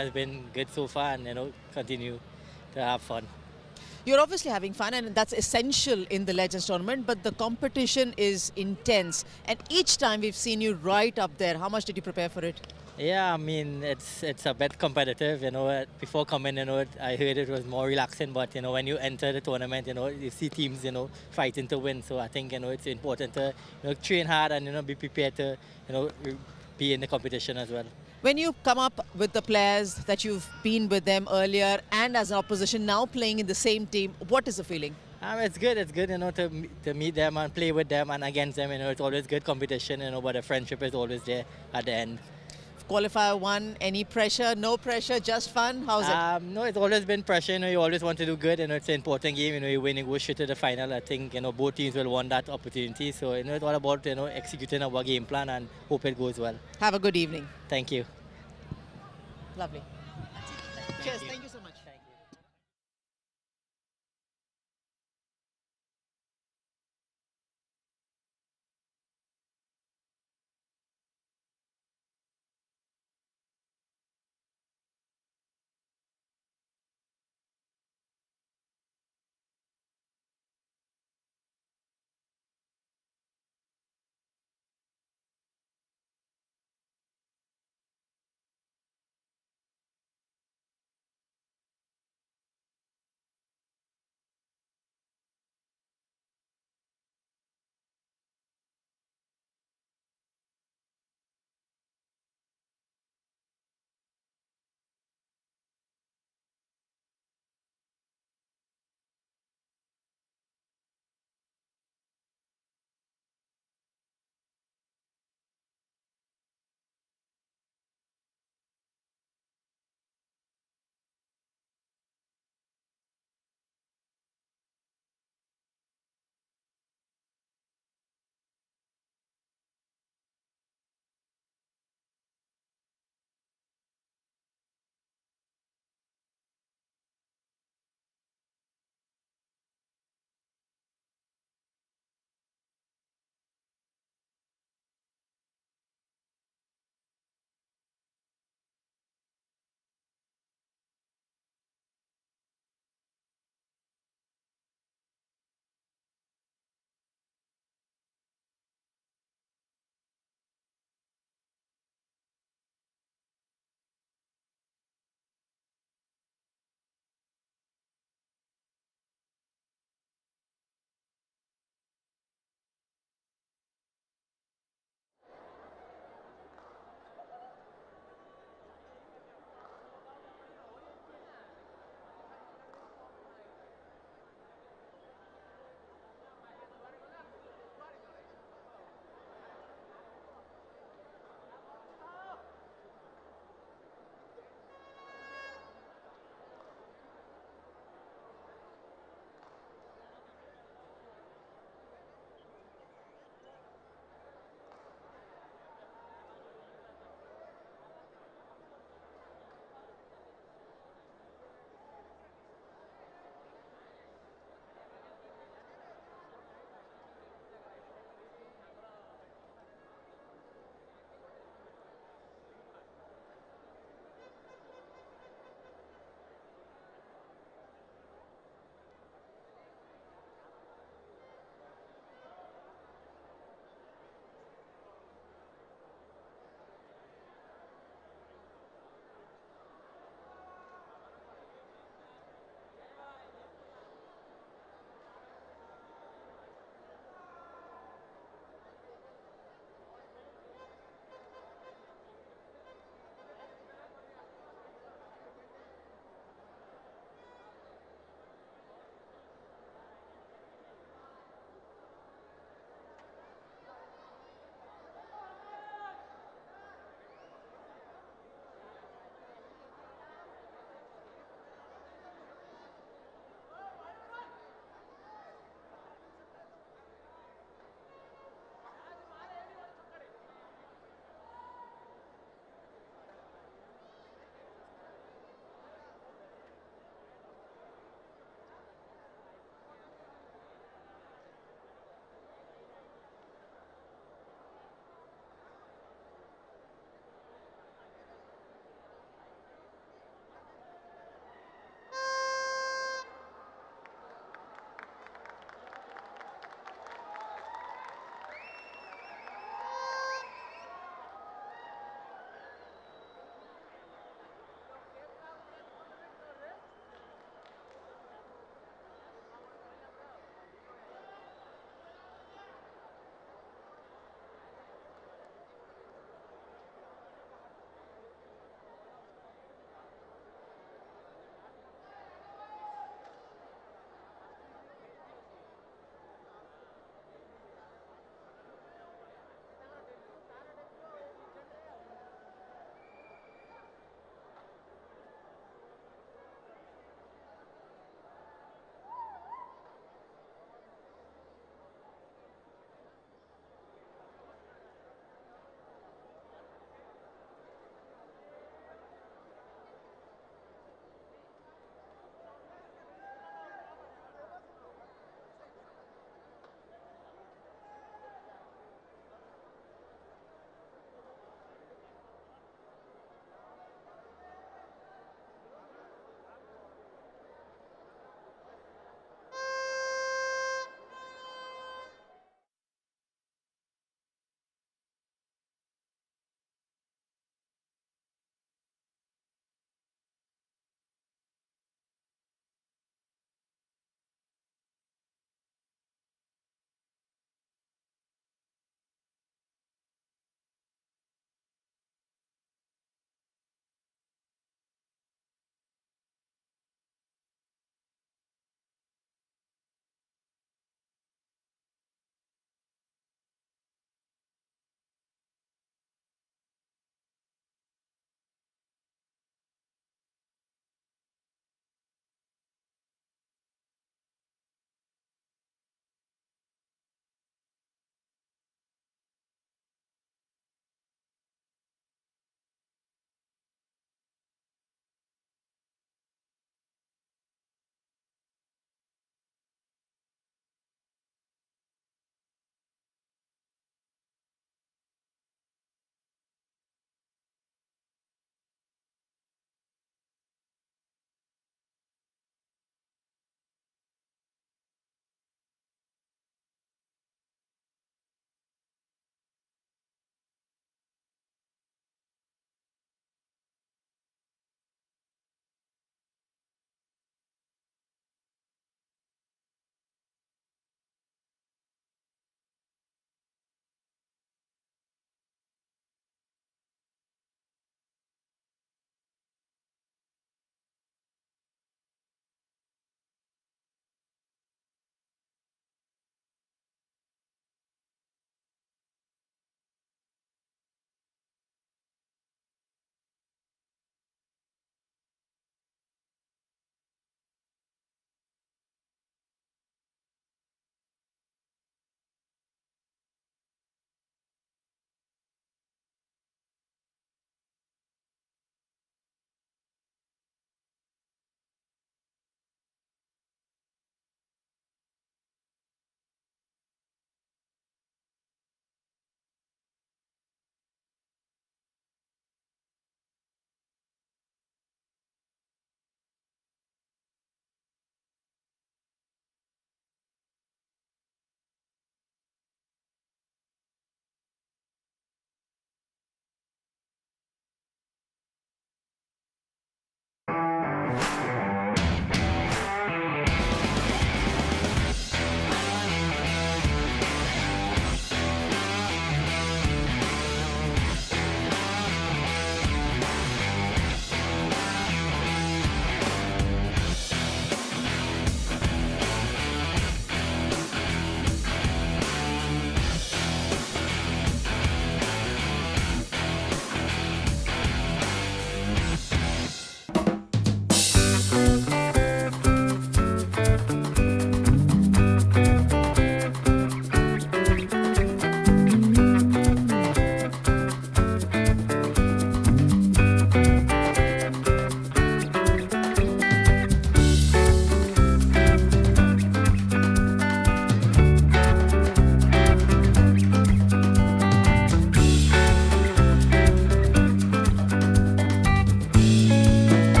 has been good so far, and continue to have fun. You're obviously having fun, and that's essential in the Legends tournament, but the competition is intense. And each time we've seen you right up there. How much did you prepare for it? Yeah, I mean it's a bit competitive. Before coming, I heard it was more relaxing, but when you enter the tournament, you see teams, fighting to win. So I think it's important to train hard and be prepared to be in the competition as well. When you come up with the players that you've been with them earlier and as an opposition now playing in the same team, what is the feeling? It's good. It's good, to meet them and play with them and against them. It's always good competition, but the friendship is always there at the end. Qualifier 1, any pressure, no pressure, just fun? How's it? No, it's always been pressure. You always want to do good. It's an important game. You win, you go straight to the final. I think both teams will want that opportunity. So it's all about executing our game plan and hope it goes well. Have a good evening. Thank you. Lovely. Cheers. Thank you so much.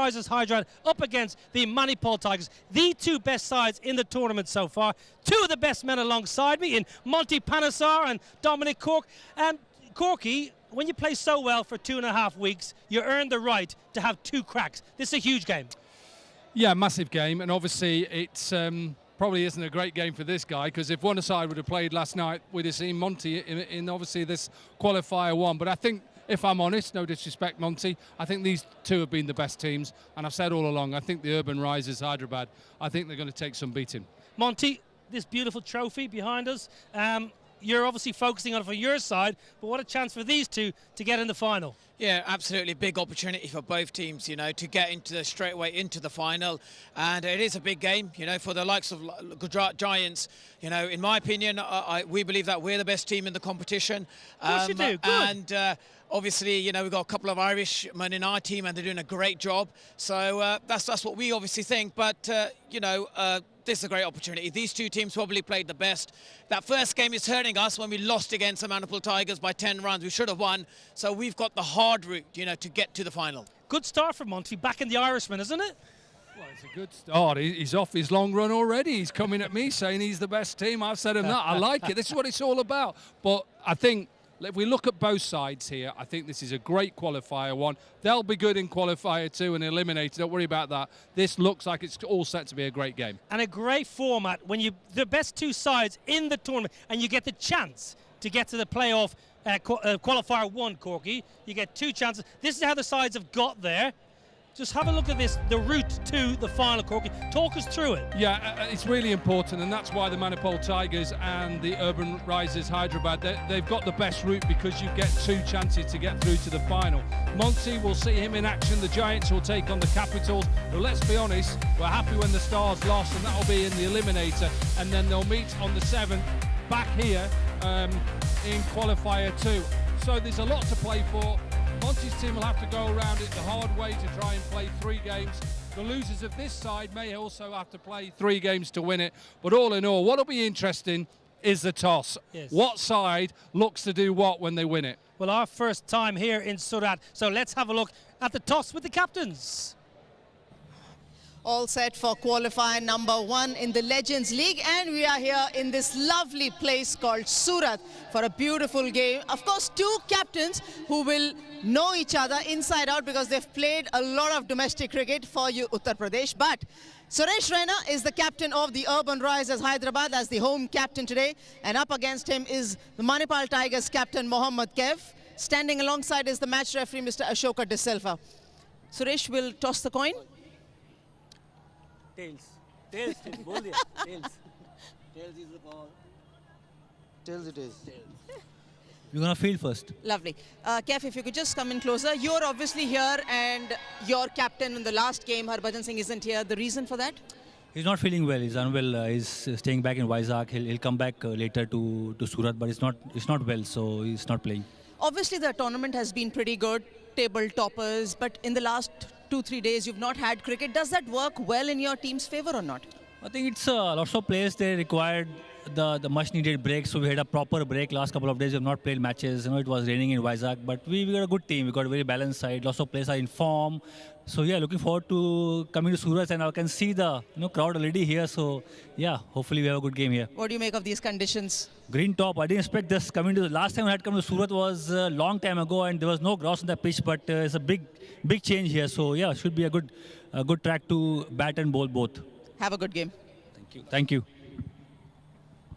Urbanrisers Hyderabad up against the Manipal Tigers. The two best sides in the tournament so far. Two of the best men alongside me in Monty Panesar and Dominic Cork. And Corky, when you play so well for 2.5 weeks, you earn the right to have two cracks. This is a huge game. Yeah, massive game, and obviously it's probably isn't a great game for this guy, because if one side would have played last night, we'd have seen Monty in obviously this qualifier one. But I think, if I'm honest, no disrespect, Monty, I think these two have been the best teams, and I've said all along, I think the Urbanrisers Hyderabad, I think they're going to take some beating. Monty, this beautiful trophy behind us, you're obviously focusing on it for your side, but what a chance for these two to get in the final. Yeah, absolutely big opportunity for both teams, you know, to get straight away into the final. And it is a big game, you know, for the likes of Gujarat Giants. You know, in my opinion, we believe that we're the best team in the competition. Of course you do, good. And obviously, you know, we've got a couple of Irishmen in our team and they're doing a great job. So that's what we obviously think. But, you know, this is a great opportunity. These two teams probably played the best. That first game is hurting us when we lost against the Manipal Tigers by 10 runs. We should have won. So we've got the hard route, you know, to get to the final. Good start for Monty, back in the Irishman, isn't it? Well, it's a good start. He's off his long run already. He's coming at me saying he's the best team. I've said him that. I like it. This is what it's all about. But I think if we look at both sides here, I think this is a great qualifier one. They'll be good in qualifier two and eliminated. Don't worry about that. This looks like it's all set to be a great game. And a great format when the best two sides in the tournament and you get the chance to get to the playoff qualifier one, Corky. You get two chances. This is how the sides have got there. Just have a look at this, the route to the final, Corky. Talk us through it. Yeah, it's really important, and that's why the Manipal Tigers and the Urbanrisers Hyderabad, they've got the best route, because you get two chances to get through to the final. Monty, we'll see him in action. The Giants will take on the Capitals. But let's be honest, we're happy when the Stars lost, and that'll be in the eliminator. And then they'll meet on the 7th back here in qualifier 2. So there's a lot to play for. Monty's team will have to go around it the hard way to try and play 3 games. The losers of this side may also have to play 3 games to win it. But all in all, what'll be interesting is the toss. Yes. What side looks to do what when they win it? Well, our first time here in Surat, so let's have a look at the toss with the captains. All set for qualifier number 1 in the Legends League, and we are here in this lovely place called Surat for a beautiful game. Of course, 2 captains who will know each other inside out because they've played a lot of domestic cricket for you, Uttar Pradesh. But Suresh Raina is the captain of the Urbanrisers Hyderabad as the home captain today, and up against him is the Manipal Tigers captain Mohammad Kev. Standing alongside is the match referee Mr. Ashoka De Silva. Suresh will toss the coin. Tails. Tails. Bol diya. Tails. Tails is the ball. Tails it is. You're gonna field first. Lovely. Kev, if you could just come in closer. You're obviously here and your captain in the last game, Harbhajan Singh, isn't here. The reason for that? He's not feeling well. He's unwell. He's staying back in Vizag. He'll come back later to Surat, but it's not well, so he's not playing. Obviously, the tournament has been pretty good, table toppers, but in the last 2-3 days, you've not had cricket. Does that work well in your team's favor or not? I think it's lots of players, they required the much needed break, so we had a proper break last couple of days. We have not played matches. You know, it was raining in Vizag, but we got a good team. We got a very balanced side. Lots of players are in form. So yeah, looking forward to coming to Surat, and I can see the crowd already here. So yeah, hopefully we have a good game here. What do you make of these conditions? Green top. I didn't expect this coming to the last time I had come to Surat was a long time ago, and there was no grass on the pitch, but it's a big change here. So yeah, should be a good track to bat and bowl both. Have a good game. Thank you. Thank you.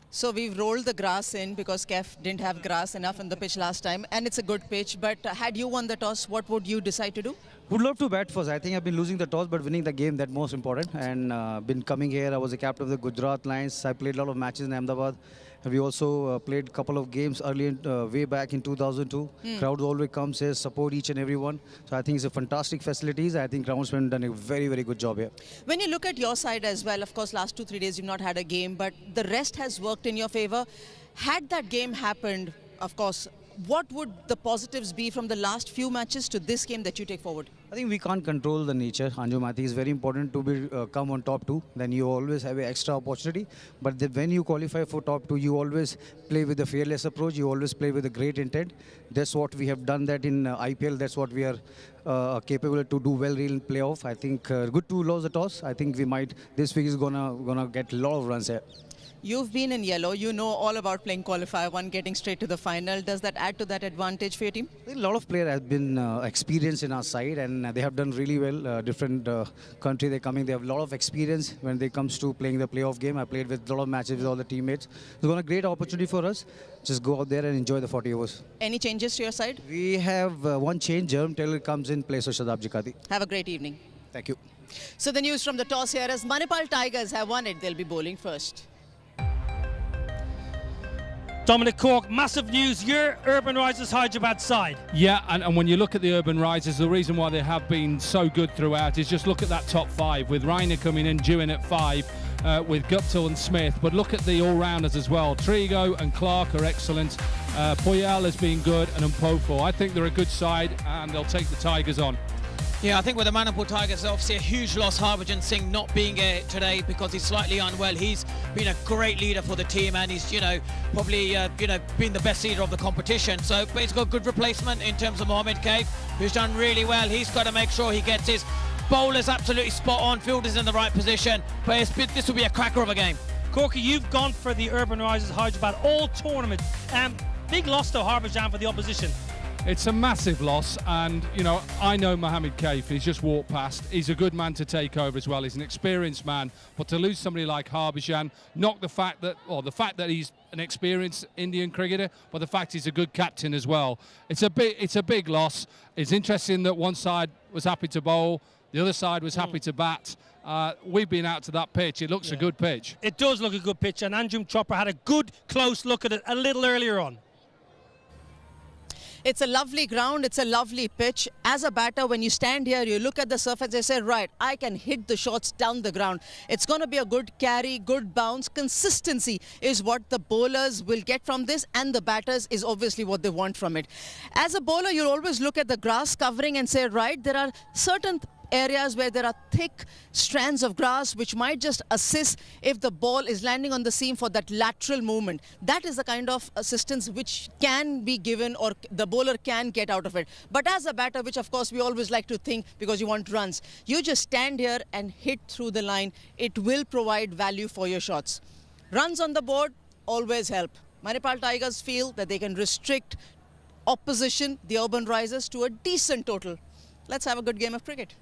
So we've rolled the grass in because Kef didn't have grass enough on the pitch last time, and it's a good pitch. But had you won the toss, what would you decide to do? Would love to bat first. I think I've been losing the toss, but winning the game, that's most important. And been coming here. I was a captain of the Gujarat Lions. I played a lot of matches in Ahmedabad. And we also played a couple of games early, way back in 2002. Crowd always comes here, support each and everyone. So I think it's a fantastic facilities. I think groundsmen done a very, very good job here. When you look at your side as well, of course, last 2-3 days you've not had a game, but the rest has worked in your favor. Had that game happened, of course, what would the positives be from the last few matches to this game that you take forward? I think we can't control the nature, Anjum. I think it's very important to be come on top 2. Then you always have an extra opportunity. But when you qualify for top 2, you always play with a fearless approach. You always play with a great intent. That's what we have done that in IPL. That's what we are capable to do well in playoff. I think good to lose the toss. I think we might, this week is gonna get a lot of runs here. You've been in yellow. You know all about playing qualifier 1, getting straight to the final. Does that add to that advantage for your team? A lot of players have been experienced in our side, and they have done really well. Different country they're coming. They have a lot of experience when it comes to playing the playoff game. I played with a lot of matches with all the teammates. It's going to be a great opportunity for us. Just go out there and enjoy the 40 overs. Any changes to your side? We have one change. Jerm Taylor comes in place of Shadab Jikati. Have a great evening. Thank you. So the news from the toss here is Manipal Tigers have won it. They'll be bowling first. Dominic Cork, massive news, your Urbanrisers Hyderabad side. Yeah, and when you look at the Urbanrisers, the reason why they have been so good throughout is just look at that top 5, with Rainer coming in, due in at 5, with Guptill and Smith. But look at the all-rounders as well. Trigo and Clark are excellent. Powell has been good, and Umpofo. I think they're a good side, and they'll take the Tigers on. Yeah, I think with the Manipal Tigers, obviously a huge loss, Harbhajan Singh not being here today because he's slightly unwell. He's been a great leader for the team, and he's, probably, been the best leader of the competition. So, but he's got a good replacement in terms of Mohammed Kaif, who's done really well. He's got to make sure he gets his bowlers absolutely spot on, fielders in the right position. But this will be a cracker of a game. Corky, you've gone for the Urbanrisers Hyderabad all tournament. Big loss to Harbhajan for the opposition. It's a massive loss, and I know Mohammed Kaif. He's just walked past. He's a good man to take over as well. He's an experienced man, but to lose somebody like Harbhajan, not the fact that he's an experienced Indian cricketer, but the fact he's a good captain as well. It's a big loss. It's interesting that one side was happy to bowl, the other side was happy to bat. We've been out to that pitch. It looks a good pitch. It does look a good pitch, and Anjum Chopra had a good close look at it a little earlier on. It's a lovely ground, it's a lovely pitch. As a batter, when you stand here, you look at the surface, you say, right, I can hit the shots down the ground. It's going to be a good carry, good bounce. Consistency is what the bowlers will get from this, and the batters is obviously what they want from it. As a bowler, you'll always look at the grass covering and say, right, there are certain areas where there are thick strands of grass which might just assist if the ball is landing on the seam for that lateral movement. That is the kind of assistance which can be given or the bowler can get out of it. But as a batter, which of course we always like to think because you want runs, you just stand here and hit through the line. It will provide value for your shots. Runs on the board always help. Manipal Tigers feel that they can restrict opposition, the Urbanrisers, to a decent total. Let's have a good game of cricket.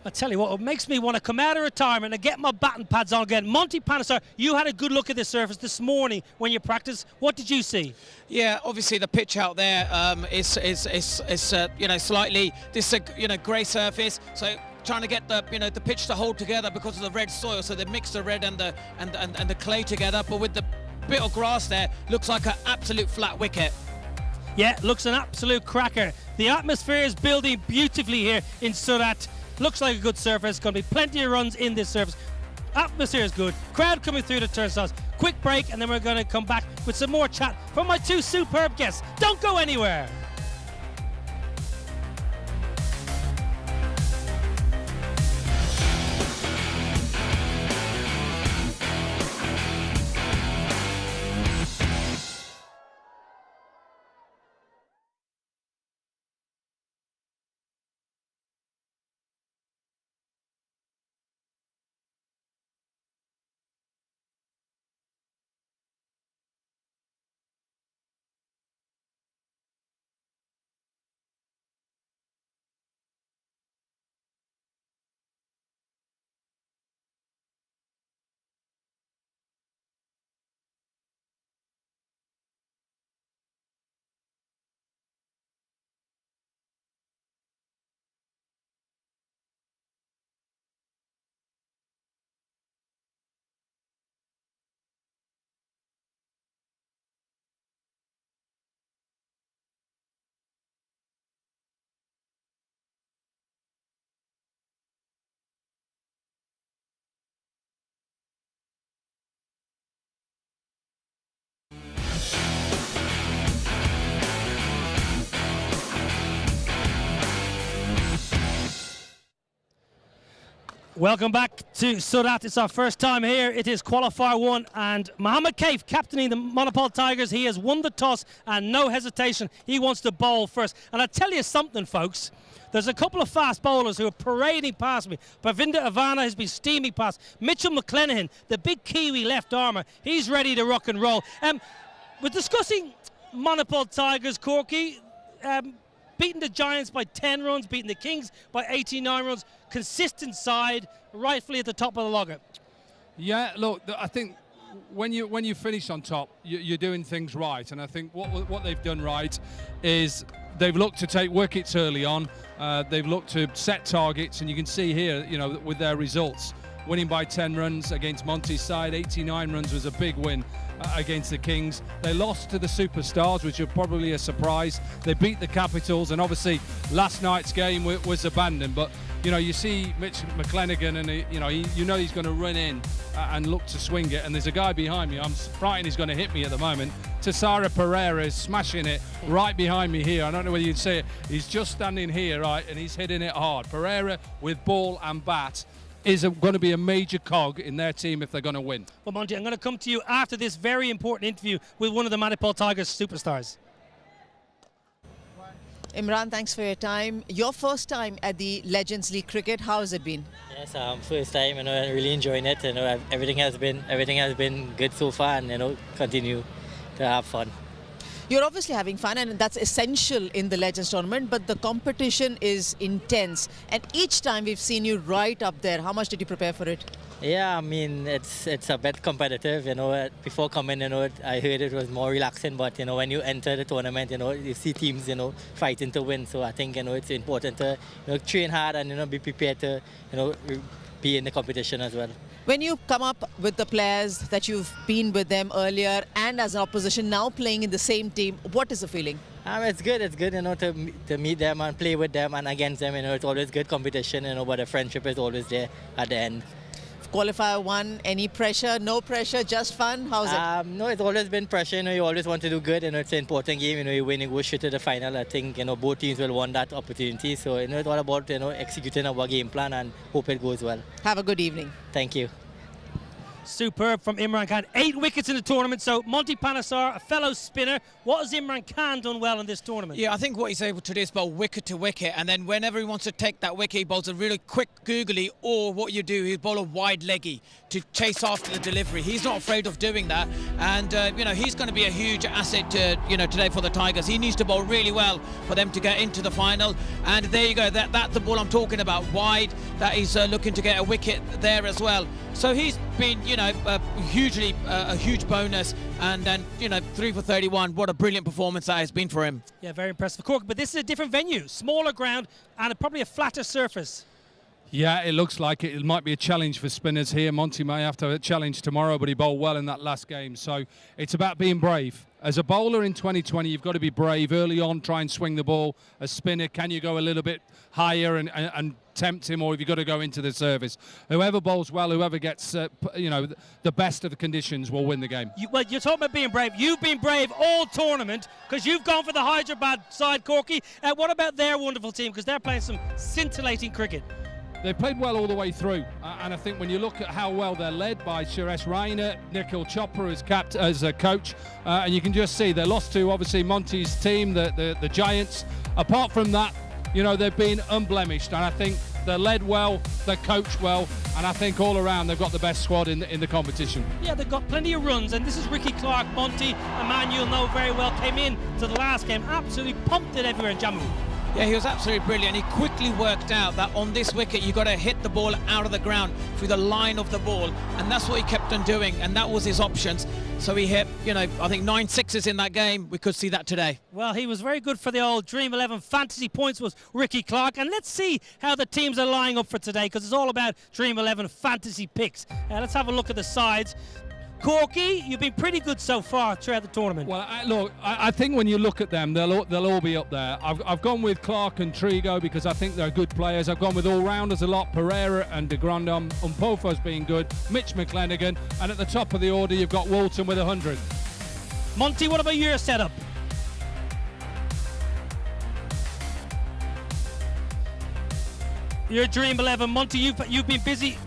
I tell you what, it makes me want to come out of retirement and get my batting pads on again. Monty Panesar, you had a good look at the surface this morning when you practiced. What did you see? Yeah, obviously the pitch out there is slightly this grey surface. So trying to get the pitch to hold together because of the red soil. So they mix the red and the clay together. But with the bit of grass there, looks like an absolute flat wicket. Yeah, looks an absolute cracker. The atmosphere is building beautifully here in Surat. Looks like a good surface. Going to be plenty of runs in this surface. Atmosphere is good. Crowd coming through the turnstiles. Quick break, and then we're going to come back with some more chat from my two superb guests. Don't go anywhere. Welcome back to Surat. It's our first time here. It is Qualifier 1 and Mohammed Kaif captaining the Manipal Tigers. He has won the toss and no hesitation. He wants to bowl first. And I tell you something, folks. There's a couple of fast bowlers who are parading past me. Pravin has been steaming past. Mitchell McClenaghan, the big Kiwi left armour, he's ready to rock and roll. We're discussing Manipal Tigers, Corky. Beating the Giants by 10 runs, beating the Kings by 89 runs. Consistent side, rightfully at the top of the logger. Yeah, look, I think when you finish on top, you're doing things right. And I think what they've done right is they've looked to take wickets early on. They've looked to set targets, and you can see here, with their results. Winning by 10 runs against Monty's side, 89 runs was a big win against the Kings. They lost to the Superstars, which was probably a surprise. They beat the Capitals, and obviously last night's game was abandoned. But you see Mitch McClenaghan, and he's going to run in and look to swing it. And there's a guy behind me. I'm frightened he's going to hit me at the moment. Tassara Pereira is smashing it right behind me here. I don't know whether you'd see it. He's just standing here, right, and he's hitting it hard. Pereira with ball and bat is going to be a major cog in their team if they're going to win. Well, Monty, I'm going to come to you after this very important interview with one of the Manipal Tigers superstars. Imran, thanks for your time. Your first time at the Legends League cricket, how has it been? Yes, first time, I'm really enjoying it. Everything has been good so far, and continue to have fun. You're obviously having fun, and that's essential in the Legends tournament, but the competition is intense. And each time we've seen you right up there. How much did you prepare for it? Yeah, it's a bit competitive. Before coming, I heard it was more relaxing, but when you enter the tournament, you see teams, fighting to win. So I think it's important to train hard and be prepared to be in the competition as well. When you come up with the players that you've been with them earlier and as an opposition now playing in the same team, what is the feeling? It's good, to meet them and play with them and against them. It's always good competition, but the friendship is always there at the end. Qualifier 1, any pressure, no pressure, just fun? How's it? No, it's always been pressure. You always want to do good. It's an important game. You win, you go straight to the final. I think both teams will want that opportunity. So it's all about executing our game plan and hope it goes well. Have a good evening. Thank you. Superb from Imran Khan. 8 wickets in the tournament. So Monty Panesar, a fellow spinner. What has Imran Khan done well in this tournament? Yeah, I think what he's able to do is bowl wicket to wicket, and then whenever he wants to take that wicket, he bowls a really quick googly, or what you do, he bowl a wide leggy to chase after the delivery. He's not afraid of doing that, and he's going to be a huge asset today for the Tigers. He needs to bowl really well for them to get into the final, and there you go. That's the ball I'm talking about, wide. That he's looking to get a wicket there as well. So he's been, a huge bonus, and then 3 for 31. What a brilliant performance that has been for him. Yeah, very impressive. Cork, but this is a different venue, smaller ground, and probably a flatter surface. Yeah, it looks like it. It might be a challenge for spinners here. Monty may have to have a challenge tomorrow, but he bowled well in that last game. So it's about being brave. As a bowler in 2020, you've got to be brave early on, try and swing the ball. A spinner, can you go a little bit higher and tempt him, or have you got to go into the service? Whoever bowls well, whoever gets the best of the conditions will win the game. Well, you're talking about being brave. You've been brave all tournament because you've gone for the Hyderabad side, Corky. What about their wonderful team? Because they're playing some scintillating cricket. They played well all the way through, and I think when you look at how well they're led by Suresh Raina, Nikhil Chopra as a coach, and you can just see they lost to obviously Monty's team, the Giants. Apart from that, they've been unblemished, and I think they're led well, they're coached well, and I think all around they've got the best squad in the competition. Yeah, they've got plenty of runs, and this is Ricky Clark, Monty, a man you'll know very well, came in to the last game, absolutely pumped it everywhere in Jammu. Yeah, he was absolutely brilliant. He quickly worked out that on this wicket, you've got to hit the ball out of the ground through the line of the ball. And that's what he kept on doing. And that was his options. So he hit, I think 9 sixes in that game. We could see that today. Well, he was very good for the old Dream 11 fantasy points was Ricky Clark. And let's see how the teams are lining up for today, because it's all about Dream 11 fantasy picks. Let's have a look at the sides. Corky, you've been pretty good so far throughout the tournament. Well, I think when you look at them, they'll all be up there. I've gone with Clark and Trigo because I think they're good players. I've gone with all-rounders a lot, Pereira and de Grande, Umpofo's being good, Mitch McClenaghan, and at the top of the order you've got Walton with 100. Monty, what about your setup? Your dream 11, Monty. You've been busy.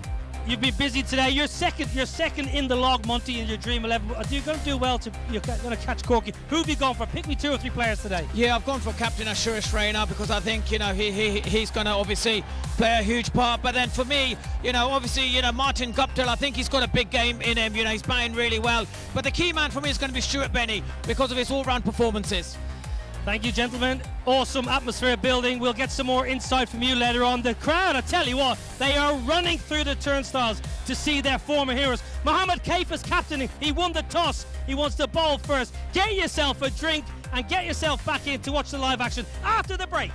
You've been busy today. You're second in the log, Monty, in your dream 11. You're going to do well. You're going to catch Corky. Who have you gone for? Pick me 2 or 3 players today. Yeah, I've gone for captain Ishwar because I think he's going to obviously play a huge part. But then for me, obviously Martin Guptill, I think he's got a big game in him. He's playing really well. But the key man for me is going to be Stuart Benny because of his all-round performances. Thank you, gentlemen. Awesome atmosphere building. We'll get some more insight from you later on. The crowd, I tell you what, they are running through the turnstiles to see their former heroes. Mohammed Kaif is captaining. He won the toss. He wants to bowl first. Get yourself a drink and get yourself back in to watch the live action after the break.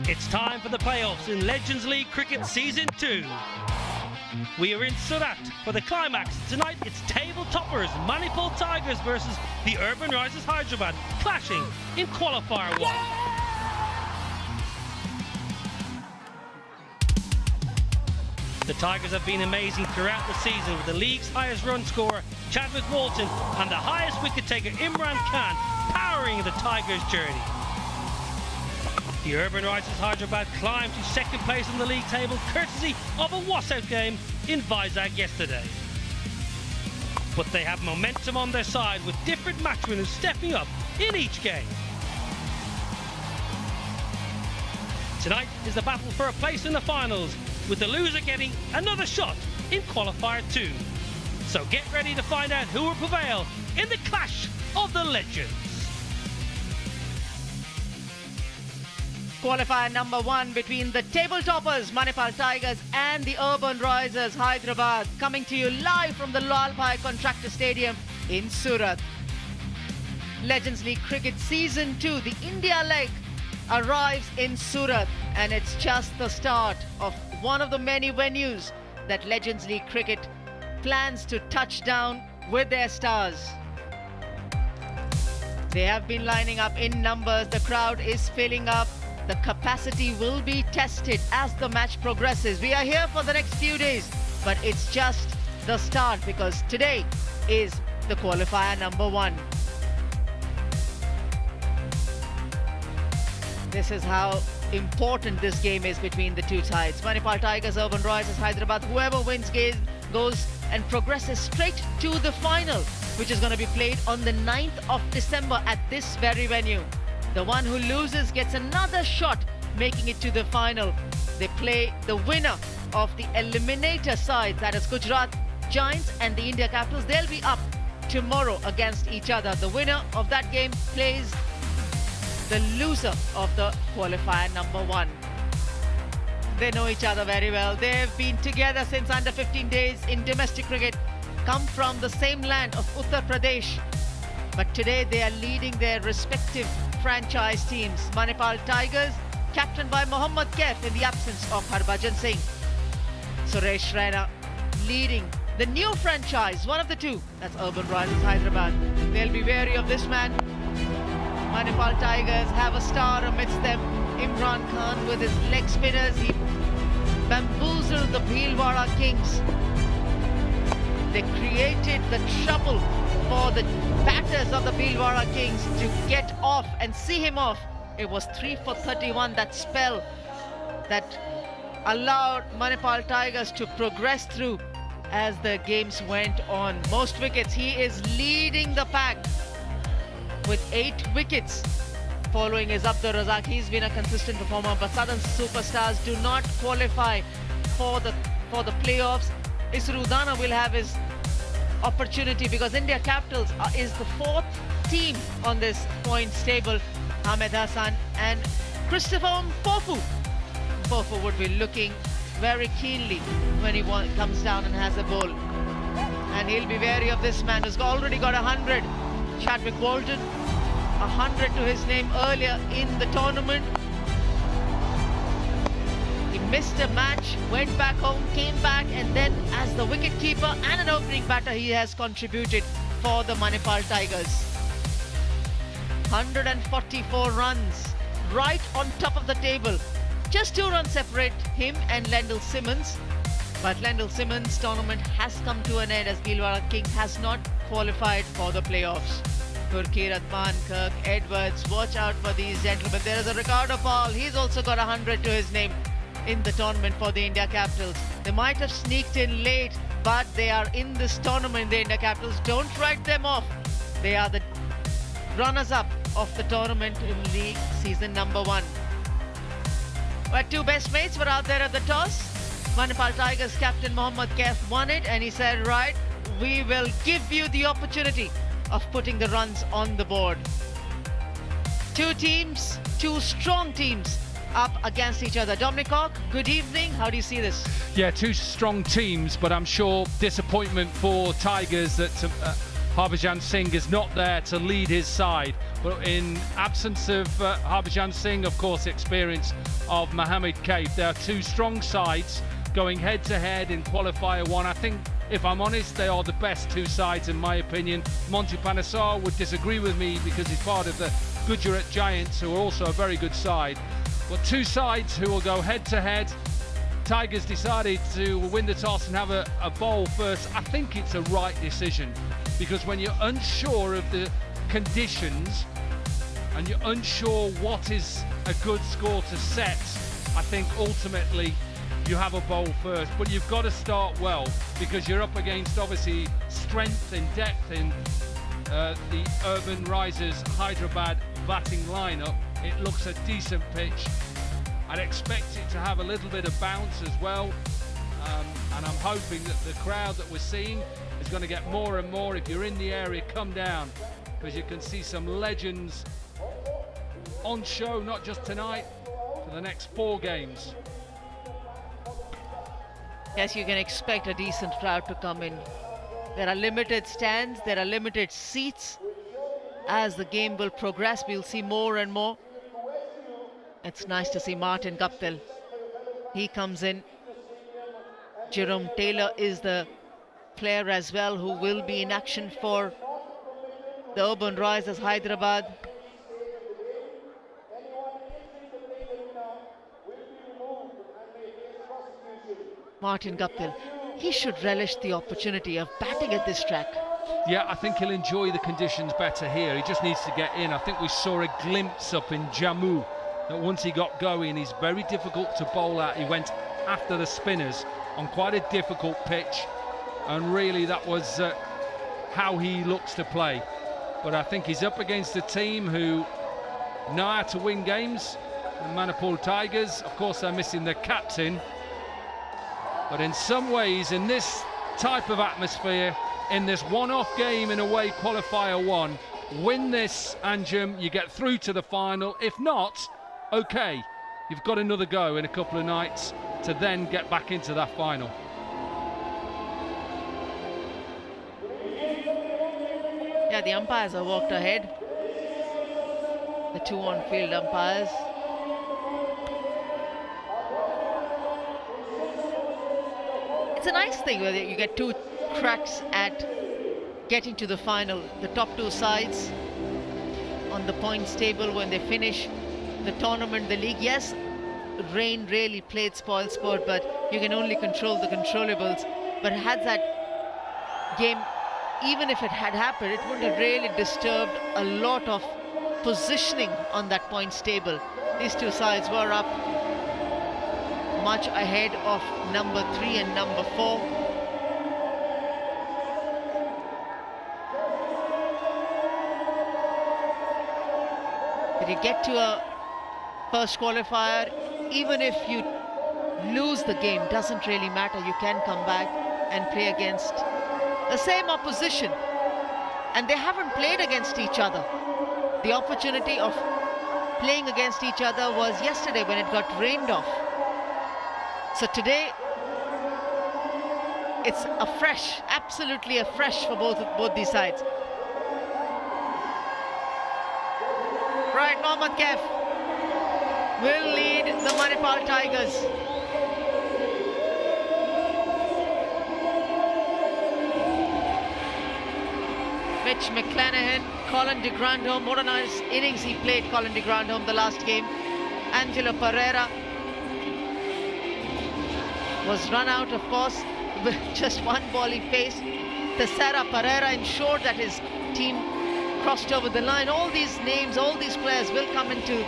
It's time for the playoffs in Legends League Cricket Season 2. We are in Surat for the climax. Tonight it's table toppers Manipal Tigers versus the Urbanrisers Hyderabad clashing in Qualifier 1. The Tigers have been amazing throughout the season with the league's highest run scorer Chadwick Walton and the highest wicket taker Imran Khan powering the Tigers' journey. The Urbanrisers Hyderabad climbed to second place on the league table courtesy of a washout game in Vizag yesterday. But they have momentum on their side with different match winners stepping up in each game. Tonight is the battle for a place in the finals, with the loser getting another shot in Qualifier 2. So get ready to find out who will prevail in the clash of the legends. Qualifier number 1 between the table toppers Manipal Tigers and the Urbanrisers Hyderabad, coming to you live from the Lalbhai Contractor Stadium in Surat. Legends League Cricket Season 2, the India leg arrives in Surat, and it's just the start of one of the many venues that Legends League Cricket plans to touch down with their stars. They have been lining up in numbers. The crowd is filling up. The capacity will be tested as the match progresses. We are here for the next few days, but it's just the start because today is the qualifier number 1. This is how important this game is between the two sides. Manipal Tigers, Urbanrisers Hyderabad. Whoever wins goes and progresses straight to the final, which is going to be played on the 9th of December at this very venue. The one who loses gets another shot, making it to the final. They play the winner of the eliminator side, that is Gujarat Giants and the India Capitals. They'll be up tomorrow against each other. The winner of that game plays the loser of the qualifier number 1. They know each other very well. They've been together since under 15 days in domestic cricket, come from the same land of Uttar Pradesh. But today they are leading their respective franchise teams. Manipal Tigers, captained by Mohammad Kaif in the absence of Harbhajan Singh. Suresh Raina leading the new franchise, one of the two, that's Urbanrisers Hyderabad. They'll be wary of this man. Manipal Tigers have a star amidst them, Imran Khan with his leg spinners. He bamboozled the Dilhara Kings. They created the trouble for the batters of the Dilhara Kings to get off and see him off. It was 3 for 31, that spell that allowed Manipal Tigers to progress through as the games went on. Most wickets, he is leading the pack with 8 wickets. Following is Abdur Razak. He's been a consistent performer, but Southern superstars do not qualify for the playoffs. Isuru Udana will have his opportunity because India Capitals is the 4th team on this points table. Ahmed Hassan and Christopher Mpofu. Mpofu would be looking very keenly when he comes down and has a bowl. And he'll be wary of this man who's already got 100. Chadwick Bolton, 100 to his name earlier in the tournament. He missed a match, went back home, came back, and then as the wicketkeeper and an opening batter, he has contributed for the Manipal Tigers. 144 runs, right on top of the table. Just 2 runs separate him and Lendl Simmons. But Lendl Simmons' tournament has come to an end as Dilhara King has not qualified for the playoffs. Turki, Ratman, Kirk, Edwards, watch out for these gentlemen. There is a Ricardo Powell. He's also got 100 to his name in the tournament for the India Capitals. They might have sneaked in late, but they are in this tournament, the India Capitals. Don't write them off. They are the runners-up of the tournament in league season number 1. Our 2 best mates were out there at the toss. Manipal Tigers captain Mohammad Kaif won it, and he said, right, we will give you the opportunity of putting the runs on the board. 2 teams, 2 strong teams up against each other. Dominic Hawk, good evening. How do you see this? Yeah, 2 strong teams, but I'm sure disappointment for Tigers that Harbhajan Singh is not there to lead his side. But in absence of Harbhajan Singh, of course, experience of Mohammad Kaif. There are 2 strong sides going head-to-head in Qualifier 1. I think, if I'm honest, they are the best 2 sides in my opinion. Monty Panesar would disagree with me because he's part of the Gujarat Giants, who are also a very good side. But 2 sides who will go head-to-head. Tigers decided to win the toss and have a bowl first. I think it's a right decision because when you're unsure of the conditions and you're unsure what is a good score to set, I think ultimately you have a bowl first, but you've got to start well because you're up against obviously strength and depth in the Urbanrisers Hyderabad batting lineup. It looks a decent pitch. I'd expect it to have a little bit of bounce as well, and I'm hoping that the crowd that we're seeing is going to get more and more. If you're in the area, come down because you can see some legends on show, not just tonight, for the next 4 games. Yes, you can expect a decent crowd to come in. There are limited stands, there are limited seats. As the game will progress, we'll see more and more. It's nice to see Martin Guptill. He comes in. Jerome Taylor is the player as well who will be in action for the Urbanrisers Hyderabad. Martin Guptill, he should relish the opportunity of batting at this track. Yeah, I think he'll enjoy the conditions better here. He just needs to get in. I think we saw a glimpse up in Jammu that once he got going, he's very difficult to bowl at. He went after the spinners on quite a difficult pitch, and really that was how he looks to play. But I think he's up against a team who know how to win games. The Manipal Tigers, of course, they're missing their captain. But in some ways, in this type of atmosphere, in this one-off game in away qualifier 1, win this, Anjum, you get through to the final. If not, okay, you've got another go in a couple of nights to then get back into that final. Yeah, the umpires have walked ahead. The 2 on-field umpires. It's a nice thing where you get 2 cracks at getting to the final. The top 2 sides on the points table when they finish the tournament, the league. Yes, rain really played spoil sport, but you can only control the controllables. But had that game, even if it had happened, it would have really disturbed a lot of positioning on that points table. These 2 sides were up much ahead of number 3 and number 4. But you get to a first qualifier, even if you lose the game, doesn't really matter. You can come back and play against the same opposition. And they haven't played against each other. The opportunity of playing against each other was yesterday when it got rained off. So today, it's a fresh, absolutely a fresh for both these sides. Right, Mohammad Kaif will lead the Manipal Tigers. Mitch McClanahan, Colin de Grandhomme, what a nice innings he played, Colin de Grandhomme, the last game. Angelo Pereira was run out, of course, with just 1 ball he faced. Tessera Pereira ensured that his team crossed over the line. All these names, all these players will come into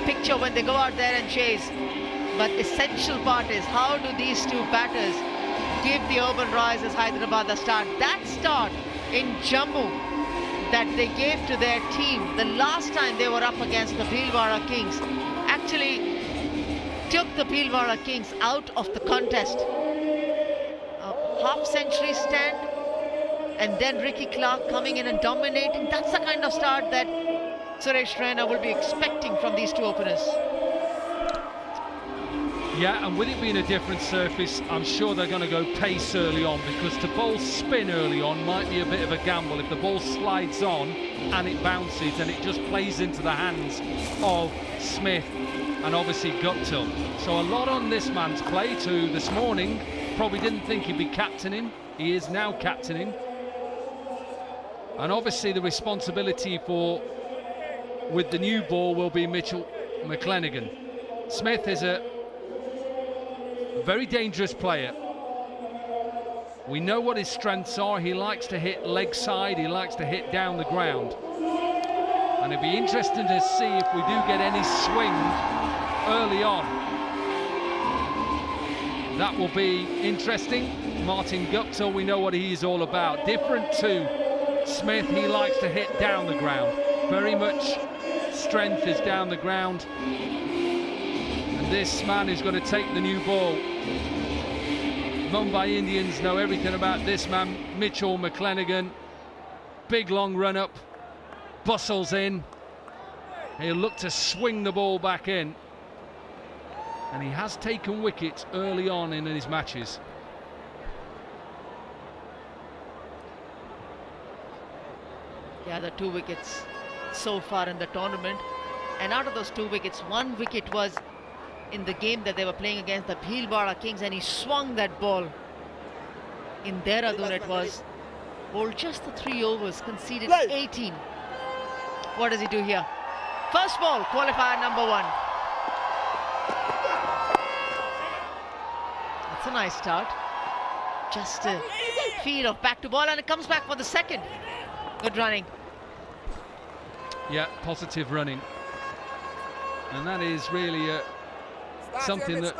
picture when they go out there and chase. But essential part is, how do these 2 batters give the Urbanrisers Hyderabad a start? That start in Jammu that they gave to their team the last time they were up against the Bhilwara Kings actually took the Bhilwara Kings out of the contest. A half-century stand, and then Ricky Clark coming in and dominating. That's the kind of start that Suresh Raina will be expecting from these 2 openers. Yeah, and with it being a different surface, I'm sure they're going to go pace early on, because to bowl spin early on might be a bit of a gamble. If the ball slides on and it bounces, and it just plays into the hands of Smith and obviously Guptill. So a lot on this man's plate, who this morning probably didn't think he'd be captaining. He is now captaining. And obviously the responsibility for, with the new ball, will be Mitchell McClenaghan. Smith is a very dangerous player. We know what his strengths are. He likes to hit leg side, he likes to hit down the ground. And it'd be interesting to see if we do get any swing early on. That will be interesting. Martin Guptill, we know what he's all about. Different to Smith, he likes to hit down the ground. Very much strength is down the ground. And this man is going to take the new ball. Mumbai Indians know everything about this man, Mitchell McClenaghan. Big long run up, bustles in. He'll look to swing the ball back in. And he has taken wickets early on in his matches. Yeah, the 2 wickets so far in the tournament. And out of those 2 wickets, 1 wicket was in the game that they were playing against the Bhilwara Kings, and he swung that ball In Dehradun it was. Bowled just the 3 overs, conceded 18. What does he do here? First ball, qualifier number 1. That's a nice start. Just a feed of back to ball, and it comes back for the second. Good running. Yeah, positive running. And that is really something that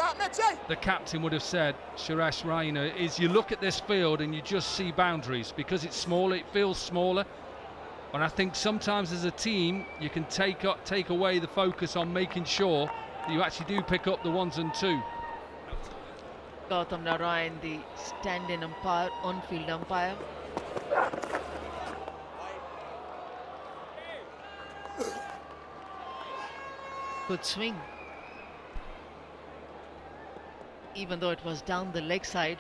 the captain would have said, Suresh Raina, is you look at this field and you just see boundaries. Because it's smaller, it feels smaller. And I think sometimes as a team, you can take away the focus on making sure that you actually do pick up the 1s and 2. Gautam Narayan, the stand-in umpire, on-field umpire. Good swing. Even though it was down the leg side.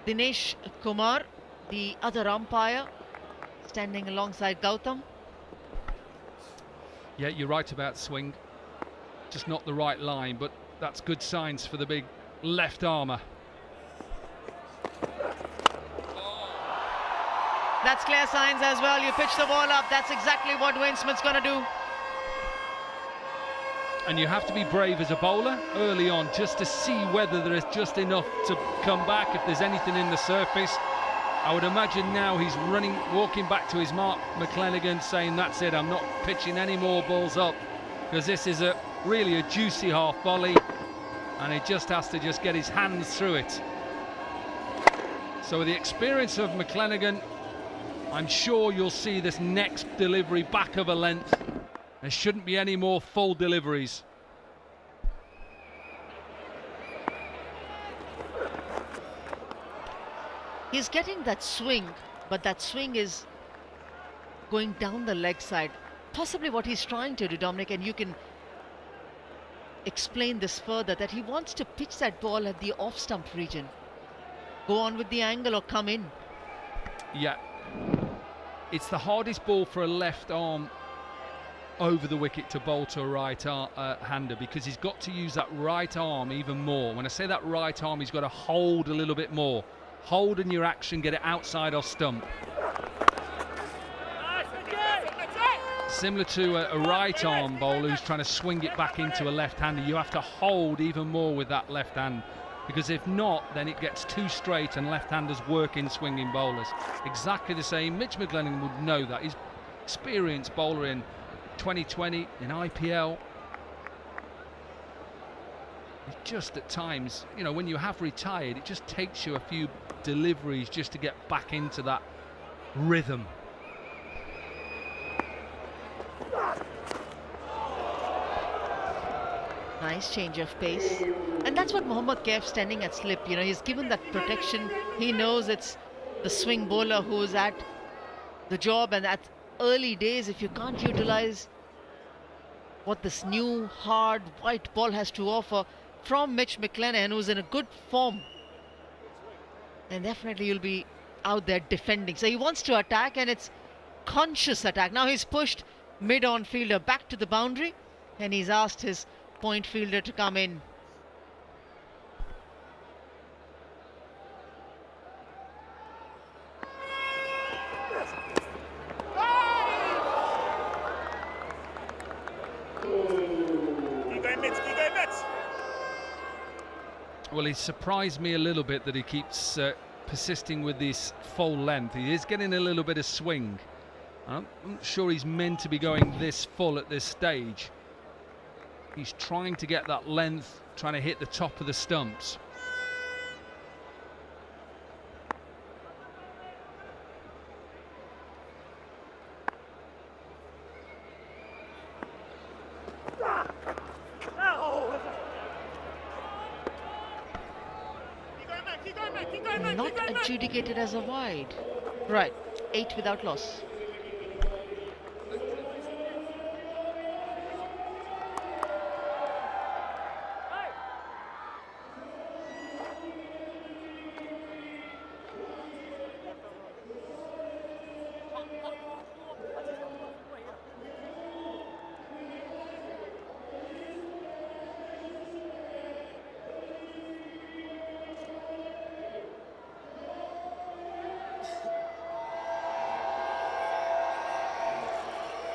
Dinesh Kumar, the other umpire, standing alongside Gautam. Yeah, you're right about swing. Just not the right line, but that's good signs for the big left armour. That's clear signs as well. You pitch the ball up. That's exactly what Wayne Smith's going to do. And you have to be brave as a bowler early on just to see whether there is just enough to come back, if there's anything in the surface. I would imagine now he's walking back to his mark, McClenaghan, saying that's it, I'm not pitching any more balls up, because this is really a juicy half volley and he just has to just get his hands through it. So with the experience of McClenaghan, I'm sure you'll see this next delivery back of a length. There shouldn't be any more full deliveries. He's getting that swing, but that swing is going down the leg side. Possibly what he's trying to do, Dominic, and you can explain this further, that he wants to pitch that ball at the off-stump region. Go on with the angle or come in. Yeah. It's the hardest ball for a left arm over the wicket to bowl to a right hander, because he's got to use that right arm even more. When I say that right arm, he's got to hold a little bit more. Hold in your action, get it outside off stump. Similar to a right arm bowler who's trying to swing it back into a left hander, you have to hold even more with that left hand, because if not, then it gets too straight and left-handers work in swinging bowlers. Exactly the same. Mitch McClenaghan would know that. He's experienced bowler in 2020 in IPL. It's just at times, you know, when you have retired, it just takes you a few deliveries just to get back into that rhythm. Nice change of pace. And that's what Mohammad Kaif standing at slip, you know, he's given that protection. He knows it's the swing bowler who's at the job, and at early days, if you can't utilize what this new hard white ball has to offer from Mitch McClenaghan, who's in a good form, then definitely you'll be out there defending. So he wants to attack, and it's conscious attack. Now he's pushed mid-on fielder back to the boundary, and he's asked his point fielder to come in. Well, he surprised me a little bit that he keeps persisting with this full length. He is getting a little bit of swing. I'm not sure he's meant to be going this full at this stage. He's trying to get that length, trying to hit the top of the stumps. Not adjudicated as a wide. Right, 8 without loss.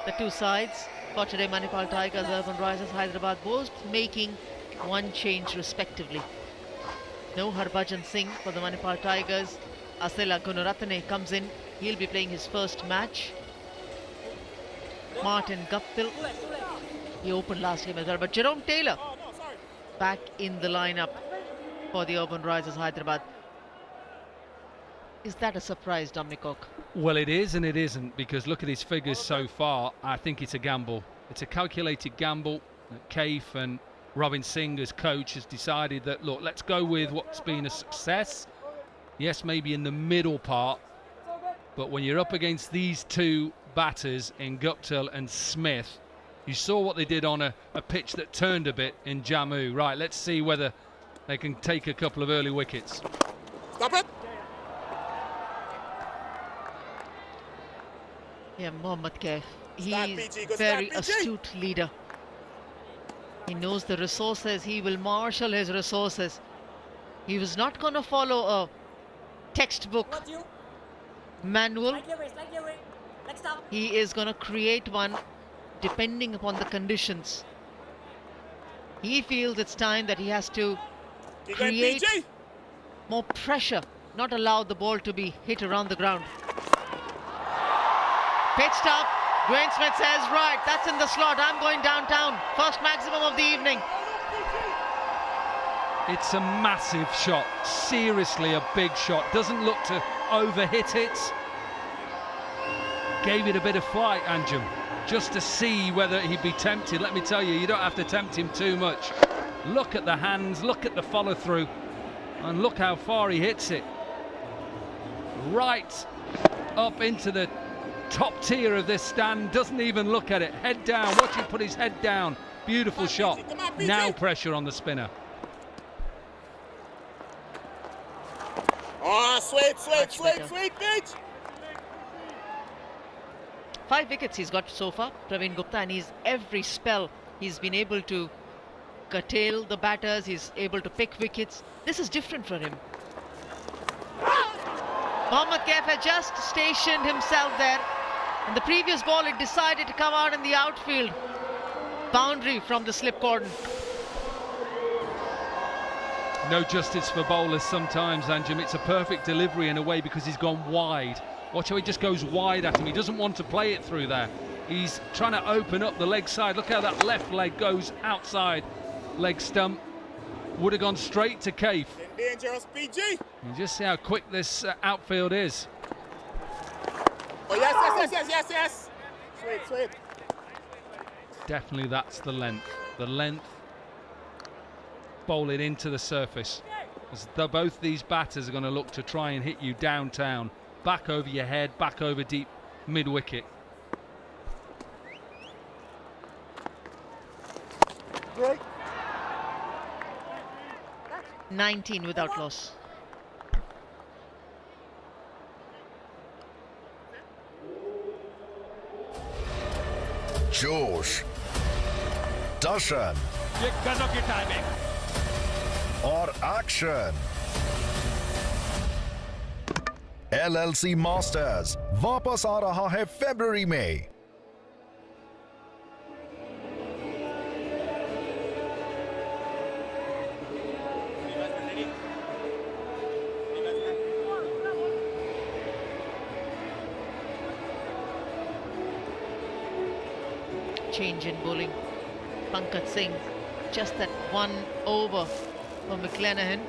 The two sides for today, Manipal Tigers, Urbanrisers Hyderabad, both making one change respectively. No Harbhajan Singh for the Manipal Tigers. Asela Gunaratne comes in. He'll be playing his first match. Martin Guptill, he opened last game as well. But Jerome Taylor back in the lineup for the Urbanrisers Hyderabad. Is that a surprise, Dominic Cook? Well, it is and it isn't, because look at his figures so far. I think it's a gamble. It's a calculated gamble. Kaif and Robin Singh as coach has decided that, look, let's go with what's been a success. Yes, maybe in the middle part, but when you're up against these two batters in Guptill and Smith, you saw what they did on a pitch that turned a bit in Jammu. Right, let's see whether they can take a couple of early wickets. Stop it! Yeah, Mohammad Kaif. He's a very astute leader. He knows the resources. He will marshal his resources. He was not going to follow a textbook manual. He is going to create one depending upon the conditions. He feels it's time that he has to create more pressure, not allow the ball to be hit around the ground. Pitched up. Dwayne Smith says, right, that's in the slot. I'm going downtown. First maximum of the evening. It's a massive shot. Seriously, a big shot. Doesn't look to overhit it. Gave it a bit of flight, Anjum, just to see whether he'd be tempted. Let me tell you, you don't have to tempt him too much. Look at the hands, look at the follow through, and look how far he hits it. Right up into the top tier of this stand, doesn't even look at it. Head down, watch him put his head down. Beautiful shot. Now pressure on the spinner. Oh, sweet, bitch! 5 wickets he's got so far, Pravin Gupta, and every spell he's been able to curtail the batters. He's able to pick wickets. This is different for him. Mohammad Kaif had just stationed himself there. And the previous ball, it decided to come out in the outfield. Boundary from the slip cordon. No justice for bowlers sometimes, Anjum. It's a perfect delivery in a way because he's gone wide. Watch how he just goes wide at him. He doesn't want to play it through there. He's trying to open up the leg side. Look how that left leg goes outside leg stump. Would have gone straight to Kaif. Dangerous, PG. You just see how quick this outfield is. Oh, yes. Sweet. Definitely that's the length. The length. Bowl it into the surface. As both these batters are going to look to try and hit you downtown. Back over your head, back over deep mid-wicket. Great. 19 without loss. जोश, दर्शन ये गनों की timing और action. LLC masters वापस आ रहा है फरवरी में। Change in bowling. Pankaj Singh, just that one over for McClenaghan.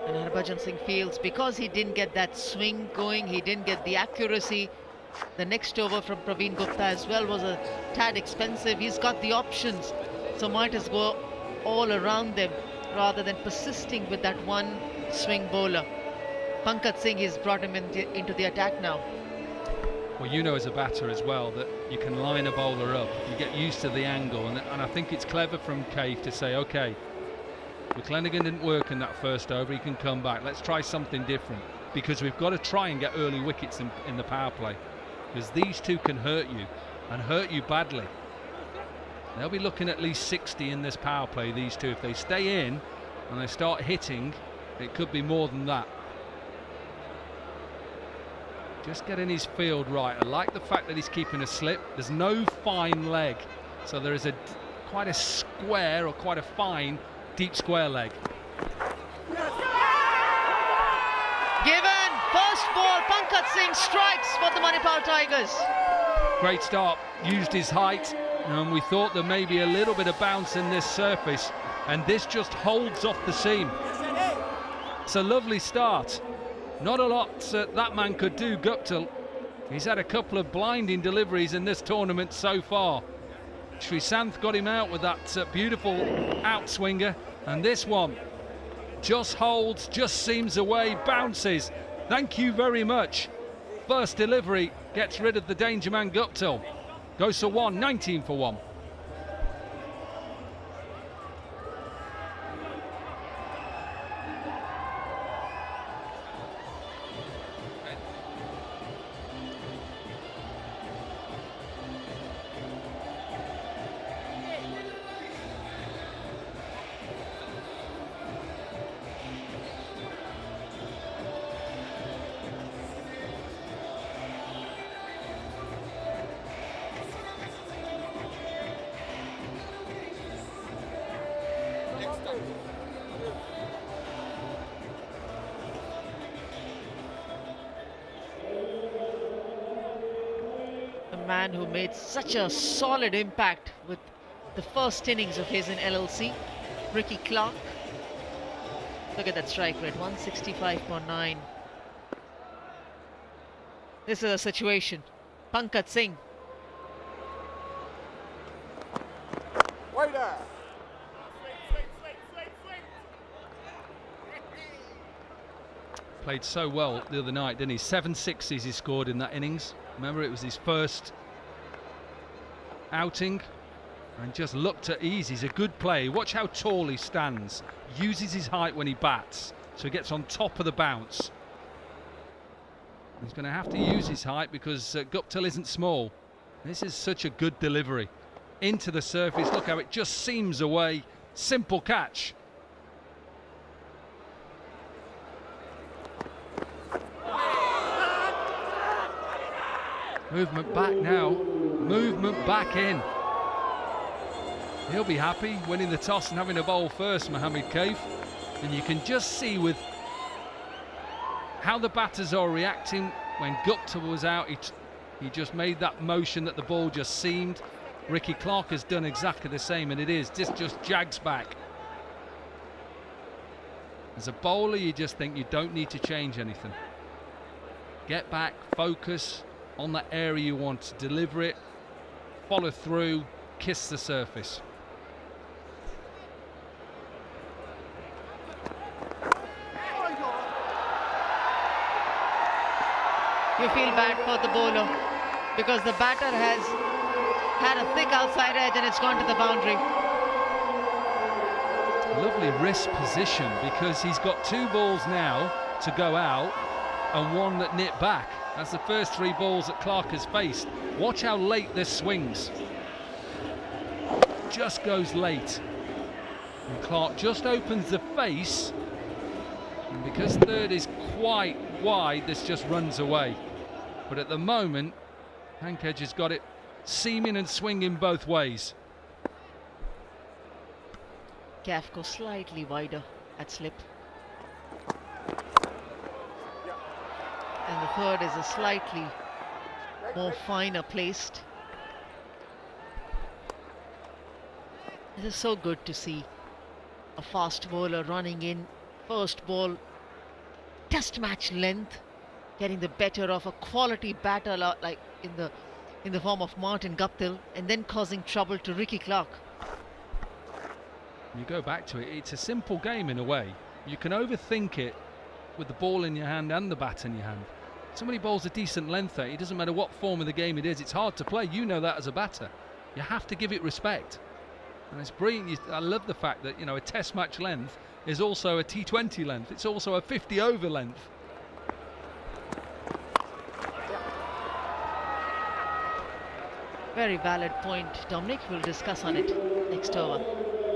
And Harbhajan Singh feels because he didn't get that swing going, he didn't get the accuracy. The next over from Pravin Gupta as well was a tad expensive. He's got the options, so might as well go all around them rather than persisting with that one swing bowler. Pankaj Singh has brought him into the attack now. Well, you know as a batter as well that you can line a bowler up, you get used to the angle, and I think it's clever from Kaif to say, okay, McClenaghan didn't work in that first over, he can come back, let's try something different, because we've got to try and get early wickets in the power play, because these two can hurt you, and hurt you badly. They'll be looking at least 60 in this power play, these two. If they stay in and they start hitting, it could be more than that. Just getting his field right. I like the fact that he's keeping a slip. There's no fine leg, so there is quite a square or quite a fine deep square leg. Given first ball, Pankaj Singh strikes for the Manipal Tigers. Great start, used his height, and we thought there may be a little bit of bounce in this surface, and this just holds off the seam. It's a lovely start. Not a lot that man could do, Guptill. He's had a couple of blinding deliveries in this tournament so far. Srisanth got him out with that beautiful outswinger, and this one just holds, just seams away, bounces. Thank you very much. First delivery gets rid of the danger man Guptill. Goes for 1, 19 for 1. Man who made such a solid impact with the first innings of his in LLC, Ricky Clark. Look at that strike rate, 165.9. This is a situation. Pankaj Singh. Waiter. Played so well the other night, didn't he? 7 sixes he scored in that innings. Remember, it was his first outing, and just looked at ease. He's a good player. Watch how tall he stands. Uses his height when he bats, so he gets on top of the bounce. He's going to have to use his height because Guptill isn't small. This is such a good delivery. Into the surface, look how it just seams away. Simple catch. Movement back now, movement back in. He'll be happy winning the toss and having a bowl first, Mohammed Kaif. And you can just see with how the batters are reacting when Gupta was out, he just made that motion that the ball just seamed. Ricky Clark has done exactly the same, and it is, this just jags back. As a bowler, you just think you don't need to change anything. Get back, focus on that area you want to deliver it, follow through, kiss the surface. You feel bad for the bowler because the batter has had a thick outside edge and it's gone to the boundary. Lovely wrist position because he's got 2 balls now to go out and 1 that nip back. That's the first 3 balls that Clark has faced. Watch how late this swings. Just goes late. And Clark just opens the face. And because third is quite wide, this just runs away. But at the moment, Pankaj has got it seaming and swinging both ways. Calf goes slightly wider at slip. And the third is a slightly more finer placed. It is so good to see a fast bowler running in, first ball, test match length, getting the better of a quality batter like in the form of Martin Guptill, and then causing trouble to Ricky Clark. You go back to it, it's a simple game in a way. You can overthink it with the ball in your hand and the bat in your hand. Somebody bowls a decent length there, it doesn't matter what form of the game it is, it's hard to play. You know that as a batter. You have to give it respect. And it's brilliant. I love the fact that, you know, a test match length is also a T20 length. It's also a 50 over length. Very valid point, Dominic. We'll discuss on it next over.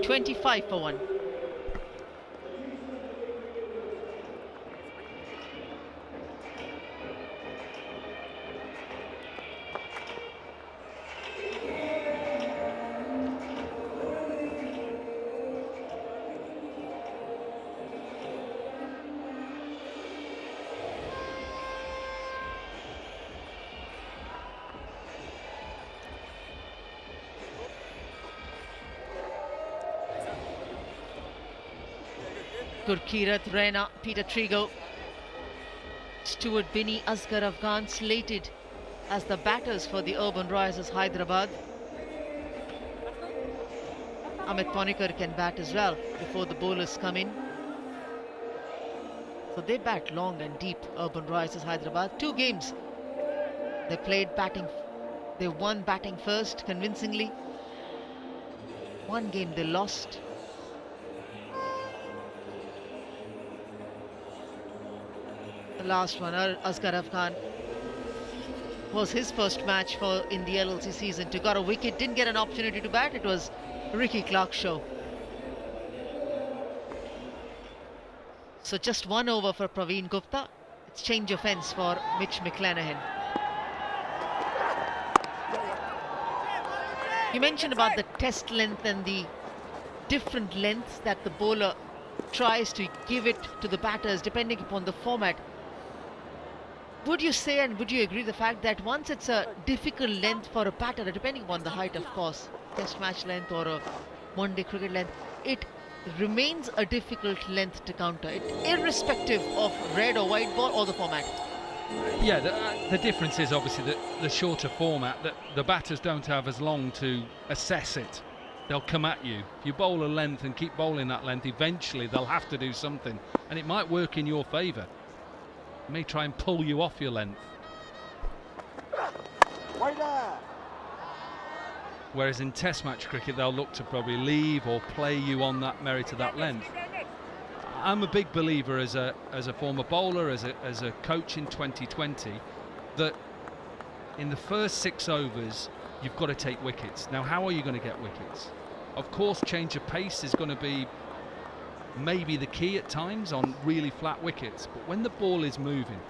25 for 1. Gurkirat, Rena, Peter Trigo, Stuart Binney, Asghar Afghan slated as the batters for the Urbanrisers Hyderabad. Amit Panikkar can bat as well before the bowlers come in. So they bat long and deep, Urbanrisers Hyderabad. 2 games they played batting. They won batting first convincingly. 1 game they lost. The last one, Asghar Afghan, was his first match in the LLC season. To got a wicket, didn't get an opportunity to bat. It was Ricky Clark's show. So just 1 over for Pravin Gupta. It's change of ends for Mitch McClenaghan. You mentioned about the test length and the different lengths that the bowler tries to give it to the batters depending upon the format. Would you say and would you agree the fact that once it's a difficult length for a batter, depending upon the height of course, test match length or a one-day cricket length, it remains a difficult length to counter, irrespective of red or white ball or the format? Yeah, the difference is obviously that the shorter format, that the batters don't have as long to assess it. They'll come at you. If you bowl a length and keep bowling that length, eventually they'll have to do something, and it might work in your favour. It may try and pull you off your length. Whereas in test match cricket, they'll look to probably leave or play you on that merit of that length. I'm a big believer as a former bowler, as a coach in 2020, that in the first 6 overs you've got to take wickets. Now, how are you going to get wickets? Of course, change of pace is going to be maybe the key at times on really flat wickets, but when the ball is moving,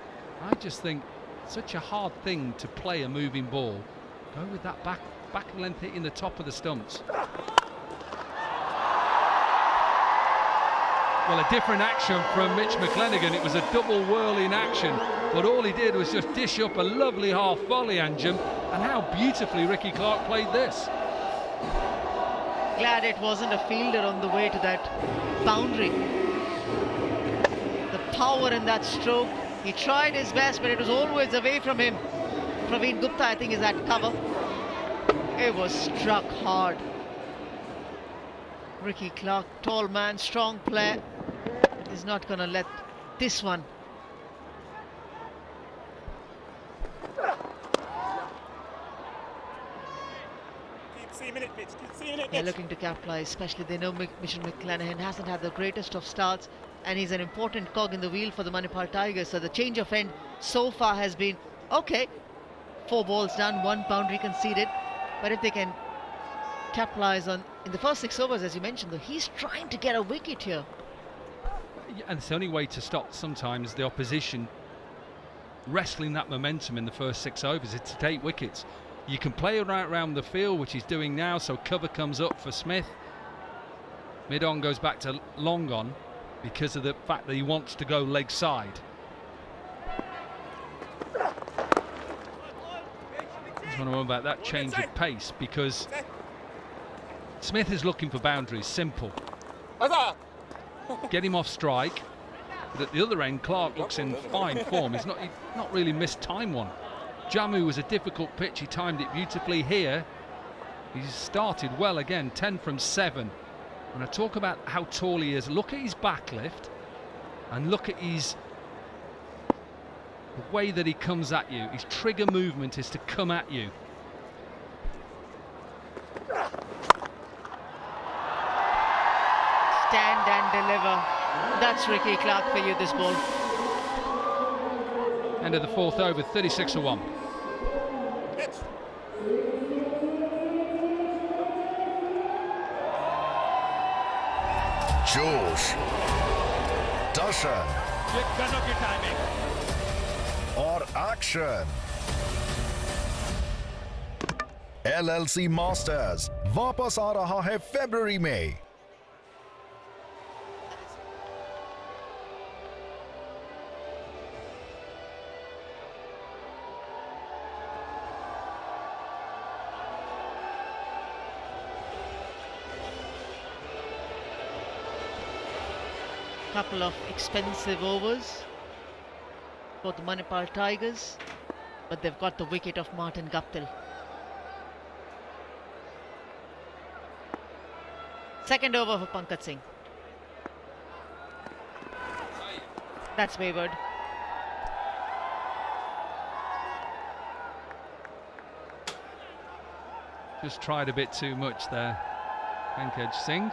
I just think such a hard thing to play a moving ball. Go with that back length hitting the top of the stumps. Well, a different action from Mitch McClenaghan. It was a double whirling action, but all he did was just dish up a lovely half volley, Anjum, and how beautifully Ricky Clark played this. Glad it wasn't a fielder on the way to that boundary. The power in that stroke, he tried his best, but it was always away from him. Pravin Gupta, I think, is at cover. It was struck hard. Ricky Clark, tall man, strong player, is not going to let this one. They're looking to capitalize, especially they know Mitch McClenaghan hasn't had the greatest of starts, and he's an important cog in the wheel for the Manipal Tigers. So the change of end so far has been okay. 4 balls done, 1 boundary conceded, but if they can capitalize on in the first 6 overs, as you mentioned, though, he's trying to get a wicket here. Yeah, and it's the only way to stop sometimes the opposition wrestling that momentum in the first 6 overs is to take wickets. You can play right around the field, which he's doing now, so cover comes up for Smith. Mid-on goes back to long on because of the fact that he wants to go leg side. Just want to know about that change of pace, because Smith is looking for boundaries, simple. Get him off strike. But at the other end, Clark looks in fine form. He's not really missed time one. Jammu was a difficult pitch, he timed it beautifully. Here he's started well again, 10 from 7. When I talk about how tall he is, look at his backlift and look at the way that he comes at you. His trigger movement is to come at you. Stand and deliver. That's Ricky Clark for you, this ball. End of the 4th over, 36-1. जोश, दर्शन और action. LLC masters वापस आ रहा है फरवरी में। Couple of expensive overs for the Manipal Tigers, but they've got the wicket of Martin Guptill. Second over for Pankaj Singh. That's wayward. Just tried a bit too much there. Pankaj Singh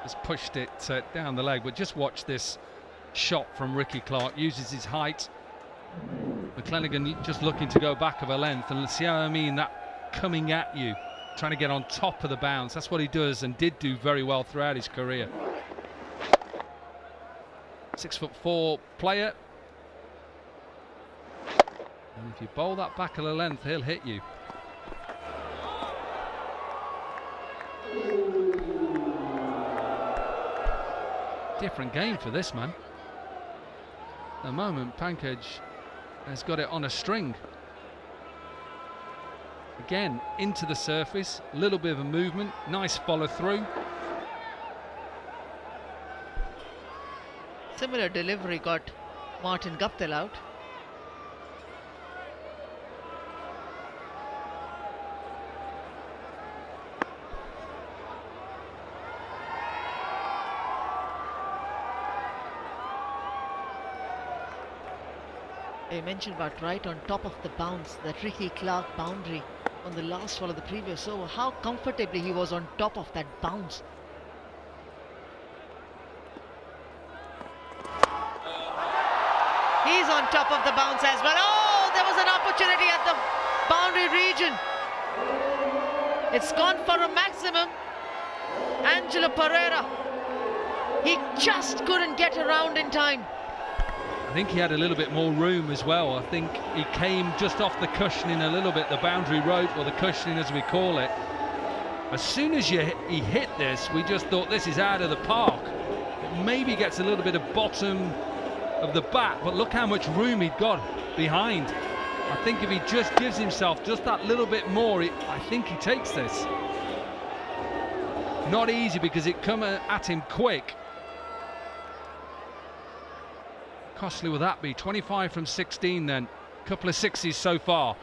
has pushed it down the leg, but just watch this shot from Ricky Clark. Uses his height. McClenaghan just looking to go back of a length, and see how I mean, that coming at you, trying to get on top of the bounce. That's what he does and did do very well throughout his career. 6'4" player, and if you bowl that back of the length, he'll hit you. Different game for this man. At the moment, Pankaj has got it on a string. Again, into the surface, a little bit of a movement, nice follow through. Similar delivery got Martin Guptill out. I mentioned about right on top of the bounce, that Ricky Clark boundary on the last ball of the previous over, how comfortably he was on top of that bounce. He's on top of the bounce as well. Oh, there was an opportunity at the boundary region. It's gone for a maximum. Angelo Pereira, he just couldn't get around in time. I think he had a little bit more room as well. I think he came just off the cushioning a little bit, the boundary rope, or the cushioning as we call it. As soon as he hit this, we just thought this is out of the park. It maybe gets a little bit of bottom of the bat, but look how much room he'd got behind. I think if he just gives himself just that little bit more, I think he takes this. Not easy because it come at him quick. Costly will that be? 25 from 16 then. Couple of sixes so far.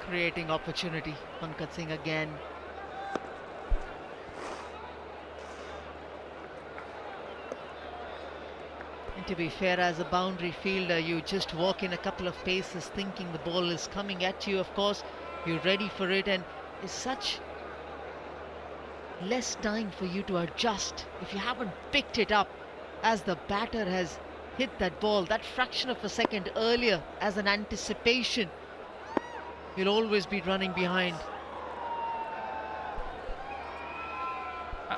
Creating opportunity, Pankaj Singh again. And to be fair, as a boundary fielder, you just walk in a couple of paces thinking the ball is coming at you. Of course, you're ready for it, and it's such less time for you to adjust if you haven't picked it up as the batter has hit that ball that fraction of a second earlier as an anticipation. You'll always be running behind.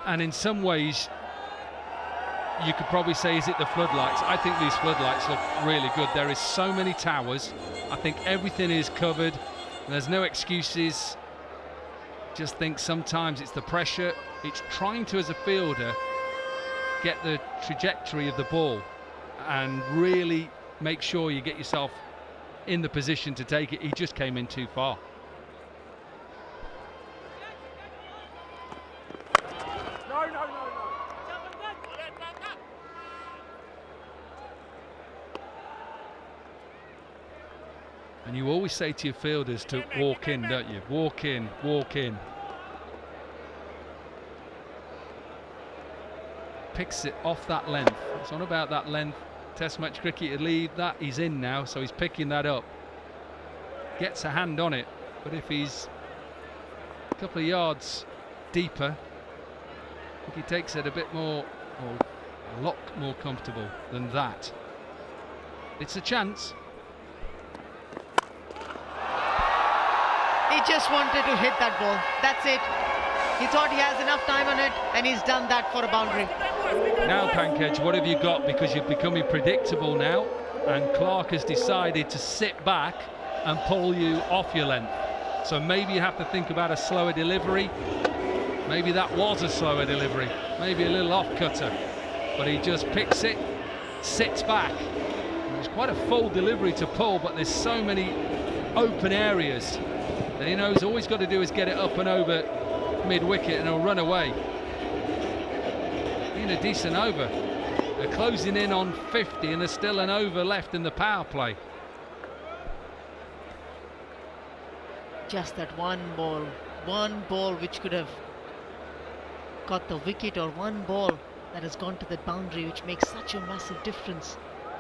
And in some ways, you could probably say, is it the floodlights? I think these floodlights look really good. There is so many towers. I think everything is covered. There's no excuses. Just think sometimes it's the pressure. It's trying to, as a fielder, get the trajectory of the ball and really make sure you get yourself in the position to take it. He just came in too far. No. And you always say to your fielders to walk in, don't you? Walk in, walk in. Picks it off that length. It's on about that length. Test match cricket lead, that he's in now, so he's picking that up. Gets a hand on it, but if he's a couple of yards deeper, I think he takes it a bit more, or a lot more comfortable than that. It's a chance. He just wanted to hit that ball. That's it. He thought he has enough time on it, and he's done that for a boundary. Now, Pankaj, what have you got? Because you're becoming predictable now, and Clark has decided to sit back and pull you off your length. So maybe you have to think about a slower delivery. Maybe that was a slower delivery. Maybe a little off-cutter. But he just picks it, sits back. It was quite a full delivery to pull, but there's so many open areas. And he knows all he's got to do is get it up and over mid-wicket and he'll run away. In a decent over. They're closing in on 50 and there's still an over left in the power play. Just that one ball which could have got the wicket, or one ball that has gone to the boundary, which makes such a massive difference,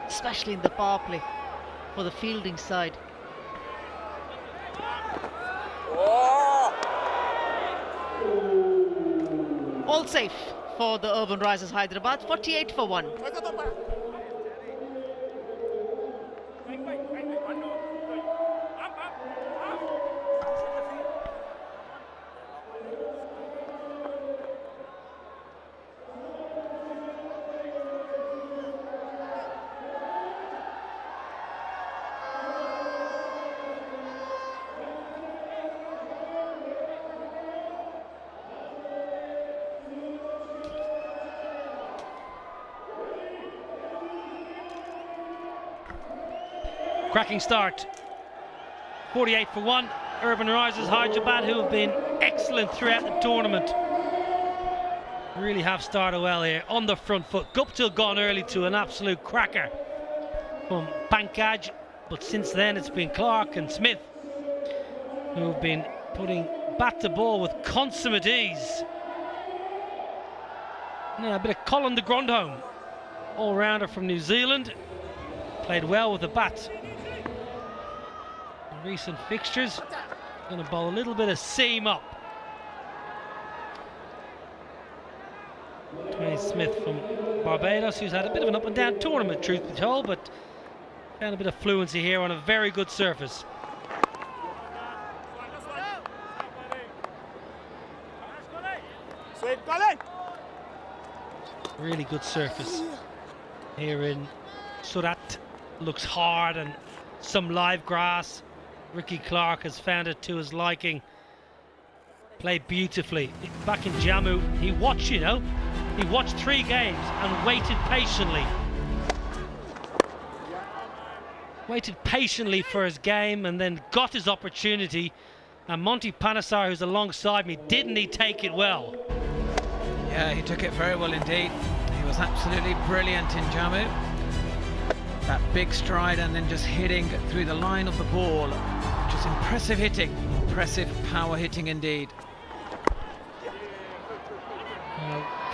especially in the power play for the fielding side. All safe for the Urbanrisers Hyderabad, 48 for 1. Cracking start. 48 for 1. Urbanrisers Hyderabad, who have been excellent throughout the tournament, really have started well here on the front foot. Guptill gone early to an absolute cracker from Pankaj, but since then it's been Clark and Smith who have been putting bat to ball with consummate ease. Now a bit of Colin de Grandhomme, all-rounder from New Zealand, played well with the bat. Recent fixtures, going to bowl a little bit of seam up. Dwayne Smith from Barbados, who's had a bit of an up and down tournament, truth be told, but found a bit of fluency here on a very good surface. Really good surface here in Surat. Looks hard and some live grass. Ricky Clark has found it to his liking. Played beautifully. Back in Jammu, he watched, he watched 3 games and waited patiently. Waited patiently for his game and then got his opportunity. And Monty Panesar, who's alongside me, didn't he take it well? Yeah, he took it very well indeed. He was absolutely brilliant in Jammu. That big stride and then just hitting through the line of the ball. Just impressive hitting, impressive power hitting indeed.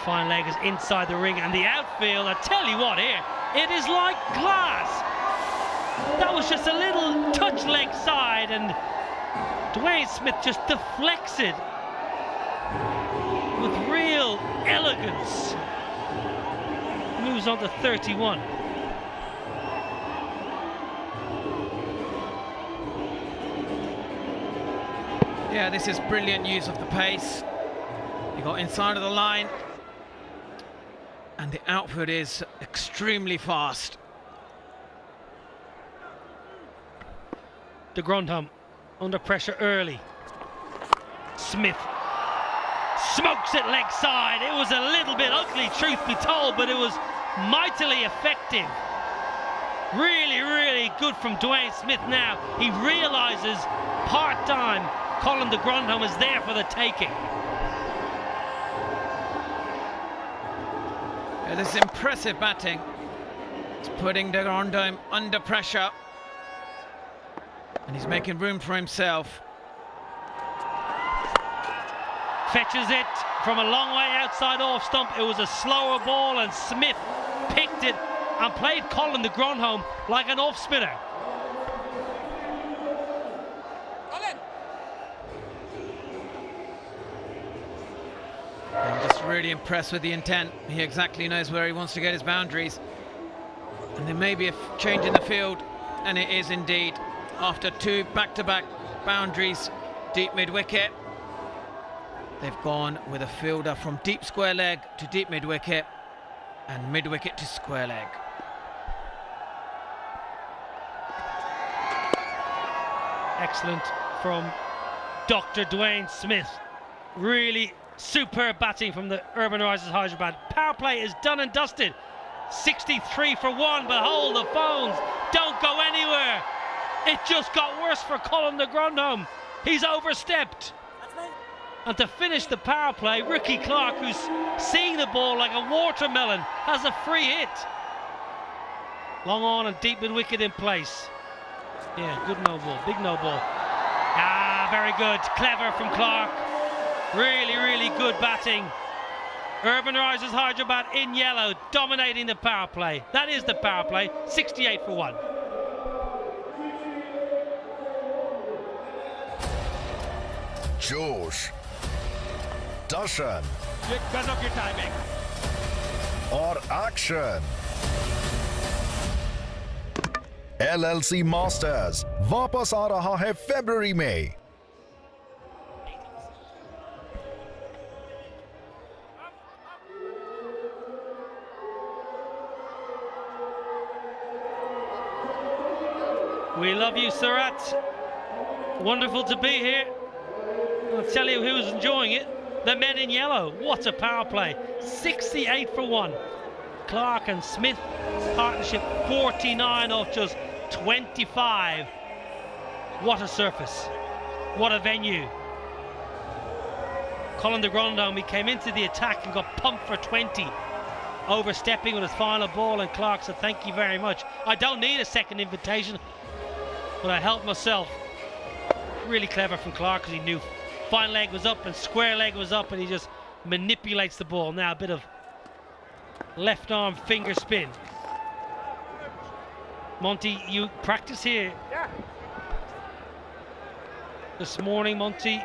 Fine leg is inside the ring, and the outfield, I tell you what here, it is like glass. That was just a little touch leg side, and Dwayne Smith just deflects it with real elegance. Moves on to 31. Yeah, this is brilliant use of the pace. He got inside of the line, and the outfield is extremely fast. De Grandhomme under pressure early. Smith smokes it leg side. It was a little bit ugly, truth be told, but it was mightily effective. Really, really good from Dwayne Smith now. He realises part-time Colin de Grandhomme is there for the taking. Yeah, this is impressive batting. It's putting de Grandhomme under pressure. And he's making room for himself. Fetches it from a long way outside off stump. It was a slower ball and Smith picked it and played Colin de Grandhomme like an off-spinner. I'm just really impressed with the intent. He exactly knows where he wants to get his boundaries. And there may be a change in the field, and it is indeed. After 2 back-to-back boundaries, deep mid-wicket, they've gone with a fielder from deep square leg to deep mid-wicket, and mid-wicket to square leg. Excellent from Dr. Dwayne Smith. Really superb batting from the Urbanrisers Hyderabad. Power play is done and dusted. 63 for 1, but hold the phones. Don't go anywhere. It just got worse for Colin de Grandhomme. He's overstepped. And to finish the power play, Ricky Clark, who's seeing the ball like a watermelon, has a free hit. Long on and deep mid-wicket in place. Yeah, good no ball, big no ball. Ah, very good, clever from Clark. Really, really good batting. Urbanrisers Hyderabad in yellow, dominating the power play. That is the power play, 68 for 1. जोश, दर्शन गजब की timing और action. LLC masters वापस आ रहा है फरवरी में। We love you, Surat. Wonderful to be here. I'll tell you who's enjoying it. The men in yellow. What a power play. 68 for 1. Clark and Smith partnership 49 off just 25. What a surface. What a venue. Colin de Grandhomme, he came into the attack and got pumped for 20. Overstepping with his final ball, and Clark said thank you very much. I don't need a second invitation, but I helped myself. Really clever from Clark, because he knew fine leg was up and square leg was up, and he just manipulates the ball. Now a bit of left arm finger spin. Monty, you practice here this morning, Monty.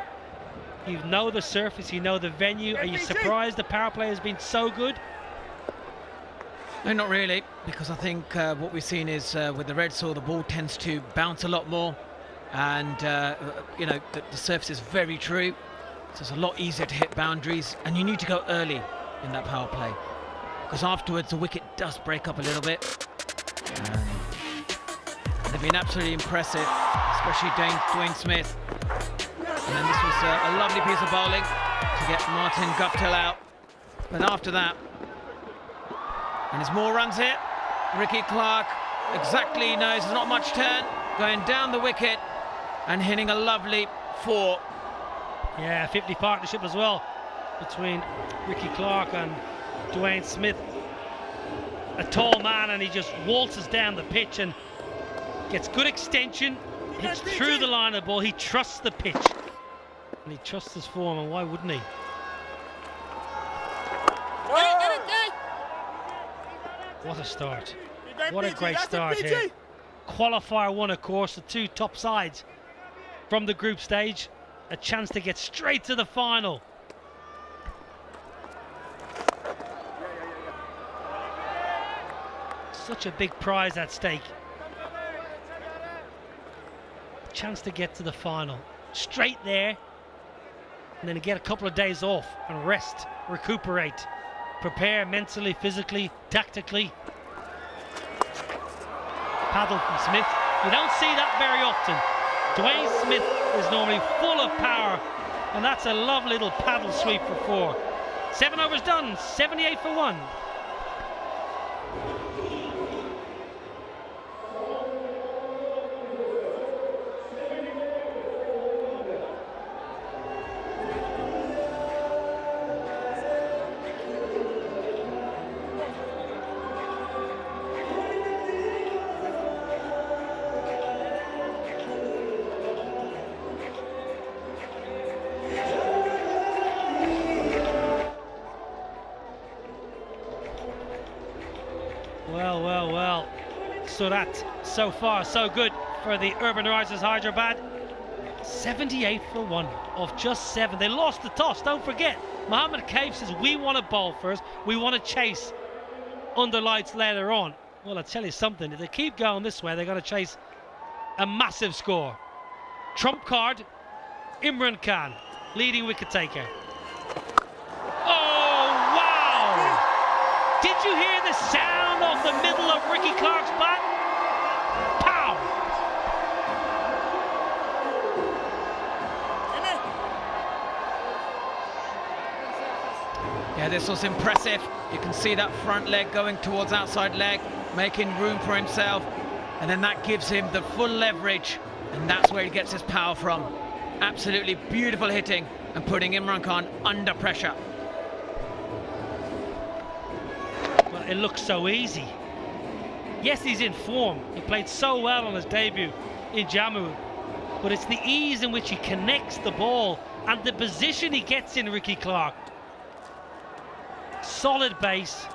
You know the surface, you know the venue. Are you surprised the power play has been so good? No, not really, because I think what we've seen is with the red soil, the ball tends to bounce a lot more, and you know, the surface is very true, so it's a lot easier to hit boundaries, and you need to go early in that power play, because afterwards the wicket does break up a little bit. They've been absolutely impressive, especially Dwayne Smith. And then this was a lovely piece of bowling to get Martin Guptill out. But after that, and there's more runs here. Ricky Clark exactly knows there's not much turn, going down the wicket and hitting a lovely 4. Yeah, 50 partnership as well between Ricky Clark and Dwayne Smith. A tall man, and he just waltzes down the pitch and gets good extension, hits through the line of the ball. He trusts the pitch and he trusts his form, and why wouldn't he? What a start. What a great start here. Qualifier 1, of course, the 2 top sides from the group stage. A chance to get straight to the final. Such a big prize at stake. Chance to get to the final. Straight there. And then get a couple of days off and rest, recuperate, prepare mentally, physically, tactically. Paddle from Smith. You don't see that very often. Dwayne Smith is normally full of power, and that's a lovely little paddle sweep for 4. 7 overs done, 78 for 1. Well. So that, so far, so good for the Urbanrisers Hyderabad. 78 for 1 of just 7. They lost the toss, don't forget. Mohammed Kaif says, we want to bowl first. We want to chase under lights later on. Well, I'll tell you something. If they keep going this way, they're going to chase a massive score. Trump card, Imran Khan, leading wicket taker. Oh, wow! Did you hear the sound of the middle of Ricky Clark's bat? Pow! Yeah, this was impressive. You can see that front leg going towards outside leg, making room for himself, and then that gives him the full leverage, and that's where he gets his power from. Absolutely beautiful hitting and putting Imran Khan under pressure. Well, it looks so easy. Yes, he's in form. He played so well on his debut in Jammu. But it's the ease in which he connects the ball and the position he gets in, Ricky Clark. Solid base,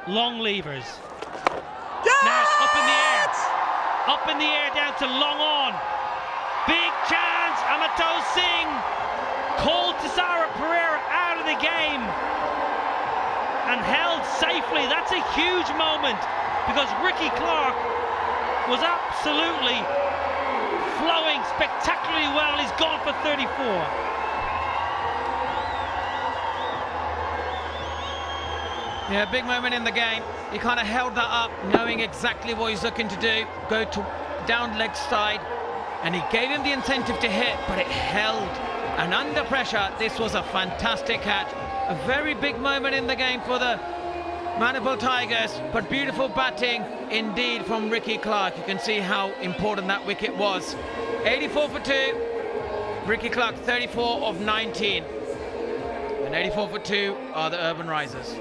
long levers. Now up in the air. Up in the air down to long on. Big chance. Amato Singh called Tisara Pereira out of the game and held safely. That's a huge moment because Ricky Clark was absolutely flowing spectacularly well. He's gone for 34. Yeah, big moment in the game. He kind of held that up, knowing exactly what he's looking to do. Go to down leg side, and he gave him the incentive to hit, but it held. And under pressure, this was a fantastic catch. A very big moment in the game for the Manipal Tigers, but beautiful batting indeed from Ricky Clark. You can see how important that wicket was. 84 for 2. Ricky Clark 34 of 19. And 84 for 2 are the Urbanrisers.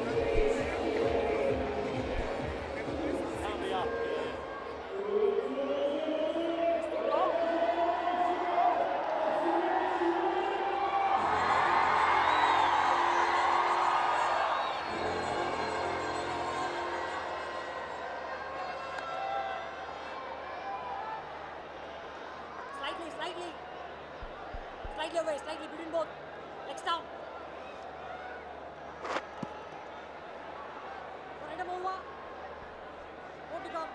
Slightly away, slightly between both. Legs down. Right over. More to come.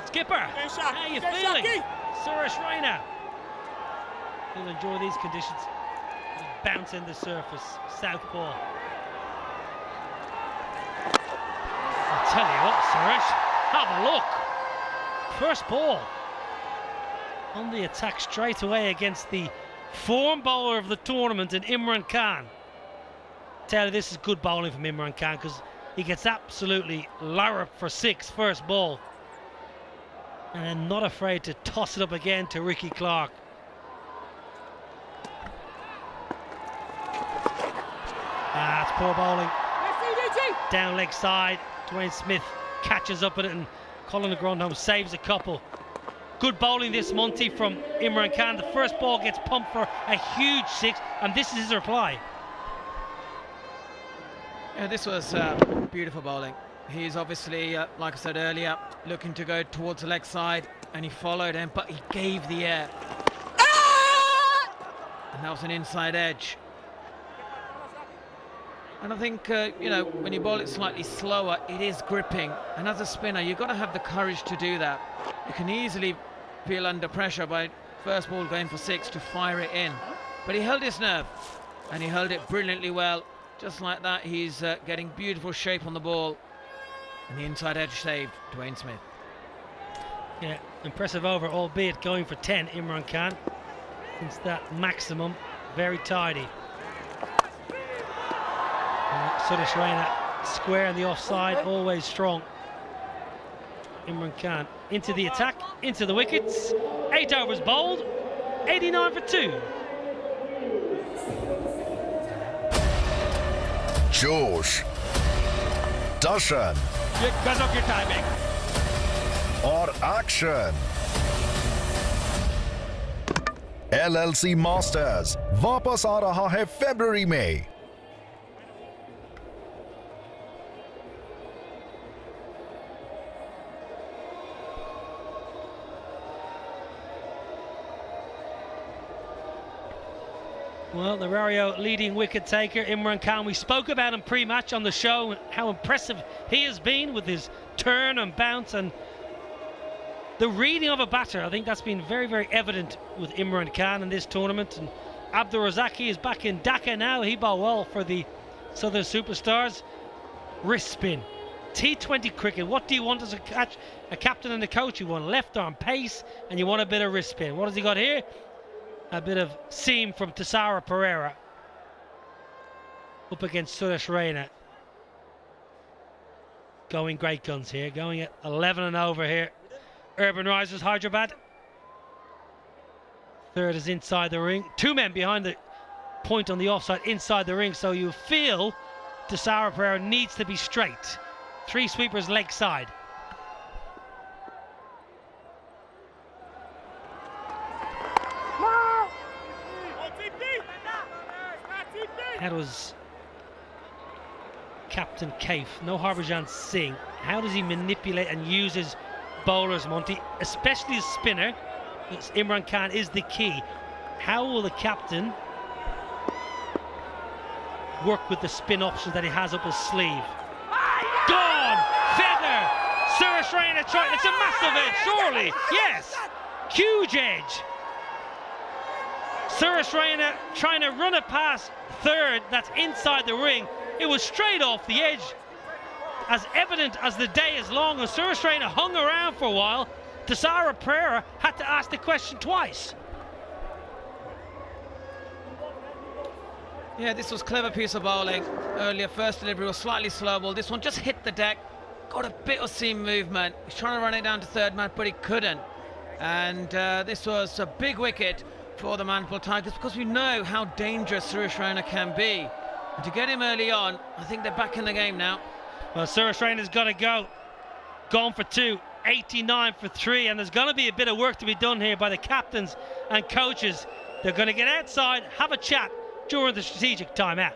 Skipper, how you feeling? Suresh Raina. He'll enjoy these conditions. He'll bounce in the surface. Southpaw. I'll tell you what, Suresh, have a look. First ball. On the attack straight away against the form bowler of the tournament in Imran Khan. Tell you, this is good bowling from Imran Khan because he gets absolutely larruped for 6 first ball. And then not afraid to toss it up again to Ricky Clark. That's poor bowling. Down leg side, Dwayne Smith catches up at it and Colin Grondholm saves a couple. Good bowling this Monty from Imran Khan. The first ball gets pumped for a huge 6, and this is his reply. Yeah, this was beautiful bowling. He's obviously, like I said earlier, looking to go towards the leg side, and he followed him, but he gave the air. And that was an inside edge. And I think, you know, when you bowl it slightly slower, it is gripping. And as a spinner, you've got to have the courage to do that. You can easily feel under pressure by first ball going for 6 to fire it in. But he held his nerve, and he held it brilliantly well. Just like that, he's getting beautiful shape on the ball. And the inside edge saved Dwayne Smith. Yeah, impressive over, albeit going for 10, Imran Khan. Since that maximum, very tidy. Suresh Raina square in the offside, always strong. Imran Khan into the attack, into the wickets. 8 overs bowled, 89 for 2. जोश, दर्शन ये गजब की timing और action. LLC masters वापस आ रहा है फरवरी में। Well, the Rario leading wicket taker, Imran Khan. We spoke about him pre-match on the show, how impressive he has been with his turn and bounce and the reading of a batter. I think that's been very, very evident with Imran Khan in this tournament. And Abdul Razaki is back in Dhaka now. He bowled well for the Southern Superstars. Wrist spin. T20 cricket, what do you want as a captain and a coach? You want left arm pace and you want a bit of wrist spin. What has he got here? A bit of seam from Tisara Pereira. Up against Suresh Raina. Going great guns here. Going at 11 and over here. Urbanrisers Hyderabad. Third is inside the ring. 2 men behind the point on the offside inside the ring, so you feel Dilhara Pereira needs to be straight. 3 sweepers leg side. That was Captain Kaif, no Harbhajan Singh. How does he manipulate and use his bowlers, Monty, especially his spinner? Imran Khan is the key. How will the captain work with the spin options that he has up his sleeve? Gone! Feather! Suresh Raina trying, it's a massive edge, surely! Yes! Huge edge! Suresh Raina trying to run it past third, that's inside the ring. It was straight off the edge, as evident as the day is long, and Suresh Raina hung around for a while. Dilhara Pereira had to ask the question twice. Yeah, this was clever piece of bowling earlier. First delivery was slightly slow ball. This one just hit the deck, got a bit of seam movement. He's trying to run it down to third man, but he couldn't. And this was a big wicket for the Manipal Tigers, because we know how dangerous Suresh Raina can be. And to get him early on, I think they're back in the game now. Well, Suresh Raina's got to go. Gone for 2, 89 for 3, and there's going to be a bit of work to be done here by the captains and coaches. They're going to get outside, have a chat during the strategic timeout.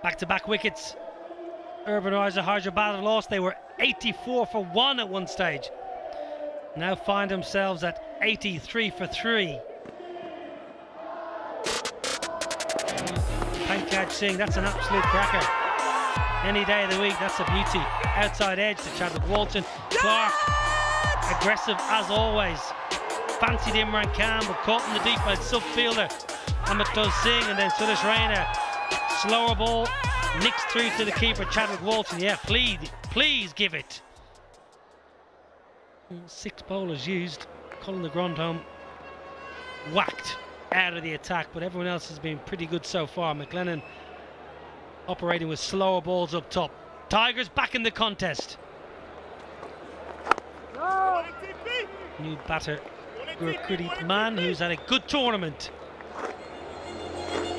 Back-to-back wickets. Urbanrisers Hyderabad have lost. They were 84 for 1 at one stage. Now find themselves at 83 for 3. Pankaj Singh, that's an absolute cracker. Any day of the week, that's a beauty. Outside edge to Chadwick Walton. Clark, aggressive as always. Fancied Imran Khan, but caught in the deep by subfielder Amitoj Singh, and then Suresh Raina. Slower ball, nicks through to the keeper, Chadwick Walton. Yeah, please give it. 6 bowlers used. Colin de Grandhomme whacked out of the attack, but everyone else has been pretty good so far. McLennan operating with slower balls up top. Tigers back in the contest. New batter Man, who's had a good tournament.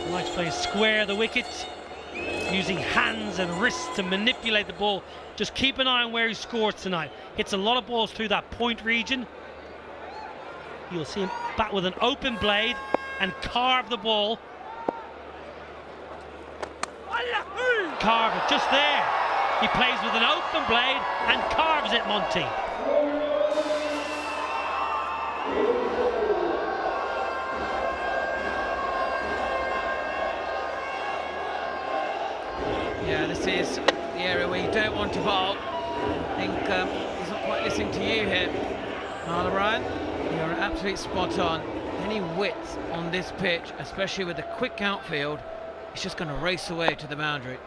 Likes playing square the wickets, using hands and wrists to manipulate the ball. Just keep an eye on where he scores tonight. Hits a lot of balls through that point region. You'll see him bat with an open blade and carve the ball. Carve it just there. He plays with an open blade and carves it, Monty. Yeah, this is the area where you don't want to bowl. I think he's not quite listening to you here, Marla Ryan. You're absolutely spot on. Any width on this pitch, especially with the quick outfield, it's just going to race away to the boundary.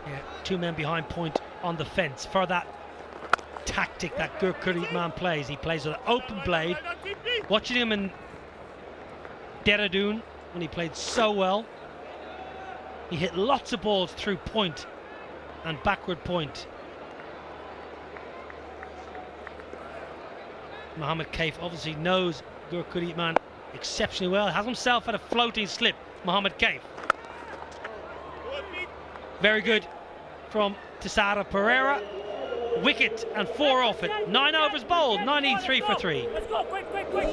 Yeah, 2 men behind point on the fence for that tactic that Gurkuri man plays. He plays with an open blade. Watching him in Dehradun when he played so well, he hit lots of balls through point and backward point. Mohammad Kaif obviously knows Gurkuri man exceptionally well. Has himself had a floating slip, Mohammad Kaif. Very good from Tisara Pereira. Wicket and 4 off it. 9 overs bowled, 93 for 3. Let's go, quick, quick, quick.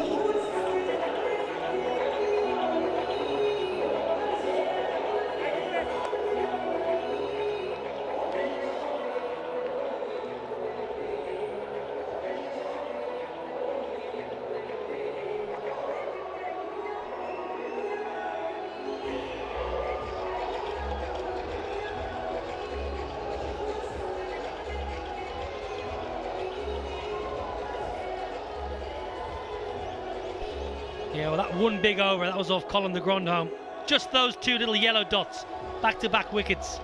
Yeah, well, that one big over, that was off Colin de Grandhomme. Just those 2 little yellow dots, back-to-back wickets.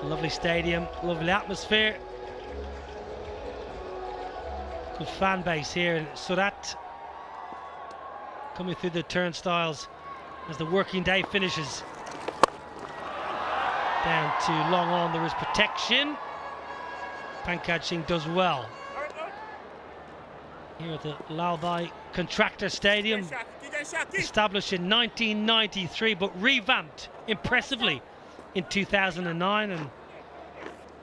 Lovely stadium, lovely atmosphere. Good fan base here in Surat. Coming through the turnstiles as the working day finishes. Down to long on, there is protection. Pankaj Singh does well. Here at the Lalbhai Contractor Stadium, established in 1993 but revamped impressively in 2009 and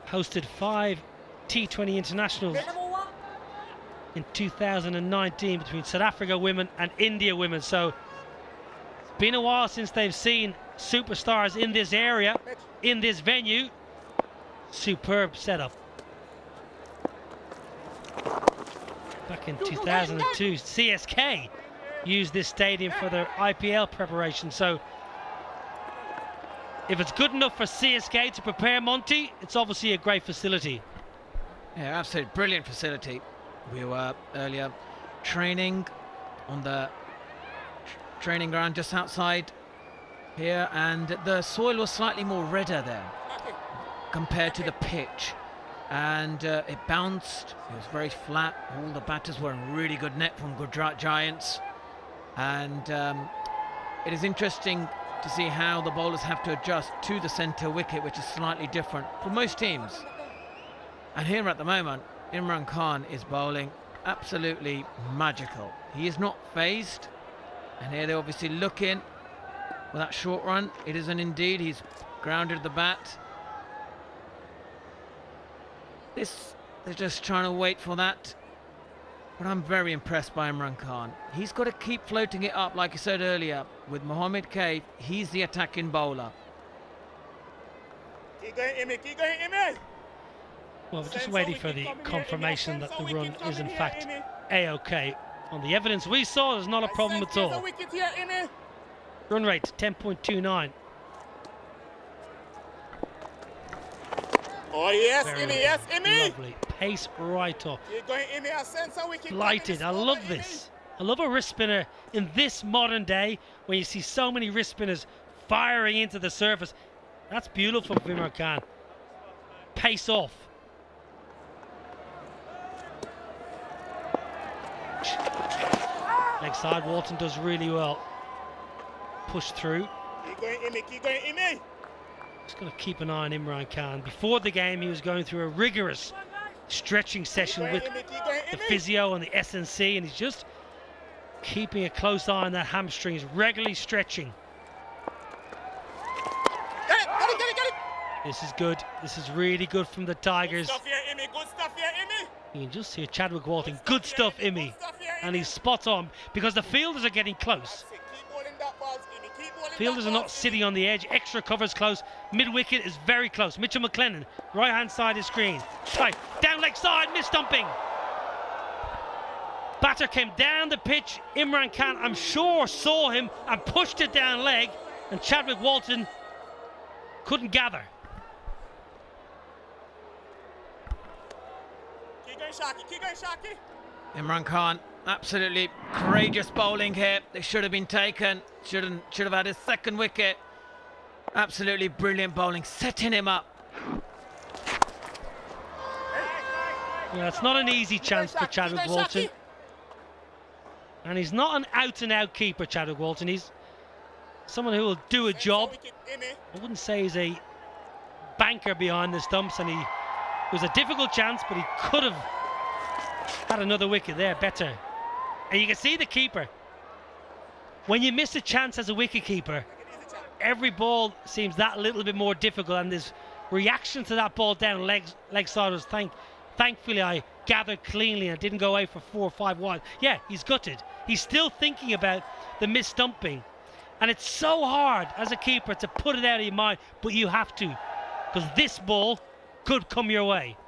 hosted 5 T20 internationals in 2019 between South Africa women and India women. So it's been a while since they've seen superstars in this area, in this venue. Superb setup. Back in 2002, CSK used this stadium for their IPL preparation. So if it's good enough for CSK to prepare Monty, it's obviously a great facility. Yeah, absolutely brilliant facility. We were earlier training on the training ground just outside here, and the soil was slightly more redder there compared to the pitch. And it bounced, it was very flat. All the batters were in really good net from Gujarat Giants. And it is interesting to see how the bowlers have to adjust to the centre wicket, which is slightly different for most teams. And here at the moment, Imran Khan is bowling absolutely magical. He is not phased. And here they're obviously looking for that short run. It isn't indeed, he's grounded the bat. They're just trying to wait for that. But I'm very impressed by Imran Khan. He's got to keep floating it up, like I said earlier. With Mohammad Kaif, he's the attacking bowler. Keep going, Imi, keep going, Imi. Well, we're just waiting for the confirmation that the run is in fact A-OK. On the evidence we saw, there's not a problem at all. Run rate, 10.29. Oh yes, Very Imi, yes, Imi. lovely. Pace right off. Keep going, Imi, a sense of wicket. Lighted. I love this. I love a wrist spinner in this modern day when you see so many wrist spinners firing into the surface. That's beautiful from Imran Khan. Pace off. Leg side, Walton does really well. Push through. Keep going, Imi, keep going, Imi. Just going to keep an eye on Imran Khan. Before the game, he was going through a rigorous stretching session with the physio and the SNC, and he's just keeping a close eye on that hamstring. He's regularly stretching. Get it. This is good. This is really good from the Tigers. Good stuff here, Imi. Good stuff here, Imi. You can just hear Chadwick Walton. Good stuff, Imi. And he's spot on because the fielders are getting close. Keep bowling that balls, Imi. Keep bowling Fielders that are not balls, sitting on the edge. Extra covers close. Mid-wicket is very close. Mitchell McLennan, right-hand side of screen. Right, down leg side, miss-stumping. Batter came down the pitch. Imran Khan, I'm sure, saw him and pushed it down leg. And Chadwick Walton couldn't gather. Keep going, Shaki. Imran Khan, absolutely courageous bowling here. They should have been taken. Should have had his second wicket. Absolutely brilliant bowling, setting him up. Yeah, it's not an easy chance for Chadwick Walton. And he's not an out-and-out keeper, Chadwick Walton. He's someone who will do a job. I wouldn't say he's a banker behind the stumps, and it was a difficult chance, but he could have had another wicket there better. And you can see the keeper. When you miss a chance as a wicket keeper, every ball seems that little bit more difficult, and his reaction to that ball down leg side was thankfully I gathered cleanly and didn't go away for 4 or 5 wide. Yeah, he's gutted. He's still thinking about the mis-stumping. And it's so hard as a keeper to put it out of your mind, but you have to, because this ball could come your way.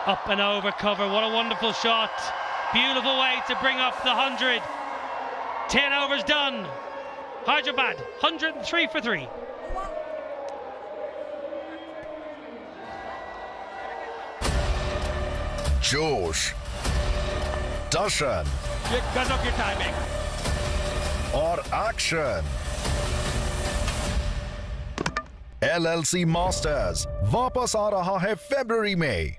Up and over cover. What a wonderful shot. Beautiful way to bring up the 100. 10 overs done. Hyderabad, 103 for 3. जोश, दर्शन ये गजब की timing और action. LLC masters वापस आ रहा है फरवरी में।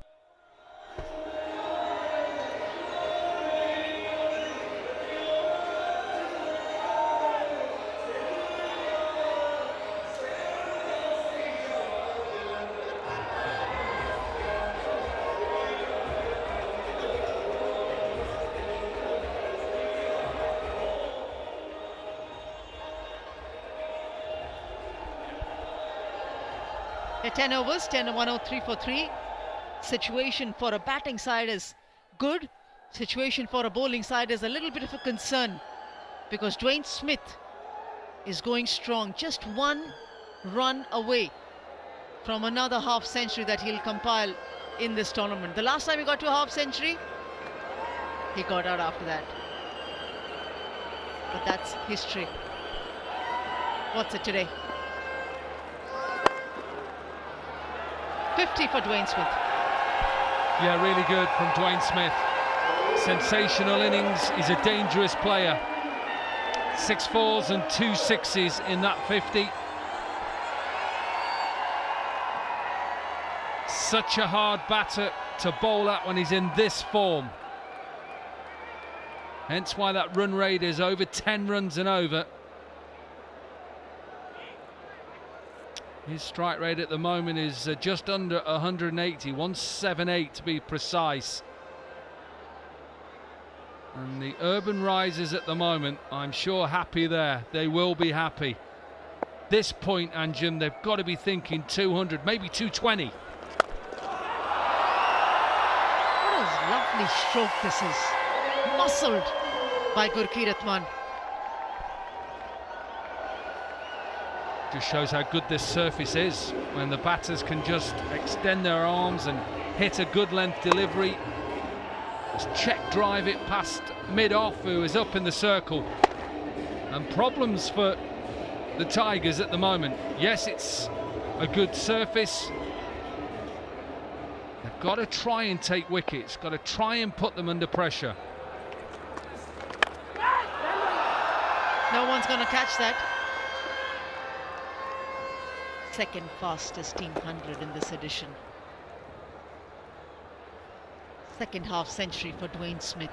At 10 overs, 10-103 for 3. Situation for a batting side is good. Situation for a bowling side is a little bit of a concern because Dwayne Smith is going strong. Just 1 run away from another half century that he'll compile in this tournament. The last time he got to a half century, he got out after that. But that's history. What's it today? 50 for Dwayne Smith. Yeah, really good from Dwayne Smith. Sensational innings. He's a dangerous player. 6 4s and 2 6s in that 50. Such a hard batter to bowl at when he's in this form. Hence why that run rate is over 10 runs and over. His strike rate at the moment is just under 180, 178 to be precise. And the Urbanrisers at the moment, I'm sure happy there. They will be happy. This point, Anjum, they've got to be thinking 200, maybe 220. What a lovely stroke this is. Muscled by Gurkiratman. Just shows how good this surface is when the batters can just extend their arms and hit a good length delivery. Just check drive it past mid-off, who is up in the circle. And problems for the Tigers at the moment. Yes, it's a good surface. They've got to try and take wickets, got to try and put them under pressure. No one's going to catch that. Second fastest team 100 in this edition. Second half century for Dwayne Smith.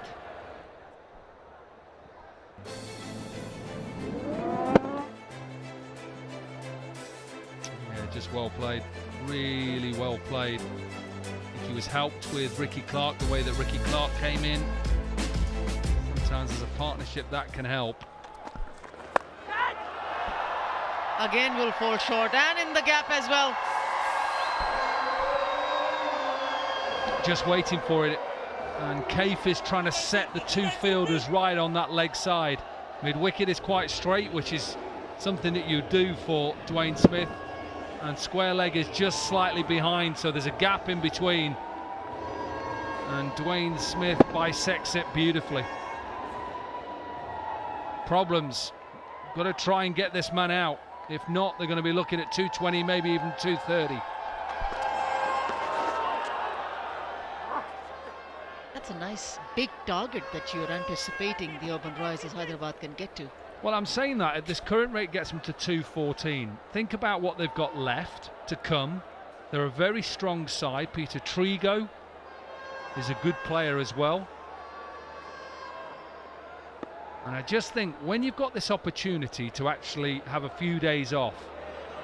just well played, really well played. I think he was helped with Ricky Clark, the way that Ricky Clark came in. Sometimes as a partnership that can help. Again will fall short, and in the gap as well. Just waiting for it, and Kaif is trying to set the two fielders right on that leg side. Mid-wicket is quite straight, which is something that you do for Dwayne Smith, and square leg is just slightly behind, so there's a gap in between, and Dwayne Smith bisects it beautifully. Problems, got to try and get this man out. If not, they're going to be looking at 220, maybe even 230. That's a nice big target that you're anticipating the Urbanrisers Hyderabad can get to. Well, I'm saying that at this current rate gets them to 214. Think about what they've got left to come. They're a very strong side. Peter Trigo is a good player as well. And I just think when you've got this opportunity to actually have a few days off,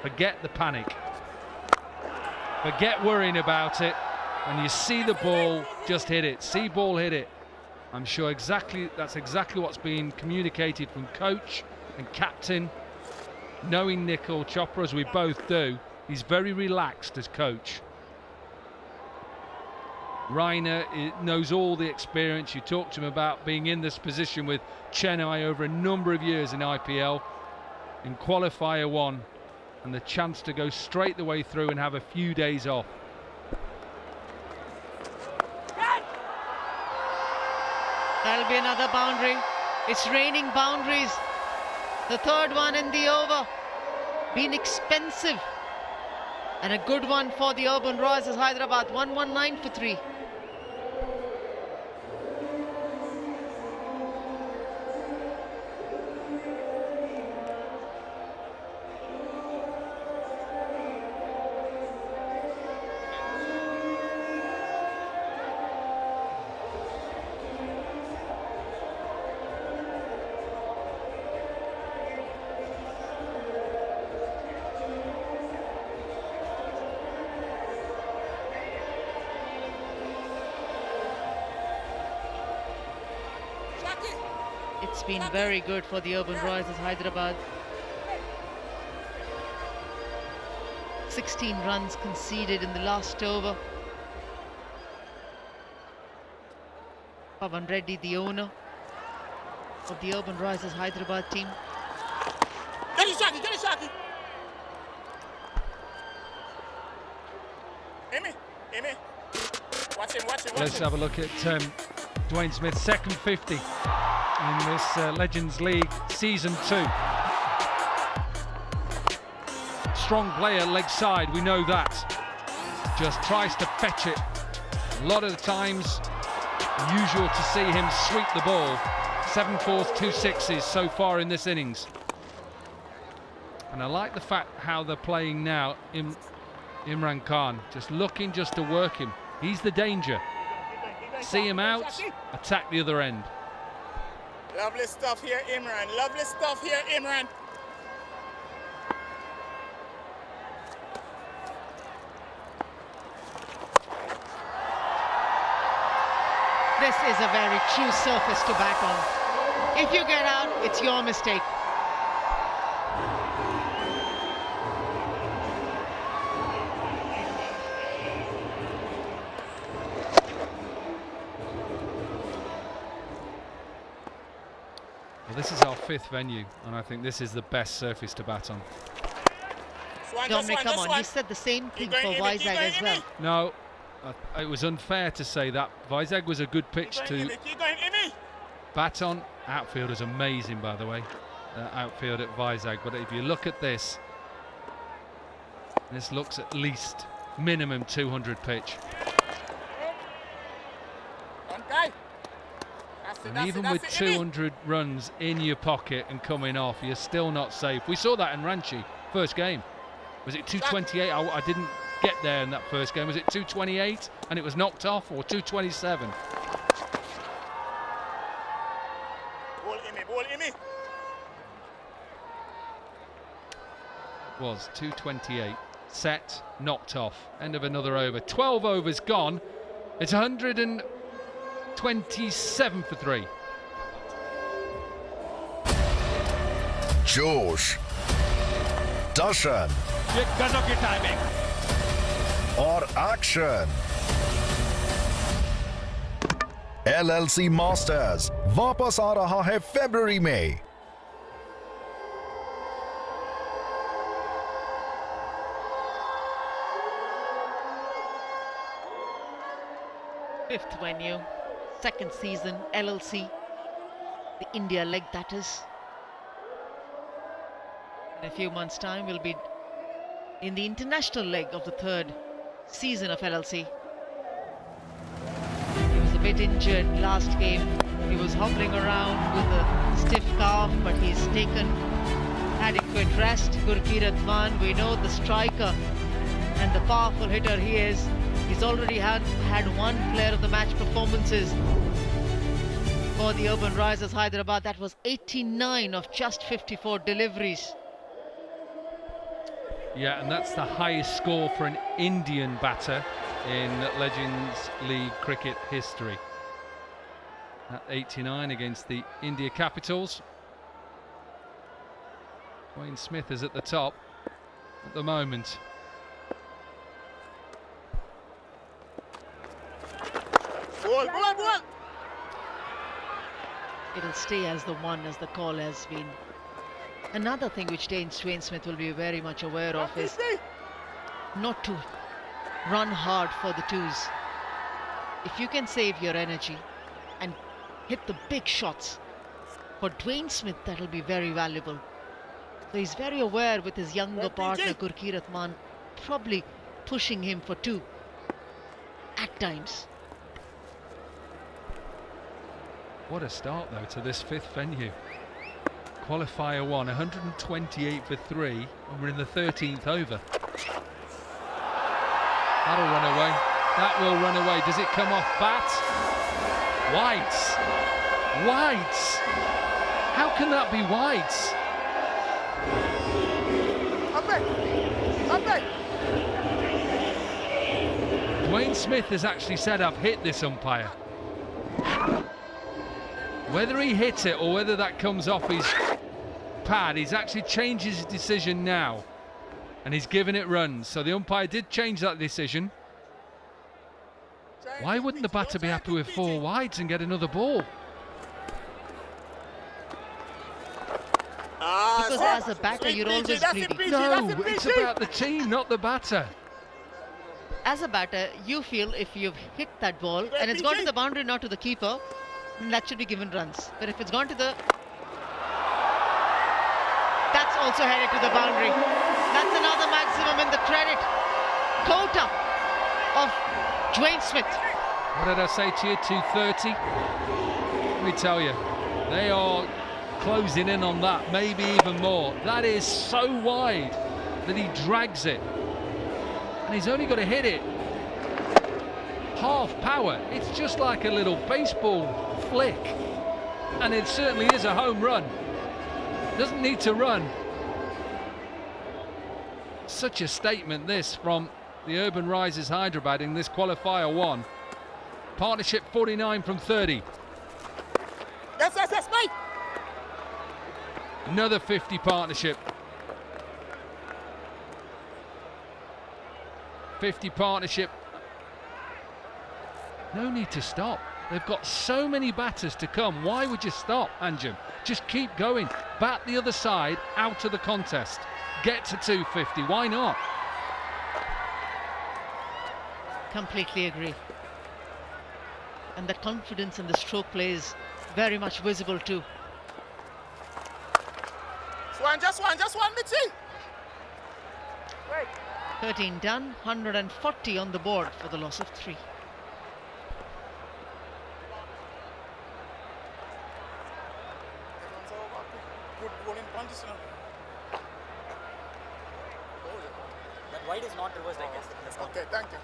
forget the panic, forget worrying about it. When you see the ball, just hit it. See ball, hit it. I'm sure that's exactly what's being communicated from coach and captain. Knowing Nicol Chopra as we both do, he's very relaxed as coach. Rainer knows all the experience. You talked to him about being in this position with Chennai over a number of years in IPL, in Qualifier 1, and the chance to go straight the way through and have a few days off. That'll be another boundary. It's raining boundaries. The third one in the over. Been expensive. And a good one for the Urbanrisers Hyderabad. 119 for 3. It's been very good for the Urbanrisers Hyderabad. 16 runs conceded in the last over. Pavan Reddy, the owner of the Urbanrisers Hyderabad team. Get it, Shaki, get it, Shaki. Amy. Watch him. Let's have a look at Dwayne Smith's second 50 in this Legends League Season 2. Strong player, leg side, we know that. Just tries to fetch it. A lot of the times, usual to see him sweep the ball. 7 fours, 2 sixes so far in this innings. And I like the fact how they're playing now. Imran Khan just looking just to work him. He's the danger. See him out, attack the other end. Lovely stuff here, Imran. Lovely stuff here, Imran. This is a very true surface to bat on. If you get out, it's your mistake. Well, this is our 5th venue, and I think this is the best surface to bat on. Dominic, come on, he said the same thing for Vizag as well. No, it was unfair to say that. Vizag was a good pitch to bat on. Outfield is amazing, by the way. Outfield at Vizag, but if you look at this looks at least minimum 200 pitch. And even with 200 runs in your pocket and coming off, you're still not safe. We saw that in Ranchi, first game. Was it 228? I didn't get there in that first game. Was it 228 and it was knocked off, or 227? Ball, Amy. It was 228. set, knocked off. End of another over. 12 overs gone. It's 127 for 3. जोश, दर्शन ये गजब की timing और action. LLC masters वापस आ रहा है फरवरी में। Fifth venue, second season, LLC, the India leg that is. In a few months' time, we'll be in the international leg of the third season of LLC. He was a bit injured last game. He was hobbling around with a stiff calf, but he's taken adequate rest. Gurkirat Man, we know the striker and the powerful hitter he is. He's already had one player of the match performances for the Urbanrisers Hyderabad. That was 89 of just 54 deliveries. Yeah, and that's the highest score for an Indian batter in Legends League cricket history. At 89 against the India Capitals. Dwayne Smith is at the top at the moment. It'll stay as the one, as the call has been. Another thing which Dwayne Smith will be very much aware of is not to run hard for the twos. If you can save your energy and hit the big shots, for Dwayne Smith that'll be very valuable. So he's very aware with his younger partner Gurkirat Man, probably pushing him for two at times. What a start though to this fifth venue. Qualifier 1, 128 for 3, and we're in the 13th over. That'll run away. That will run away. Does it come off bat? Whites. Whites. How can that be whites? Dwayne Smith has actually said, I've hit this umpire. Whether he hits it or whether that comes off his pad, he's actually changed his decision now. And he's given it runs. So the umpire did change that decision. Why wouldn't the batter be happy with 4 wides and get another ball? Because as a batter, you're always greedy. No, it's about the team, not the batter. As a batter, you feel if you've hit that ball and it's gone to the boundary, not to the keeper, that should be given runs. But if it's gone to the... That's also headed to the boundary. That's another maximum in the credit quota of Dwayne Smith. What did I say to you? 230? Let me tell you, they are closing in on that, maybe even more. That is so wide that he drags it. And he's only got to hit it half power. It's just like a little baseball flick, and it certainly is a home run. Doesn't need to run. Such a statement this from the Urbanrisers Hyderabad in this qualifier 1. Partnership 49 from 30. Yes, mate. Another 50 partnership. 50 partnership. No need to stop. They've got so many batters to come. Why would you stop, Anjum? Just keep going. Bat the other side out of the contest. Get to 250. Why not? Completely agree. And the confidence in the stroke play is very much visible too. Just one, Mitzi. 13 done, 140 on the board for the loss of 3. Good bowling punches now. That wide is not reversed, I guess. Okay, thank you.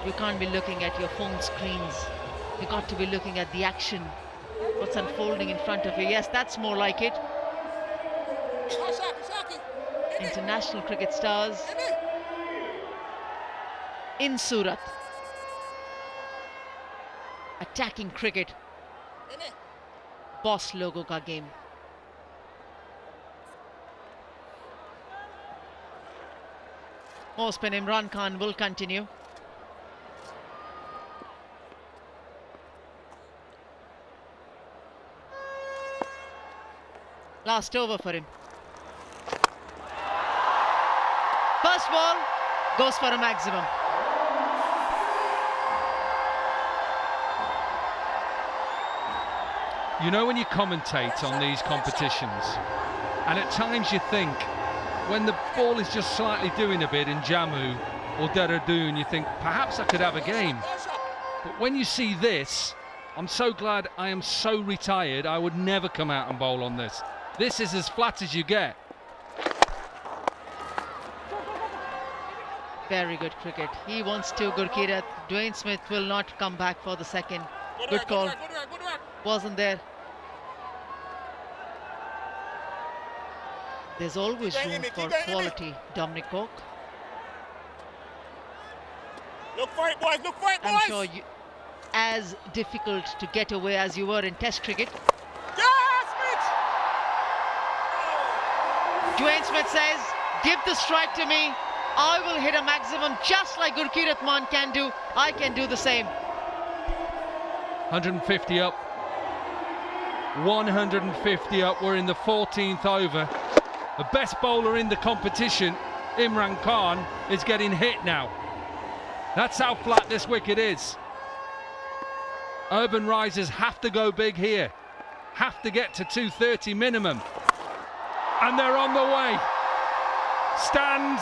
You can't be looking at your phone screens. You got to be looking at the action, what's unfolding in front of you. Yes, that's more like it. International cricket stars in Surat. Attacking cricket. Boss logo ka game. More spin. Imran Khan will continue. Last over for him. First ball goes for a maximum. You know when you commentate on these competitions, and at times you think, when the ball is just slightly doing a bit in Jammu or Dehradun, you think, perhaps I could have a game. But when you see this, I'm so glad I am so retired, I would never come out and bowl on this. This is as flat as you get. Very good cricket. He wants to Gurkirat. Dwayne Smith will not come back for the second. Good call. Wasn't there. There's always room for quality, Dominic Cork. Look for it, boys. Look for it, boys. I'm sure you, as difficult to get away as you were in Test cricket. Yes, Smith! Dwayne Smith says, give the strike to me. I will hit a maximum just like Gurkirat Man can do. I can do the same. 150 up. 150 up. We're in the 14th over. The best bowler in the competition, Imran Khan, is getting hit now. That's how flat this wicket is. Urbanrisers have to go big here. Have to get to 230 minimum. And they're on the way. Stand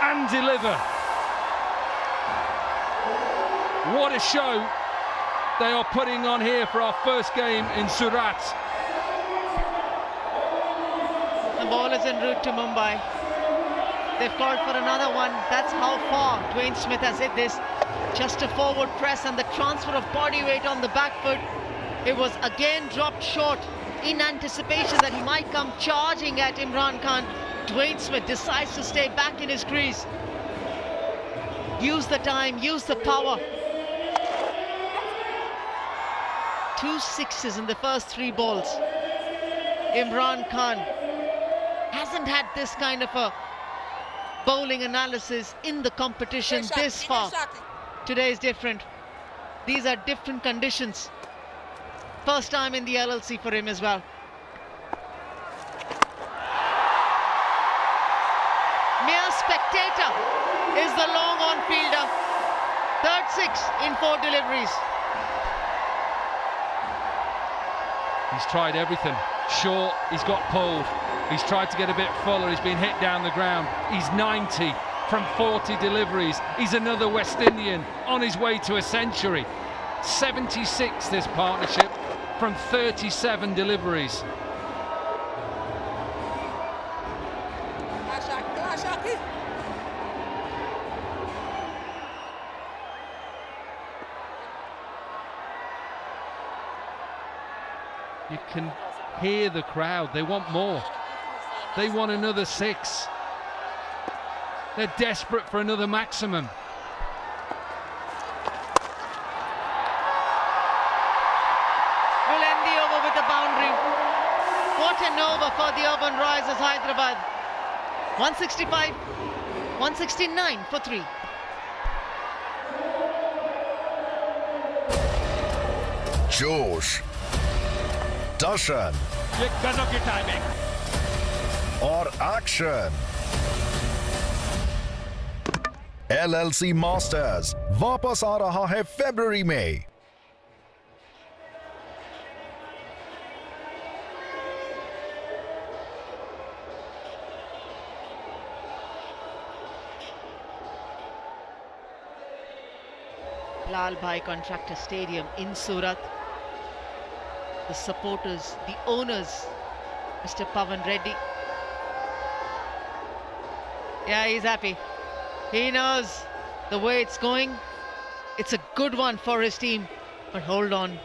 and deliver. What a show they are putting on here for our first game in Surat. The ball is en route to Mumbai. They've called for another one. That's how far Dwayne Smith has hit this. Just a forward press and the transfer of body weight on the back foot. It was again dropped short in anticipation that he might come charging at Imran Khan. Dwayne Smith decides to stay back in his crease. Use the time, use the power. 2 sixes in the first 3 balls. Imran Khan hasn't had this kind of a bowling analysis in the competition this far. Today is different. These are different conditions. First time in the LLC for him as well. Mere spectator is the long on fielder. Third 6 in 4 deliveries. He's tried everything. Short, he's got pulled. He's tried to get a bit fuller. He's been hit down the ground. He's 90 from 40 deliveries. He's another West Indian on his way to a century. 76 this partnership from 37 deliveries. You can hear the crowd. They want more. They want another 6. They're desperate for another maximum. Will end the over with a boundary. What an over for the Urbanrisers Hyderabad. 165, 169 for 3. जोश, दर्शन ये गजब की timing और action. LLC masters वापस आ रहा है फरवरी में। Lal Bhai Contractor Stadium in Surat. The supporters, the owners, Mr. Pavan Reddy. Yeah, he's happy. He knows the way it's going. It's a good one for his team. But hold on.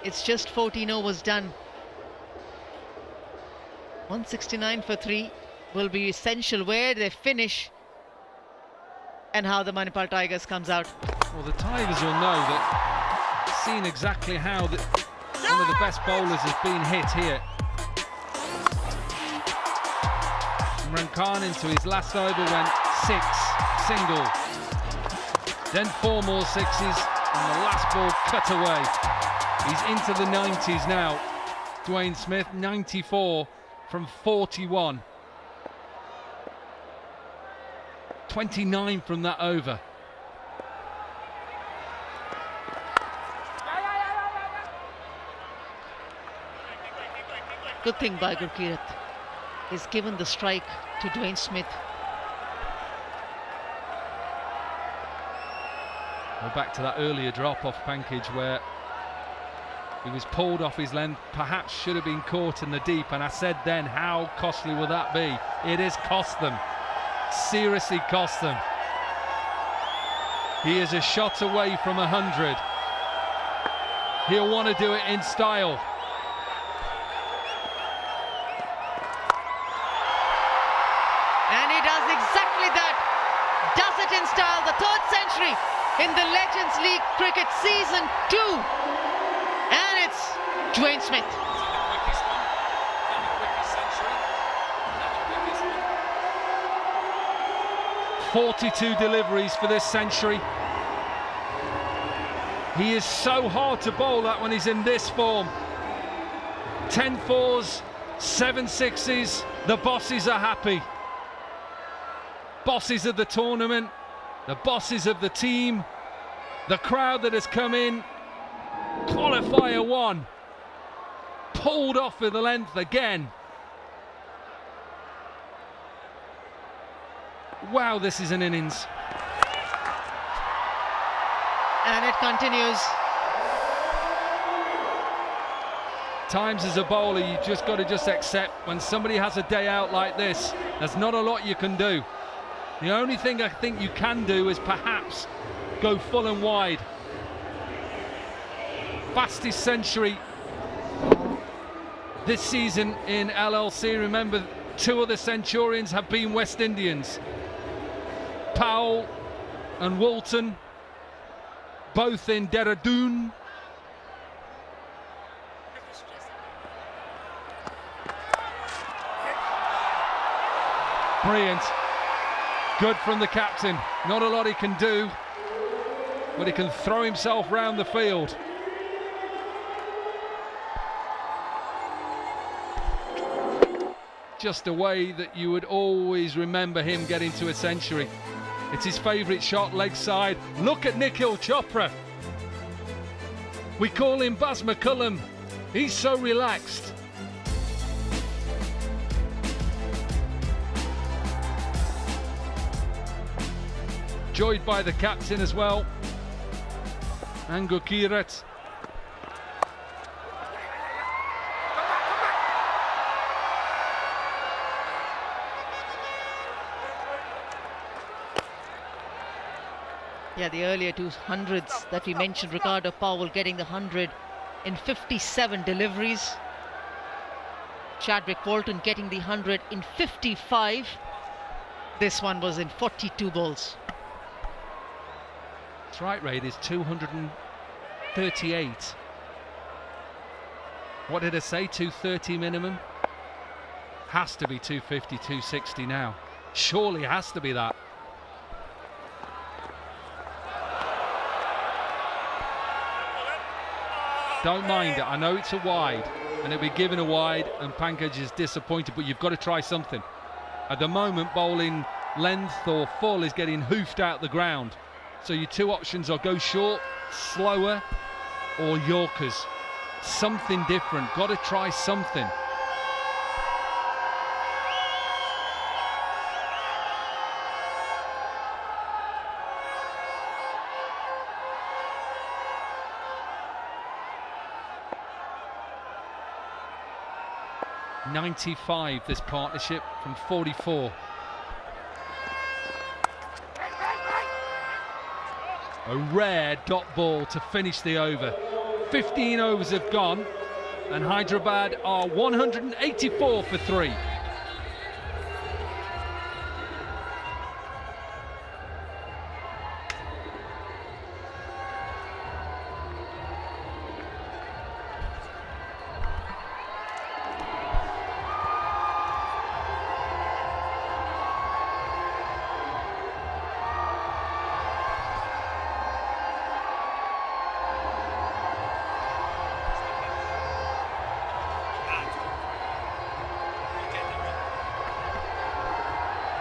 It's just 14 overs done. 169 for 3 will be essential where they finish and how the Manipal Tigers comes out. Well, the Tigers will know that, seeing exactly how one of the best bowlers has been hit here. Imran Khan into his last over went 6, single. Then 4 more sixes and the last ball cut away. He's into the 90s now. Dwayne Smith, 94 from 41. 29 from that over. Good thing by Gurkirat. He's given the strike to Dwayne Smith. Go back to that earlier drop-off package where he was pulled off his length, perhaps should have been caught in the deep, and I said then, how costly will that be? It has cost them, seriously cost them. He is a shot away from 100. He'll want to do it in style. And he does exactly that. Does it in style. The 3rd century in the Legends League Cricket Season 2. And it's Dwayne Smith. 42 deliveries for this century. He is so hard to bowl at when he's in this form. 10 fours, 7 sixes. The bosses are happy. Bosses of the tournament, the bosses of the team, the crowd that has come in. Qualifier 1, pulled off with the length again. Wow, this is an innings. And it continues. Times as a bowler, you just got to accept when somebody has a day out like this, there's not a lot you can do. The only thing I think you can do is perhaps go full and wide. Fastest century this season in LLC. Remember, 2 of the Centurions have been West Indians. Powell and Walton, both in Dehradun. Brilliant. Good from the captain. Not a lot he can do, but he can throw himself round the field. Just a way that you would always remember him getting to a century. It's his favourite shot, leg side. Look at Nikhil Chopra. We call him Baz McCullum. He's so relaxed. Joined by the captain as well, and Gurkirat. Yeah, the earlier 200s that we mentioned, Ricardo, Powell getting the 100 in 57 deliveries. Chadwick Walton getting the 100 in 55. This one was in 42 balls. Strike rate is 238. What did I say? 230 minimum? Has to be 250, 260 now. Surely has to be that. Don't mind it. I know it's a wide, and it'll be given a wide, and Pankaj is disappointed, but you've got to try something. At the moment, bowling length or full is getting hoofed out the ground. So your 2 options are go short, slower, or Yorkers. Something different. Got to try something. .95 this partnership from 44. A rare dot ball to finish the over. 15 overs have gone, and Hyderabad are 184 for 3.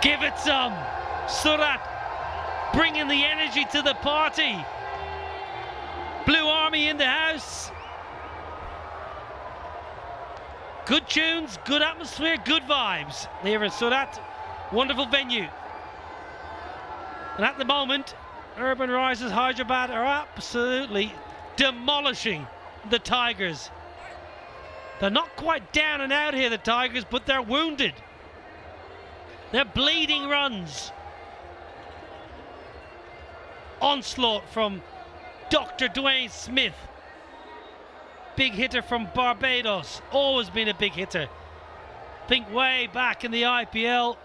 Give it some. Surat bringing the energy to the party. Blue Army in the house. Good tunes, good atmosphere, good vibes. Here in Surat, wonderful venue. And at the moment, Urbanrisers Hyderabad are absolutely demolishing the Tigers. They're not quite down and out here, the Tigers, but they're wounded. They're bleeding runs. Onslaught from Dr. Dwayne Smith. Big hitter from Barbados. Always been a big hitter. Think way back in the IPL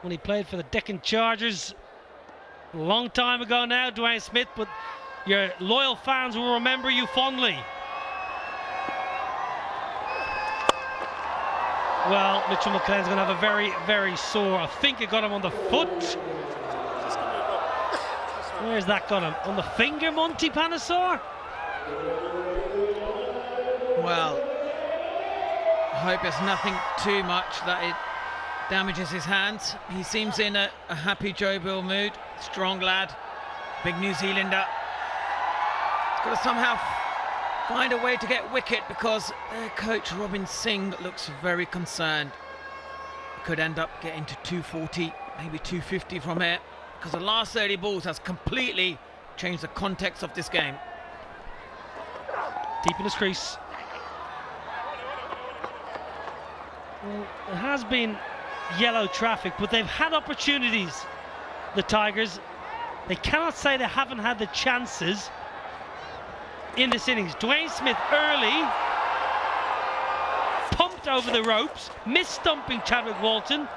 when he played for the Deccan Chargers. A long time ago now, Dwayne Smith, but your loyal fans will remember you fondly. Well, Mitchell McLean's going to have a very, very sore. I think it got him on the foot. Where's that got him? On the finger, Monty Panesar? Well, I hope it's nothing too much that it damages his hands. He seems in a happy Joe Bill mood. Strong lad, big New Zealander. He's got to somehow find a way to get wicket because their coach Robin Singh looks very concerned. Could end up getting to 240, maybe 250 from here, because the last 30 balls has completely changed the context of this game. Deep in his crease. Well, it has been yellow traffic, but they've had opportunities, the Tigers. They cannot say they haven't had the chances in this innings. Dwayne Smith early, pumped over the ropes, missed stumping Chadwick Walton.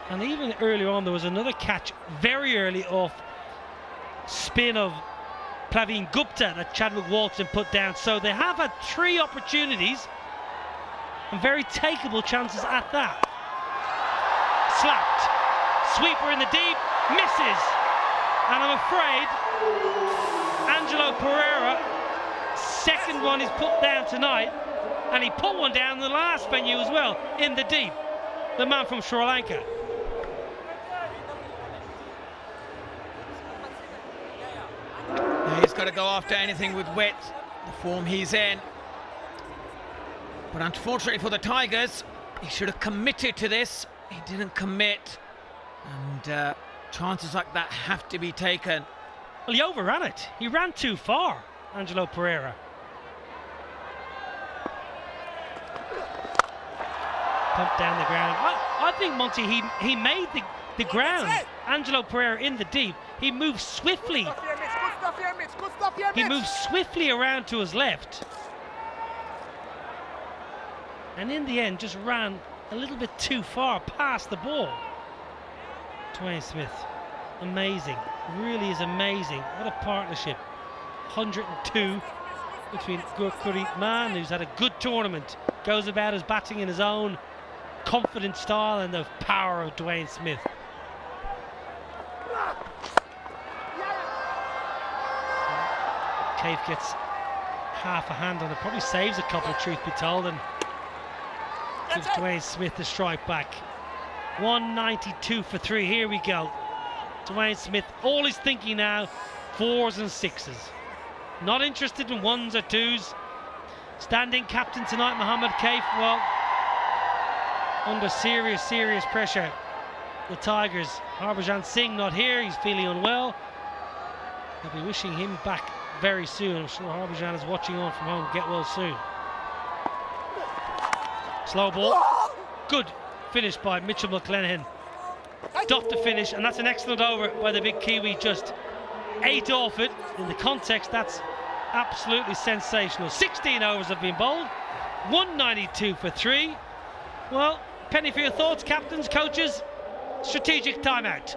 And even earlier on there was another catch very early off spin of Pravin Gupta that Chadwick Walton put down. So they have had 3 opportunities and very takeable chances at that. Slapped, sweeper in the deep, misses. And I'm afraid Angelo Pereira, second one is put down tonight, and he put one down in the last venue as well, in the deep. The man from Sri Lanka. He's got to go after anything with width, the form he's in. But unfortunately for the Tigers, he should have committed to this. He didn't commit. And chances like that have to be taken. Well, he overran it. He ran too far, Angelo Pereira. Pumped down the ground. I think, Monty, he made the ground. Angelo Pereira in the deep. He moved swiftly. He moved swiftly around to his left. And in the end, just ran a little bit too far past the ball. Dwayne Smith, amazing, really is amazing. What a partnership. 102 between Gurpreet Man, who's had a good tournament, goes about his batting in his own confident style, and the power of Dwayne Smith. Cave gets half a hand on it, probably saves a couple, truth be told, and gives Dwayne Smith the strike back. 192 for 3, here we go. Dwayne Smith, all he's thinking now, 4s and 6s. Not interested in 1s or 2s. Standing captain tonight, Mohammad Kaif, well, under serious pressure. The Tigers, Harbhajan Singh not here, he's feeling unwell. I'll be wishing him back very soon. I'm sure Harbhajan is watching on from home. Get well soon. Slow ball. Good finish by Mitchell McClenaghan. Stopped the finish, and that's an excellent over by the big Kiwi. Just ate off it. In the context, that's absolutely sensational. 16 overs have been bowled, 192 for 3. Well, penny for your thoughts, captains, coaches. Strategic timeout.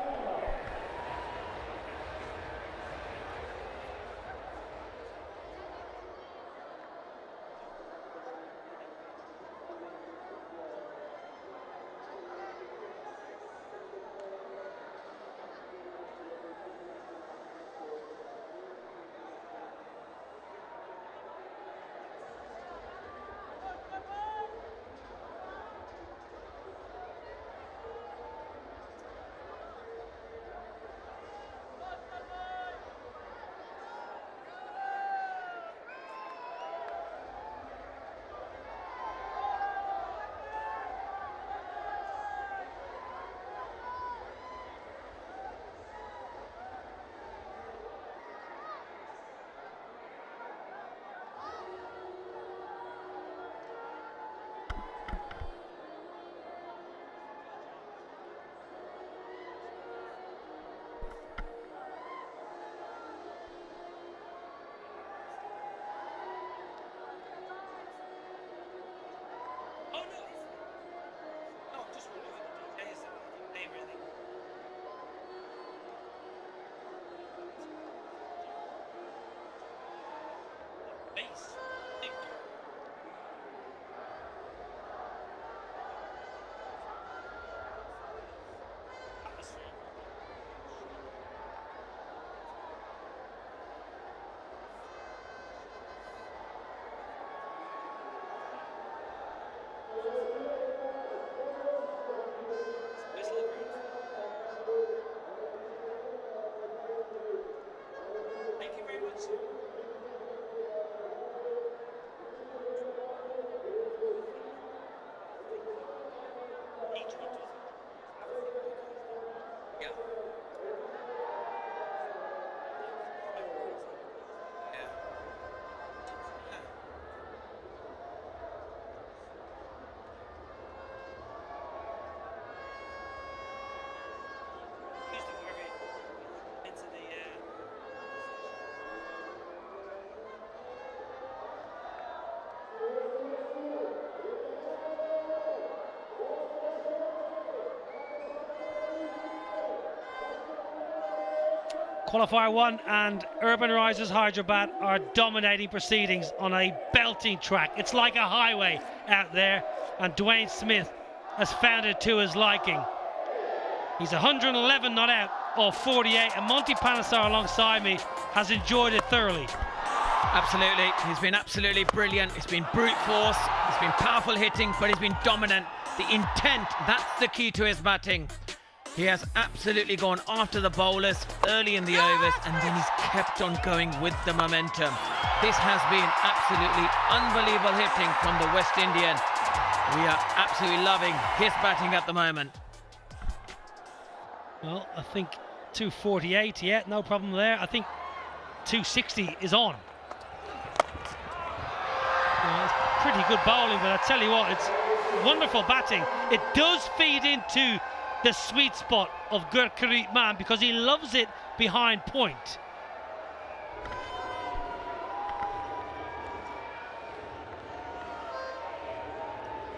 Qualifier 1 and Urbanrisers Hyderabad are dominating proceedings on a belting track. It's like a highway out there, and Dwayne Smith has found it to his liking. He's 111 not out of 48, and Monty Panesar alongside me has enjoyed it thoroughly. Absolutely, he's been absolutely brilliant. It's been brute force, it's been powerful hitting, but he's been dominant. The intent, that's the key to his batting. He has absolutely gone after the bowlers early in the overs, and then he's kept on going with the momentum. This has been absolutely unbelievable hitting from the West Indian. We are absolutely loving his batting at the moment. Well, I think 248, yeah, no problem there. I think 260 is on. Yeah, it's pretty good bowling, but I tell you what, it's wonderful batting. It does feed into the sweet spot of Gurpreet Man because he loves it behind point.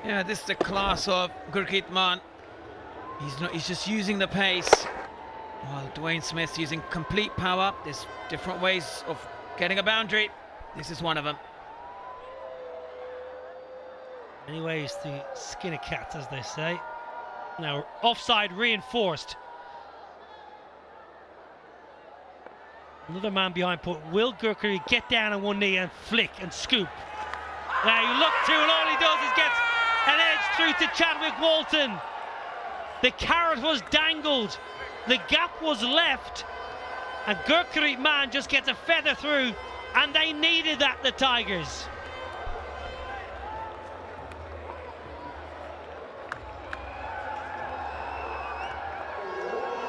Yeah, this is the class of Gurpreet Man. He's just using the pace, while Dwayne Smith's using complete power. There's different ways of getting a boundary. This is one of them. Many ways to skin a cat, as they say. Now, offside reinforced. Another man behind point. Will Gurpreet get down on one knee and flick and scoop? Now you look through, and all he does is gets an edge through to Chadwick Walton. The carrot was dangled, the gap was left, and Gurpreet Man just gets a feather through, and they needed that, the Tigers.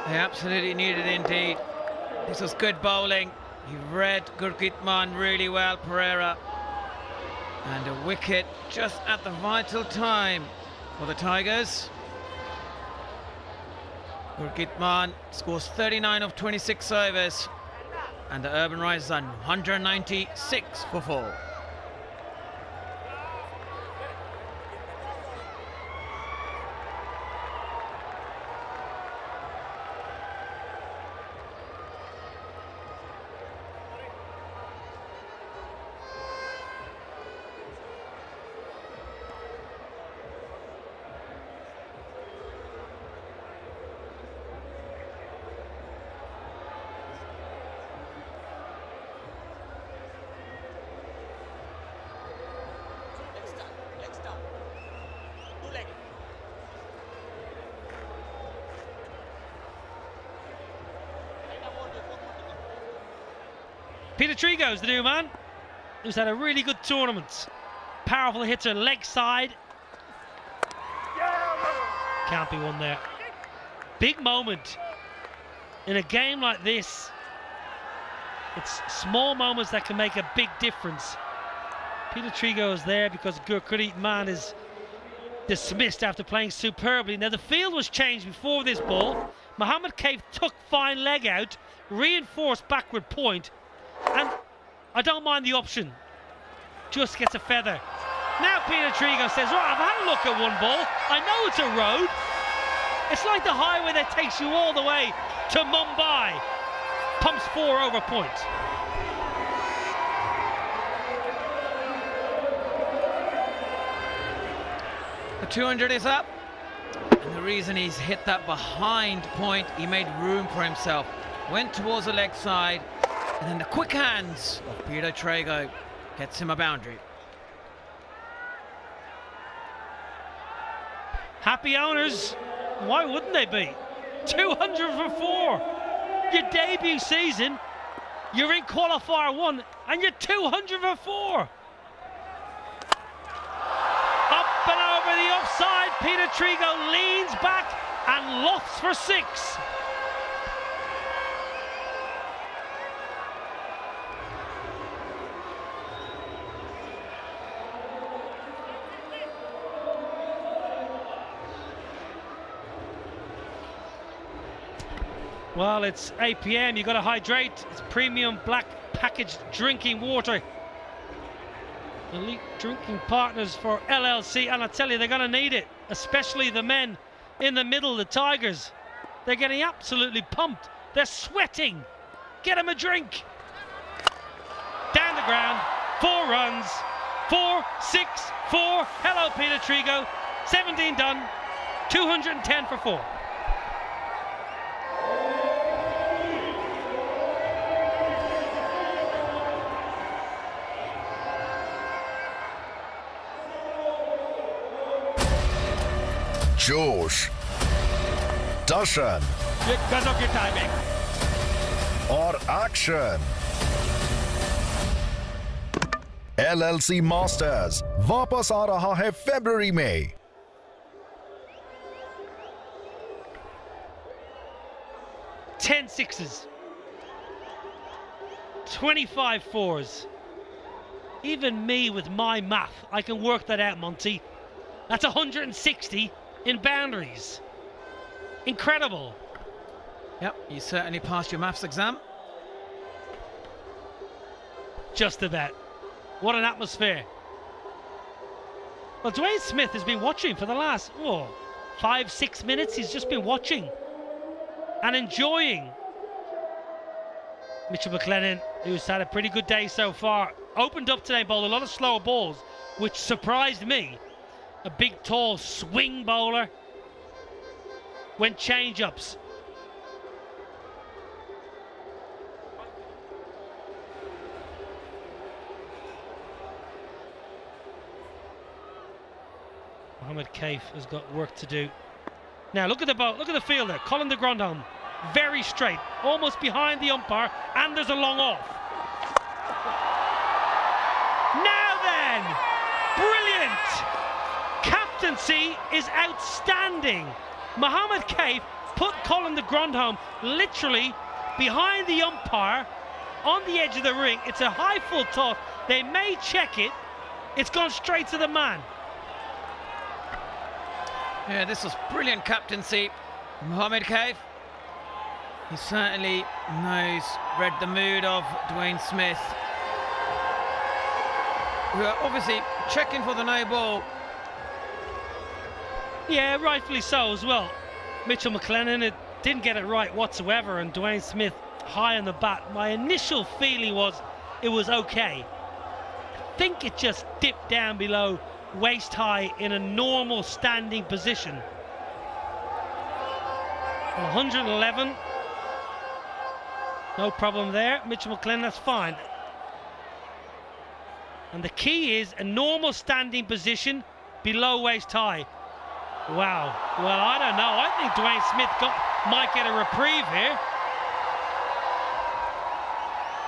They absolutely needed it indeed. This was good bowling. He read Gurpreet Man really well, Pereira. And a wicket just at the vital time for the Tigers. Gurkitman scores 39 of 26 overs, and the Urbanrisers are 196 for 4. Pietersen's the new man, who's had a really good tournament. Powerful hitter, leg side. Can't be one there. Big moment in a game like this. It's small moments that can make a big difference. Pietersen is there because Gurkitman is dismissed after playing superbly. Now the field was changed before this ball. Mohammed Kaif took fine leg out, reinforced backward point, and I don't mind the option. Just gets a feather. Now Pietersen says, right, I've had a look at one ball. I know it's a road. It's like the highway that takes you all the way to Mumbai. Pumps 4 over point. The 200 is up, and the reason he's hit that behind point, he made room for himself. Went towards the leg side, and then the quick hands of Pietersen gets him a boundary. Happy owners, why wouldn't they be? 200 for 4. Your debut season, you're in qualifier 1, and you're 200 for 4. Up and over the offside, Pietersen leans back and lofts for 6. Well, it's 8 p.m, you've got to hydrate. It's premium black packaged drinking water. Elite drinking partners for LLC, and I tell you, they're going to need it, especially the men in the middle, the Tigers. They're getting absolutely pumped. They're sweating. Get them a drink. Down the ground, 4 runs, 4, 6, 4. Hello, Pietersen. 17 done, 210 for 4. जोश, दर्शन गजब की timing और action. LLC masters वापस आ रहा है फरवरी में। 10 sixes, 25 fours. Even me with my math, I can work that out, Monty. That's 160 in boundaries. Incredible. Yep, you certainly passed your maths exam. Just about. What an atmosphere. Well, Dwayne Smith has been watching for the last 5-6 minutes. He's just been watching and enjoying. Mitchell McLennan, who's had a pretty good day so far, opened up today, bowled a lot of slower balls, which surprised me. A big, tall swing bowler. Went change-ups. Mohammed Kaif has got work to do. Now look at the ball, look at the fielder, Colin de Grandhomme. Very straight, almost behind the umpire, and there's a long off. Now then, brilliant! Captaincy is outstanding. Mohammed Kaif put Colin de Grandhomme literally behind the umpire on the edge of the ring. It's a high full toss. They may check it. It's gone straight to the man. Yeah, this was brilliant captaincy. Mohamed Kaif, he certainly read the mood of Dwayne Smith, who are obviously checking for the no ball. Yeah, rightfully so as well. Mitchell McLennan didn't get it right whatsoever, and Dwayne Smith high on the bat. My initial feeling was it was okay. I think it just dipped down below waist high in a normal standing position. 111, no problem there. Mitchell McLennan, that's fine. And the key is a normal standing position below waist high. Wow, well, I don't know. I think Dwayne Smith might get a reprieve here.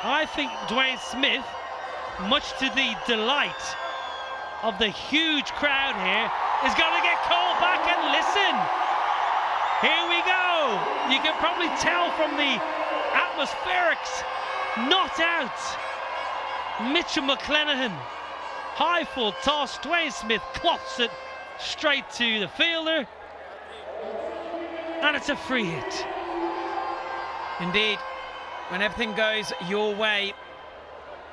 I think Dwayne Smith, much to the delight of the huge crowd here, is going to get called back. And listen, here we go. You can probably tell from the atmospherics. Not out. Mitchell McLennan, high full toss. Dwayne Smith clots it straight to the fielder, and it's a free hit. Indeed, when everything goes your way,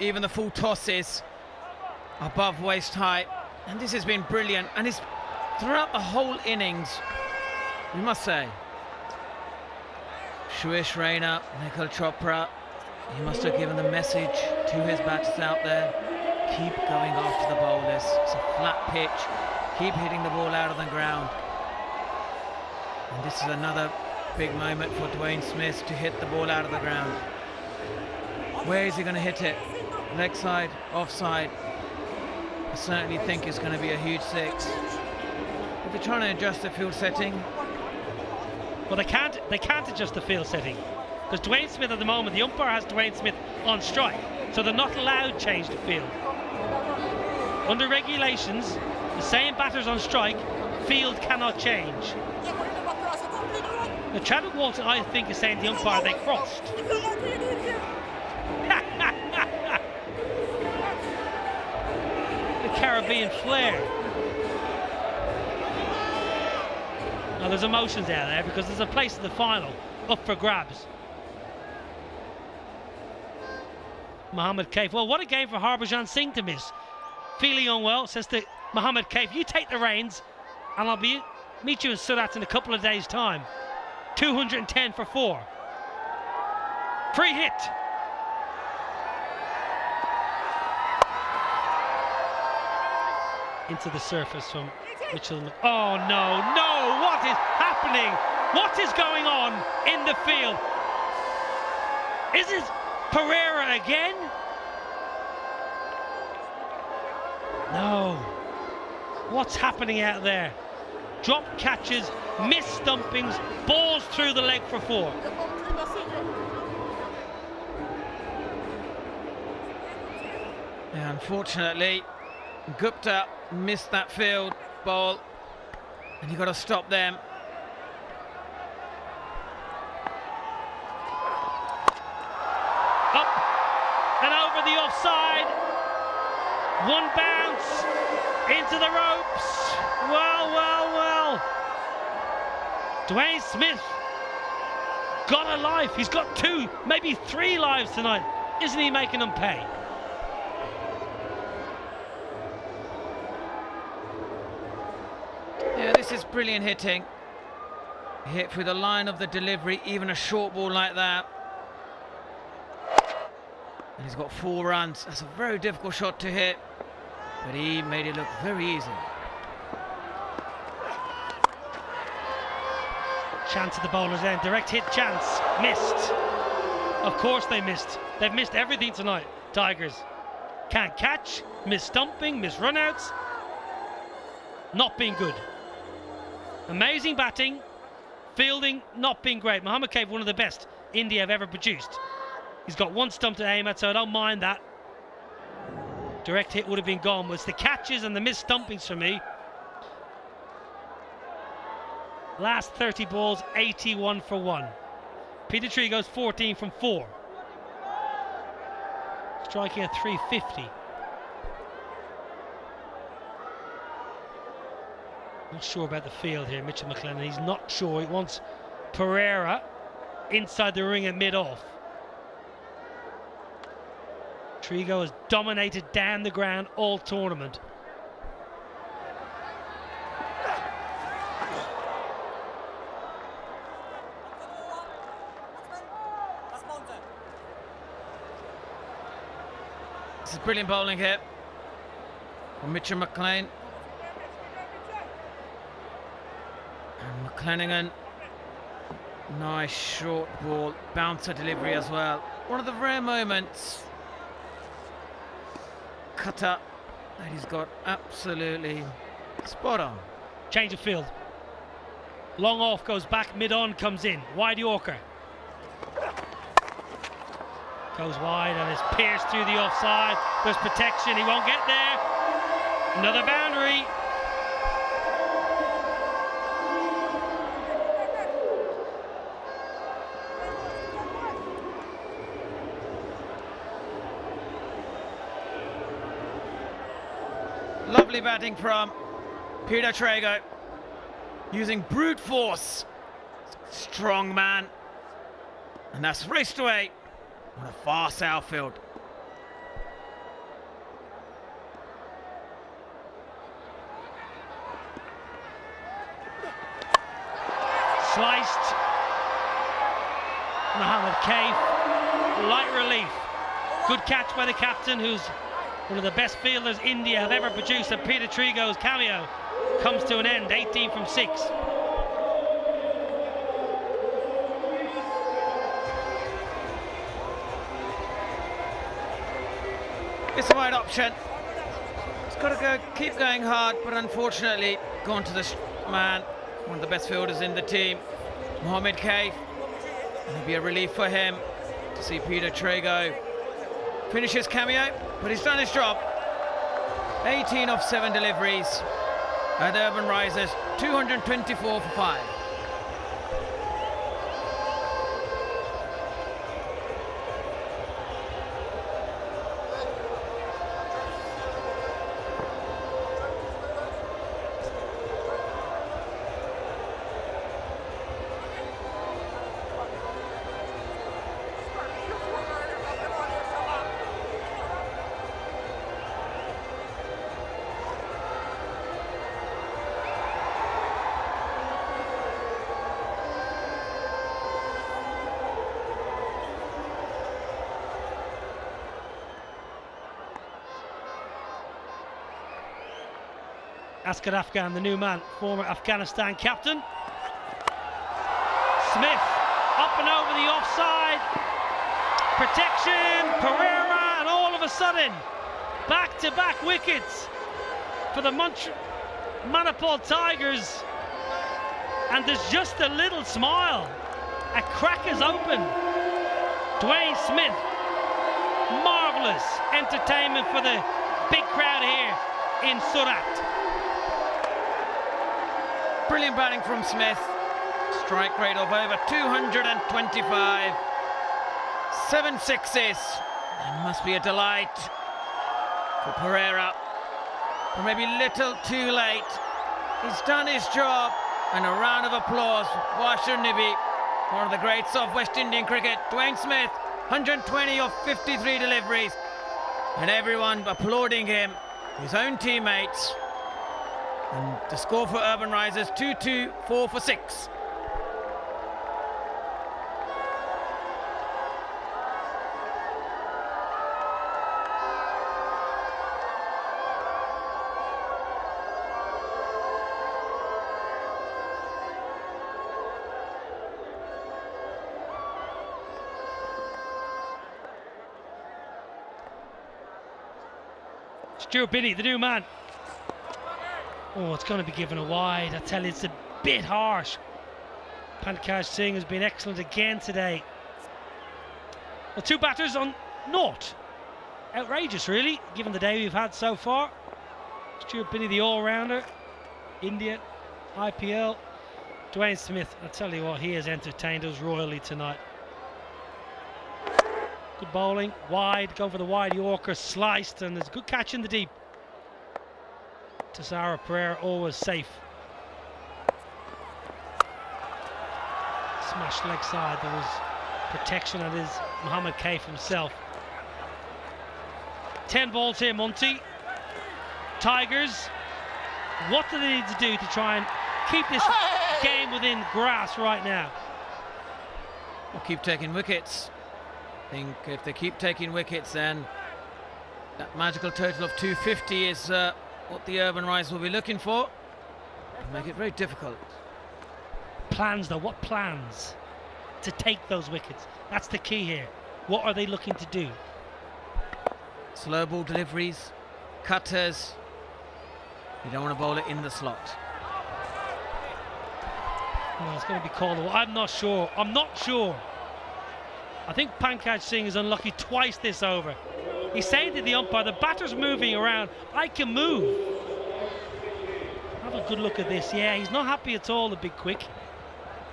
even the full tosses above waist high, and this has been brilliant, and it's throughout the whole innings, we must say. Shuish Raina, Nikhil Chopra, he must have given the message to his batters out there. Keep going after the bowlers. It's a flat pitch. Keep hitting the ball out of the ground. And this is another big moment for Dwayne Smith to hit the ball out of the ground. Where is he going to hit it? Leg side, offside. I certainly think it's going to be a huge six. If they're trying to adjust the field setting. Well, they can't adjust the field setting, because Dwayne Smith at the moment, the umpire has Dwayne Smith on strike, so they're not allowed to change the field. Under regulations, the same batters on strike, field cannot change. The Chadwick Walton, I think, is saying to the umpire they crossed. The Caribbean flair. Now there's emotions out there because there's a place in the final up for grabs. Mohamed Kaif, well, what a game for Harbhajan Singh to miss. Feeling unwell, says to Mohamed Kaif, you take the reins and I'll meet you in Surat in a couple of days' time. 210 for 4. Free hit. Into the surface from Mitchell. Oh no, no, what is happening? What is going on in the field? Is it Pereira again? No. What's happening out there? Drop catches, missed stumpings, balls through the leg for 4. Yeah, unfortunately, Gupta missed that field ball, and you've got to stop them. Up and over the offside. One bounce into the ropes. Well, well, well. Dwayne Smith got a life. He's got 2, maybe 3 lives tonight. Isn't he making them pay? Yeah, this is brilliant hitting. Hit through the line of the delivery, even a short ball like that. And he's got 4 runs. That's a very difficult shot to hit, but he made it look very easy. Chance of the bowlers then. Direct hit chance. Missed. Of course they missed. They've missed everything tonight, Tigers. Can't catch, miss stumping, miss runouts. Not being good. Amazing batting, fielding not being great. Mohamed Kaif, one of the best India have ever produced. He's got 1 stump to aim at, so I don't mind that. Direct hit would have been gone. It's the catches and the missed stumpings for me. Last 30 balls, 81 for 1. Pietersen goes 14 from 4. Striking at 350. Not sure about the field here, Mitchell McLennan. He's not sure. He wants Pereira inside the ring at mid-off. Trigo has dominated down the ground all tournament. This is brilliant bowling here from Mitchell McLean. And McClenaghan, nice short ball, bouncer delivery as well. One of the rare moments, cutter, that he's got absolutely spot on. Change of field. Long off, goes back, mid-on, comes in. Wide Yorker. Goes wide and is pierced through the offside. There's protection, he won't get there. Another boundary. Lovely batting from Peter Trago, using brute force. Strong man. And that's raced away on a fast outfield. Sliced. Mohammed Kaif, light relief. Good catch by the captain, who's one of the best fielders India have ever produced, and Peter Trigo's cameo comes to an end, 18 from 6. It's the right option. It's got to go, keep going hard, but unfortunately gone to this man, one of the best fielders in the team, Mohammed Kaif. It'll be a relief for him to see Peter Trago finish his cameo, but he's done his job. 18 of 7 deliveries at the Urbanrisers, 224 for 5. Asghar Afghan, the new man, former Afghanistan captain. Smith up and over the offside. Protection, Pereira, and all of a sudden, back-to-back wickets for the Manipal Tigers. And there's just a little smile. A crack is open. Dwayne Smith, marvellous entertainment for the big crowd here in Surat. Brilliant batting from Smith. Strike rate of over 225. 7 sixes. It must be a delight for Pereira. Or maybe little too late. He's done his job. And a round of applause. Why shouldn't it be? One of the greats of West Indian cricket. Dwayne Smith, 120 of 53 deliveries. And everyone applauding him. His own teammates. And the score for Urbanrisers, 2-2, 4 for 6. Stuart Binney, the new man. Oh, it's going to be given a wide. I tell you, it's a bit harsh. Pankaj Singh has been excellent again today. Well, 2 batters on naught. Outrageous, really, given the day we've had so far. Stuart Binney, the all-rounder. India, IPL. Dwayne Smith, I tell you what, he has entertained us royally tonight. Good bowling, wide, going for the wide Yorker, sliced, and there's a good catch in the deep. Tisara Pereira always safe. smashed leg side. There was protection, and is Mohammed Kaif himself. 10 balls here, Monty. Tigers, what do they need to do to try and keep this game within grasp right now? We'll keep taking wickets. I think if they keep taking wickets, then that magical total of 250 is what the Urbanrisers will be looking for. It'll make it very difficult. Plans though, what plans to take those wickets? That's the key here. What are they looking to do? Slow ball deliveries, cutters. You don't want to bowl it in the slot. Oh, it's going to be called. I'm not sure. I'm not sure. I think Pankaj Singh is unlucky twice this over. He's saying to the umpire, the batter's moving around. I can move. Have a good look at this. Yeah, he's not happy at all, the big quick.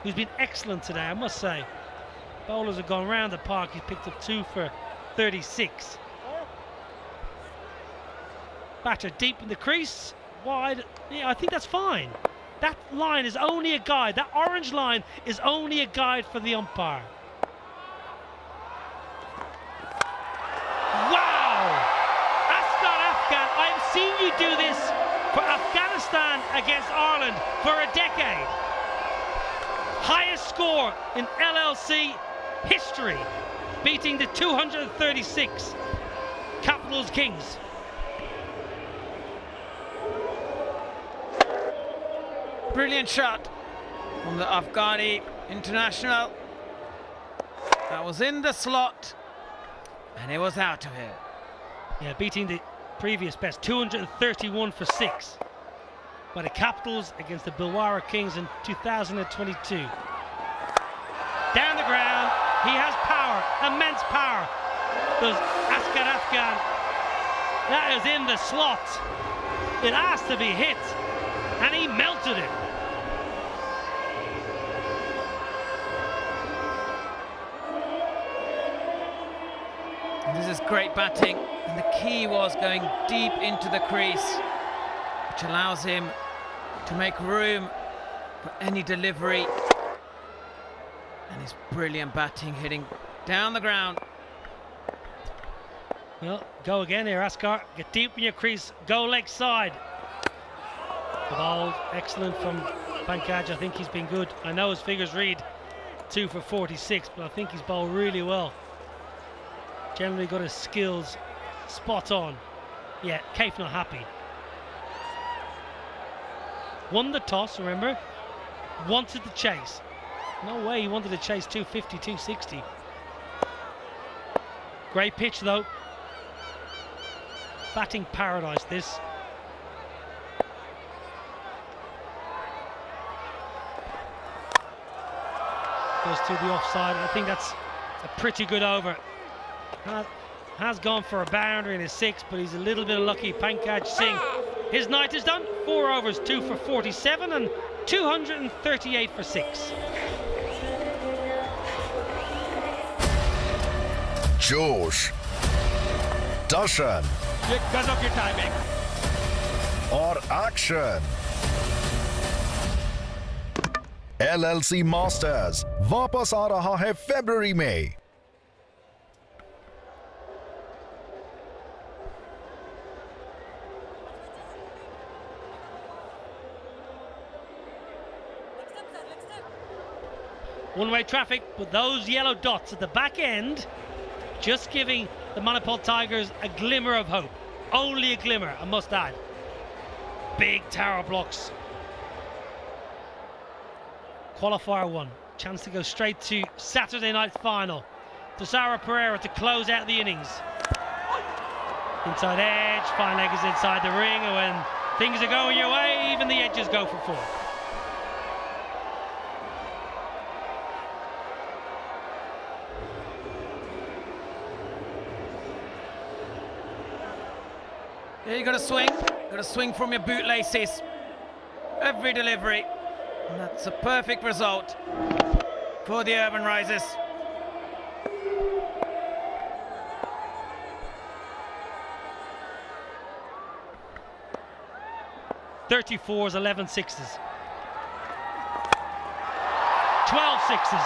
Who's been excellent today, I must say. Bowlers have gone round the park. He's picked up 2 for 36. Batter deep in the crease. Wide. Yeah, I think that's fine. That line is only a guide. That orange line is only a guide for the umpire. Wow! Asghar Afghan, I've seen you do this for Afghanistan against Ireland for a decade. Highest score in LLC history, beating the 236 Capitals Kings. Brilliant shot from the Afghani international. That was in the slot, and it was out of here. Yeah, beating the previous best, 231 for 6 by the Capitals against the Bhilwara Kings in 2022. Down the ground, he has power, immense power. There's Asghar Afghan. That is in the slot. It asked to be hit, and he melted it. This is great batting, and the key was going deep into the crease, which allows him to make room for any delivery. And his brilliant batting, hitting down the ground. Well, go again here, Asghar. Get deep in your crease, go leg side. The ball, excellent from Pankaj. I think he's been good. I know his figures read 2 for 46, but I think he's bowled really well. Generally got his skills spot on. Yeah, Kaif not happy. Won the toss, remember? Wanted to chase. No way he wanted to chase 250, 260. Great pitch though. Batting paradise this. Goes to the offside. I think that's a pretty good over. Has gone for a boundary in his 6, but he's a little bit unlucky. Pankaj Singh, his night is done. 4 overs, 2 for 47 and 238 for 6. जोश, दर्शन ये गजब की timing और action. LLC masters वापस आ रहा है फरवरी में। One-way traffic, but those yellow dots at the back end just giving the Manipal Tigers a glimmer of hope. Only a glimmer, I must add. Big tower blocks. Qualifier 1. Chance to go straight to Saturday night's final. Dilhara Pereira to close out the innings. Inside edge, fine leg is inside the ring, and when things are going your way, even the edges go for 4. Yeah, you got to swing from your bootlaces. Every delivery. And that's a perfect result for the Urbanrisers. .34s, 11 sixes. 12 sixes.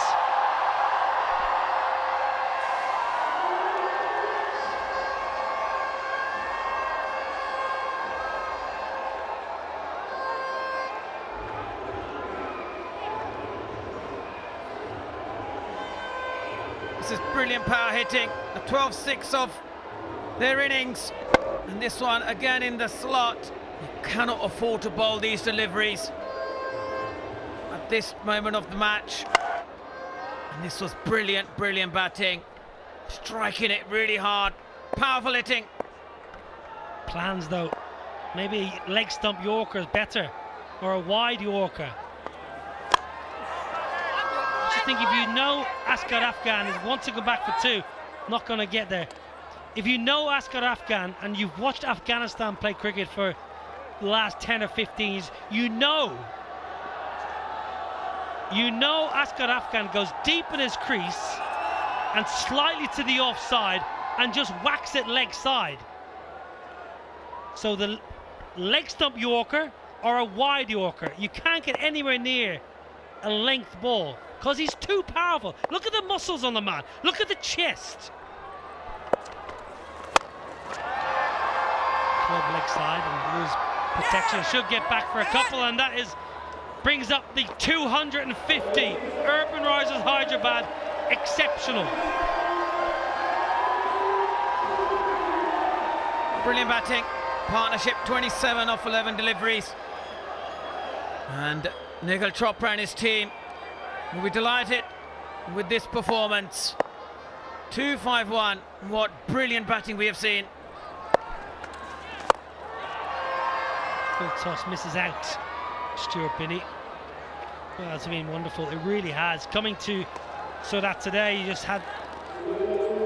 This is brilliant power hitting, the 12-6 of their innings, and this one again in the slot. You cannot afford to bowl these deliveries at this moment of the match. And this was brilliant, brilliant batting, striking it really hard, powerful hitting. Plans though, maybe leg stump Yorker is better, or a wide Yorker. I think if you know Asghar Afghan wants to go back for two, not going to get there. If you know Asghar Afghan and you've watched Afghanistan play cricket for the last 10 or 15 years, you know Asghar Afghan goes deep in his crease and slightly to the offside and just whacks it leg side. So the leg stump Yorker or a wide Yorker, you can't get anywhere near a length ball because he's too powerful. Look at the muscles on the man. Look at the chest. Club leg side and lose protection. Should get back for a couple, and that brings up the 250. Urbanrisers Hyderabad, exceptional. Brilliant batting. Partnership 27 off 11 deliveries. And Nikhil Chopra and his team will be delighted with this performance. 2-5-1. What brilliant batting we have seen. Full toss misses out. Stuart Binney. Well, it's been wonderful. It really has. Coming to Surat today, you just had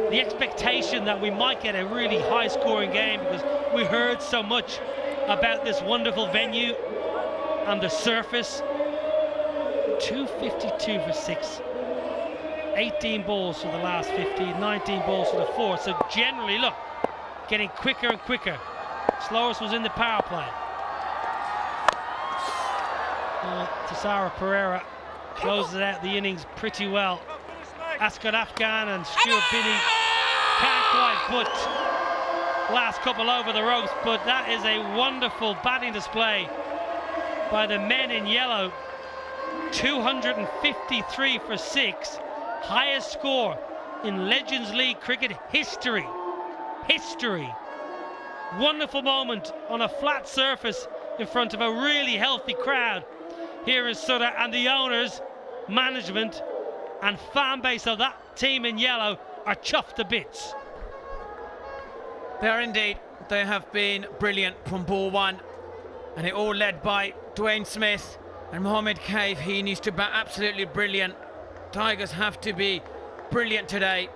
the expectation that we might get a really high-scoring game because we heard so much about this wonderful venue and the surface. 252 for 6. 18 balls for the last 15, 19 balls for the 4. So generally, look, getting quicker and quicker. Slowest was in the power play. Tisara Pereira closes out the innings pretty well. Asghar Afghan and Stuart Binney can't quite put last couple over the ropes, but that is a wonderful batting display by the men in yellow. 253 for 6, highest score in Legends League cricket history. Wonderful moment on a flat surface in front of a really healthy crowd here in Surat, and the owners, management and fan base of that team in yellow are chuffed to bits. They are indeed. They have been brilliant from ball one, and it all led by Dwayne Smith and Mohammed Cave. He needs to bat absolutely brilliant. Tigers have to be brilliant today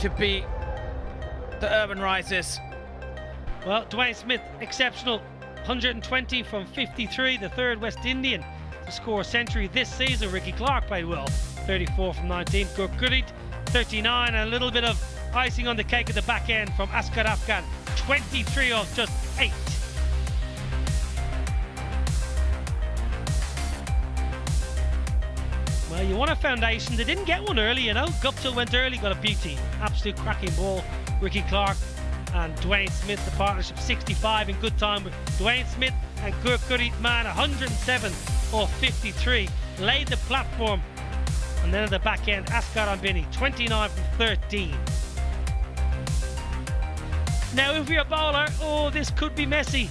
to beat the Urbanrisers. Well, Dwayne Smith, exceptional. 120 from 53, the third West Indian to score a century this season. Ricky Clark played well, 34 from 19. Gurkurit, 39, and a little bit of icing on the cake at the back end from Asghar Afghan, 23 off just 8. Well, you want a foundation. They didn't get one early, you know. Guptill went early, got a beauty. Absolute cracking ball. Ricky Clark and Dwayne Smith, the partnership 65 in good time with Dwayne Smith and Gurkurit, man, 107 off 53. Laid the platform. And then at the back end, Asghar Binney, 29 from 13. Now, if you're a bowler, this could be messy.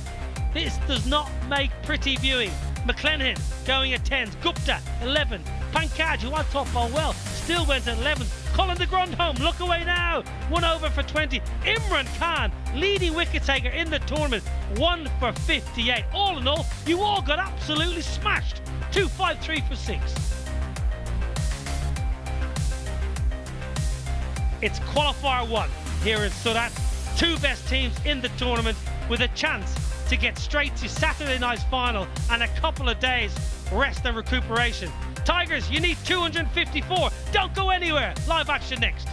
This does not make pretty viewing. McClenaghan going at 10s. Gupta, 11. Pankaj, who I thought bowled well, still went at 11. Colin de Grandhomme, look away now. 1 over for 20. Imran Khan, leading wicket taker in the tournament, 1 for 58. All in all, you all got absolutely smashed. 253 for 6. It's Qualifier 1 here in Surat. 2 best teams in the tournament with a chance to get straight to Saturday night's final and a couple of days rest and recuperation. Tigers, you need 254. Don't go anywhere. Live action next.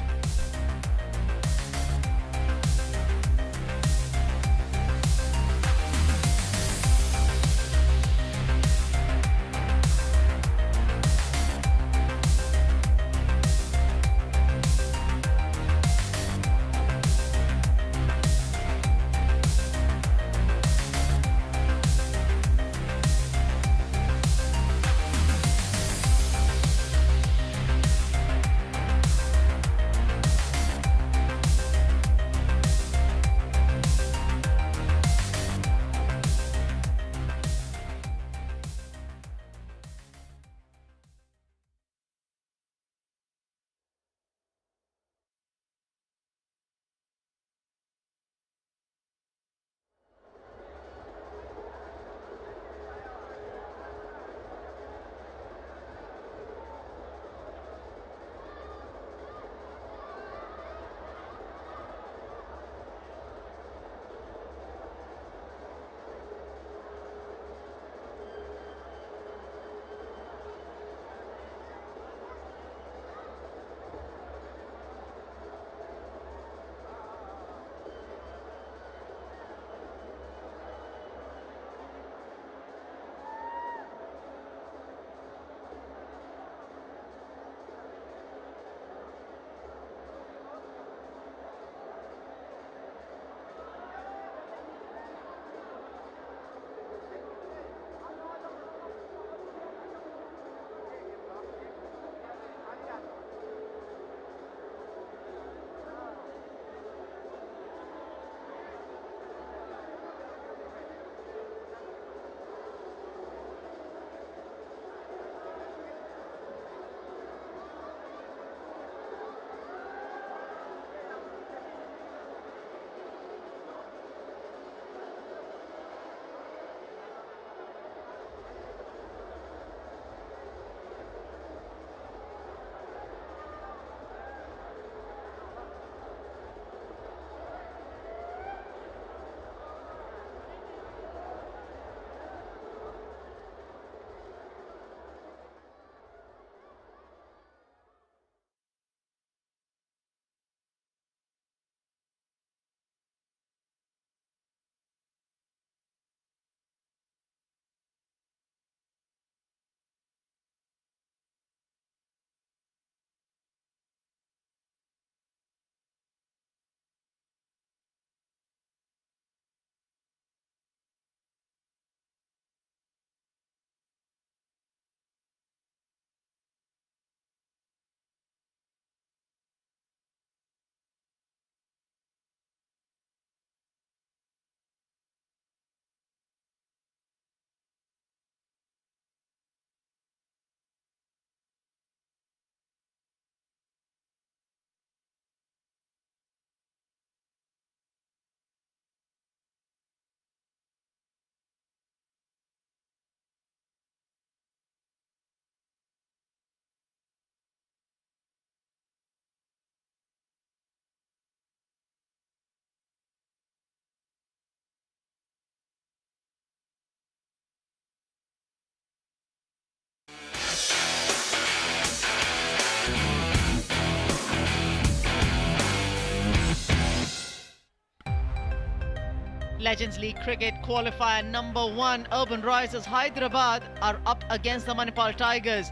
Legends League Cricket Qualifier number 1. Urbanrisers Hyderabad are up against the Manipal Tigers.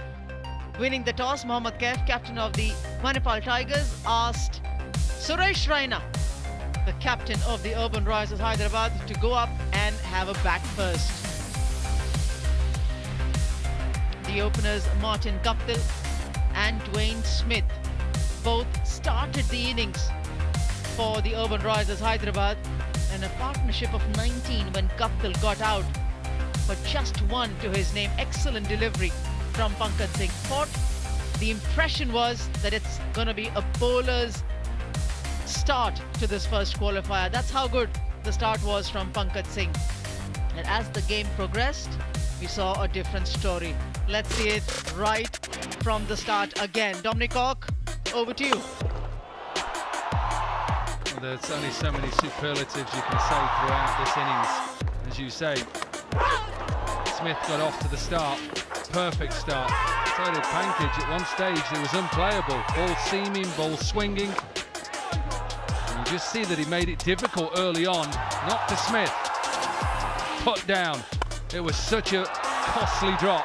Winning the toss, Mohammad Kaif, captain of the Manipal Tigers, asked Suresh Raina, the captain of the Urbanrisers Hyderabad, to go up and have a bat first. The openers Martin Guptill and Dwayne Smith both started the innings for the Urbanrisers Hyderabad, and a partnership of 19 when Guptill got out, but just one to his name. Excellent delivery from Pankaj Singh. Thought the impression was that it's going to be a bowler's start to this first qualifier. That's how good the start was from Pankaj Singh. And as the game progressed, we saw a different story. Let's see it right from the start again. Dominic Hawk, over to you. Well, there's only so many superlatives you can say throughout this innings. As you say, Smith got off to the start. Perfect start. So did Pankaj. At one stage, it was unplayable. Ball seaming, ball swinging. And you just see that he made it difficult early on. Not for Smith. Put down. It was such a costly drop.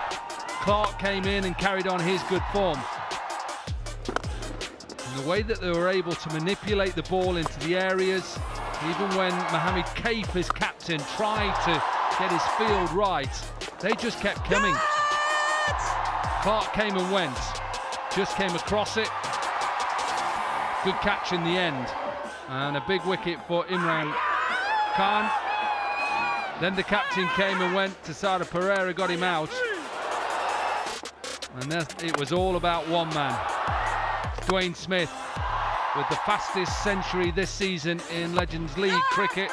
Clark came in and carried on his good form. And the way that they were able to manipulate the ball into the areas, even when Mohammad Kaif, as captain, tried to get his field right, they just kept coming. Clark came and went, just came across it. Good catch in the end. And a big wicket for Imran Khan. Then the captain came and went. Tasara Pereira got him out. And it was all about one man. Dwayne Smith with the fastest century this season in Legends League cricket.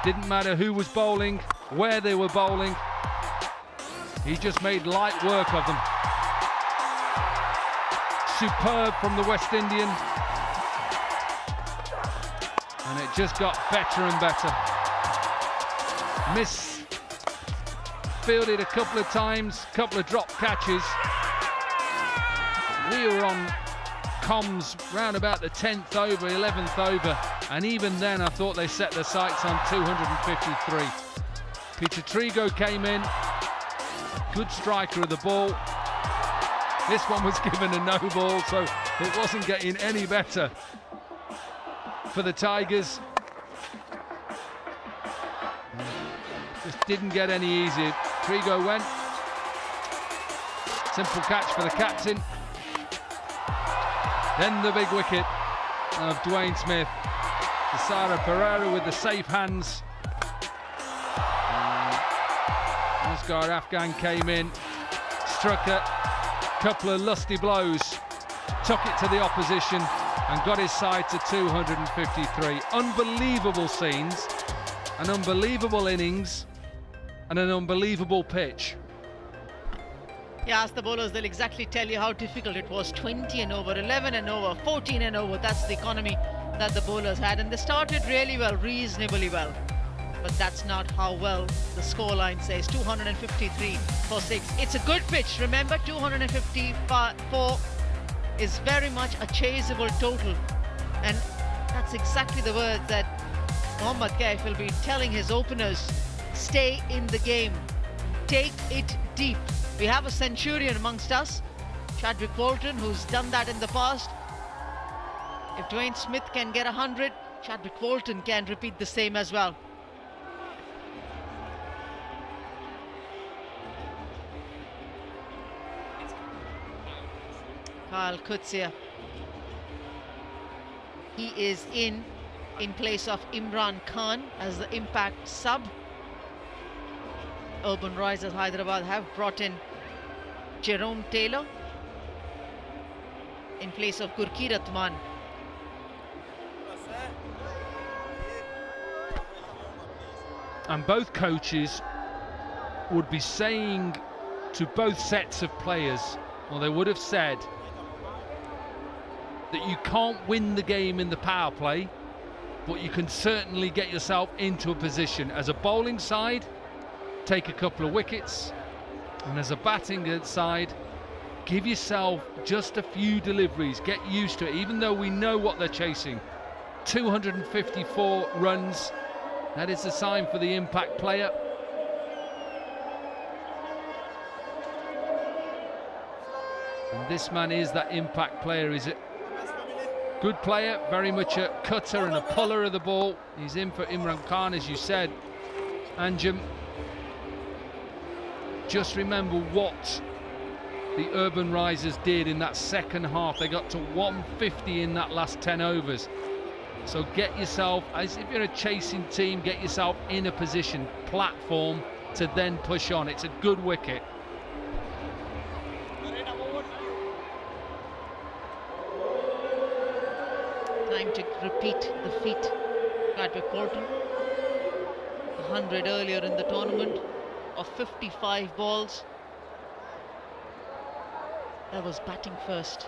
Didn't matter who was bowling, where they were bowling. He just made light work of them. Superb from the West Indian. And it just got better and better. Fielded a couple of times, couple of drop catches. We were on comms round about the 10th over, 11th over, and even then I thought they set their sights on 253. Pietersen came in, good striker of the ball. This one was given a no ball, so it wasn't getting any better for the Tigers. Just didn't get any easier. Trigo went. Simple catch for the captain. Then the big wicket of Dwayne Smith. Tasara Pereira with the safe hands. Asghar Afghan came in, struck a couple of lusty blows, took it to the opposition and got his side to 253. Unbelievable scenes, an unbelievable innings and an unbelievable pitch. Yeah, ask the bowlers, they'll exactly tell you how difficult it was. 20 and over, 11 and over, 14 and over. That's the economy that the bowlers had. And they started really well, reasonably well. But that's not how well the scoreline says. 253 for 6. It's a good pitch. Remember, 254 is very much a chaseable total. And that's exactly the words that Mohammad Kaif will be telling his openers. Stay in the game. Take it deep. We have a centurion amongst us, Chadwick Walton, who's done that in the past. If Dwayne Smith can get 100, Chadwick Walton can repeat the same as well. Kyle Kutsia. He is in place of Imran Khan as the impact sub. Urbanrisers Hyderabad have brought in Jerome Taylor in place of Gurkirat Man. And both coaches would be saying to both sets of players, or they would have said, that you can't win the game in the power play, but you can certainly get yourself into a position. As a bowling side, take a couple of wickets, and as a batting side, give yourself just a few deliveries, get used to it, even though we know what they're chasing. 254 runs That is a sign for the impact player. And this man is that impact player. He's a good player, very much a cutter and a puller of the ball. He's in for Imran Khan, as you said. Anjum, just remember what the Urbanrisers did in that second half. They got to 150 in that last 10 overs. So get yourself, as if you're a chasing team, get yourself in a position, platform, to then push on. It's a good wicket. Time to repeat the feat. Chadwick Bolton, 100 earlier in the tournament of 55 balls. That was batting first.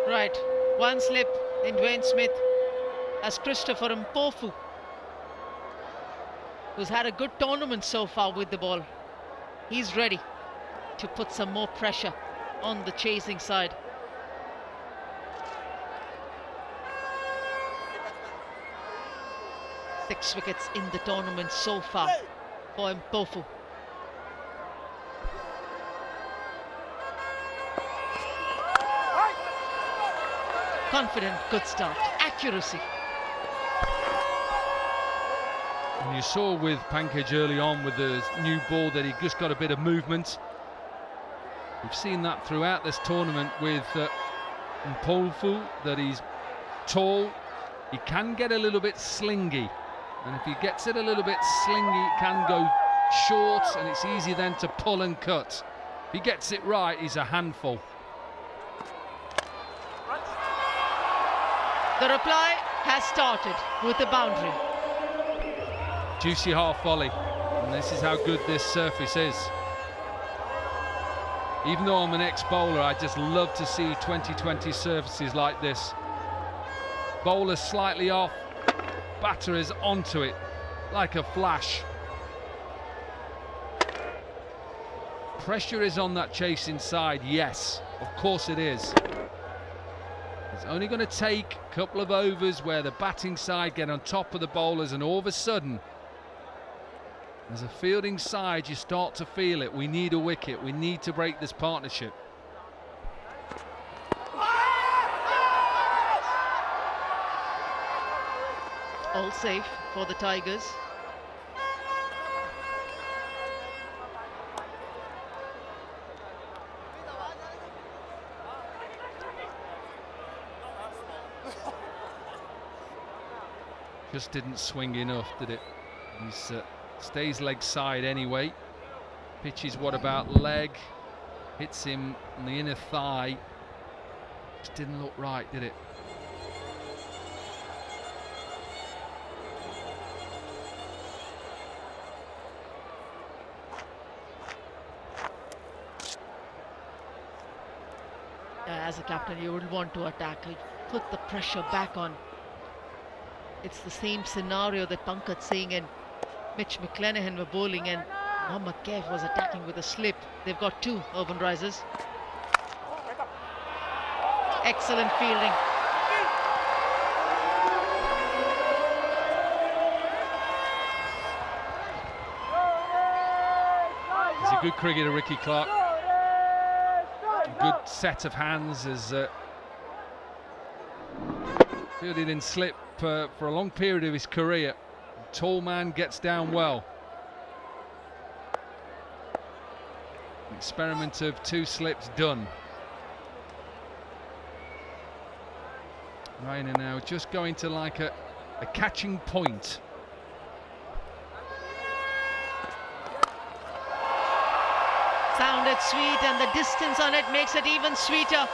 Right, one slip in Dwayne Smith as Christopher Mpofu, who's had a good tournament so far with the ball. He's ready to put some more pressure on the chasing side. Six wickets in the tournament so far for Mpofu. Confident, good start, accuracy. And you saw with Pankaj early on with the new ball that he just got a bit of movement. We've seen that throughout this tournament with Mpofu, that he's tall, he can get a little bit slingy. And if he gets it a little bit slingy, it can go short, and it's easy then to pull and cut. If he gets it right, he's a handful. The reply has started with the boundary. Juicy half volley, and this is how good this surface is. Even though I'm an ex-bowler, I just love to see 2020 surfaces like this. Bowler slightly off, batter is onto it like a flash. Pressure is on that chasing side, yes, of course it is. It's only going to take a couple of overs where the batting side get on top of the bowlers, and all of a sudden, as a fielding side, you start to feel it. We need a wicket. We need to break this partnership. All safe for the Tigers. Just didn't swing enough, did it? He's stays leg side anyway. Pitches what about leg? Hits him on the inner thigh. Just didn't look right, did it? As a captain, you would want to attack, put the pressure back on. It's the same scenario that Pankaj Singh and Mitch McClenaghan were bowling, and Mohammad Kaif was attacking with a slip. They've got two Urbanrisers. Excellent fielding. He's a good cricketer, Ricky Clark. A good set of hands, as fielded in slip for a long period of his career. Tall man gets down well. Experiment of two slips done. Raina now just going to like a catching point. Sounded sweet, and the distance on it makes it even sweeter.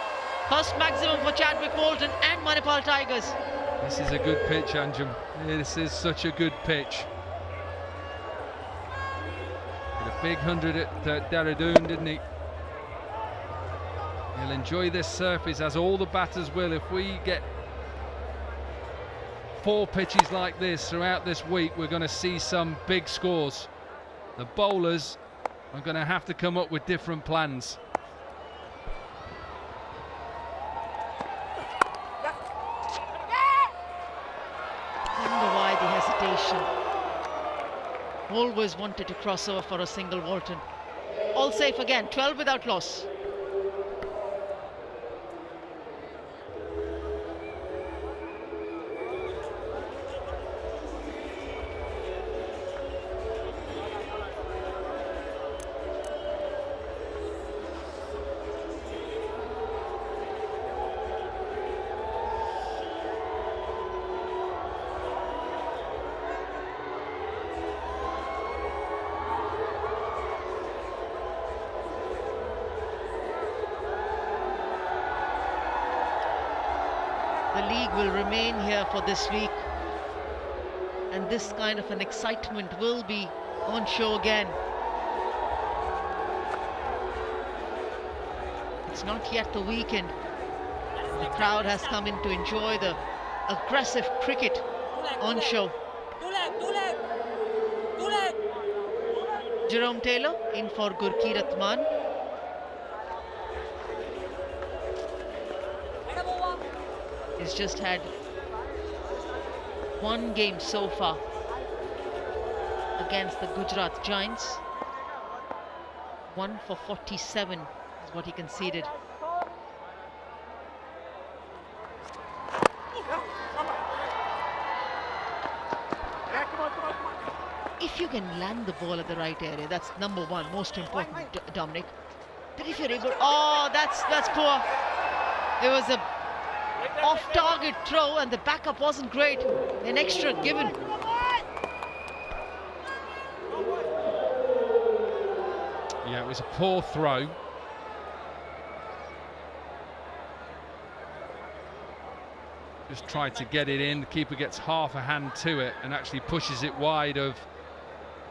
First maximum for Chadwick Bolton and Manipal Tigers. This is a good pitch, Anjum. This is such a good pitch. Did a big 100 at Dehradun, didn't he? He'll enjoy this surface, as all the batters will. If we get 4 pitches like this throughout this week, we're going to see some big scores. The bowlers are going to have to come up with different plans. always wanted to cross over for a single Walton. All safe again, 12 without loss. The league will remain here for this week, and this kind of an excitement will be on show again. It's not yet the weekend. The crowd has come in to enjoy the aggressive cricket on show. Jerome Taylor in for Gurkeerat Man. He's just had one game so far against the Gujarat Giants. 1 for 47 is what he conceded. If you can land the ball at the right area, that's number one, most important, Dominic. But if you're able, oh, that's poor. It was a off-target throw and the backup wasn't great. An extra given. Yeah, it was a poor throw. Just tried to get it in. The keeper gets half a hand to it and actually pushes it wide of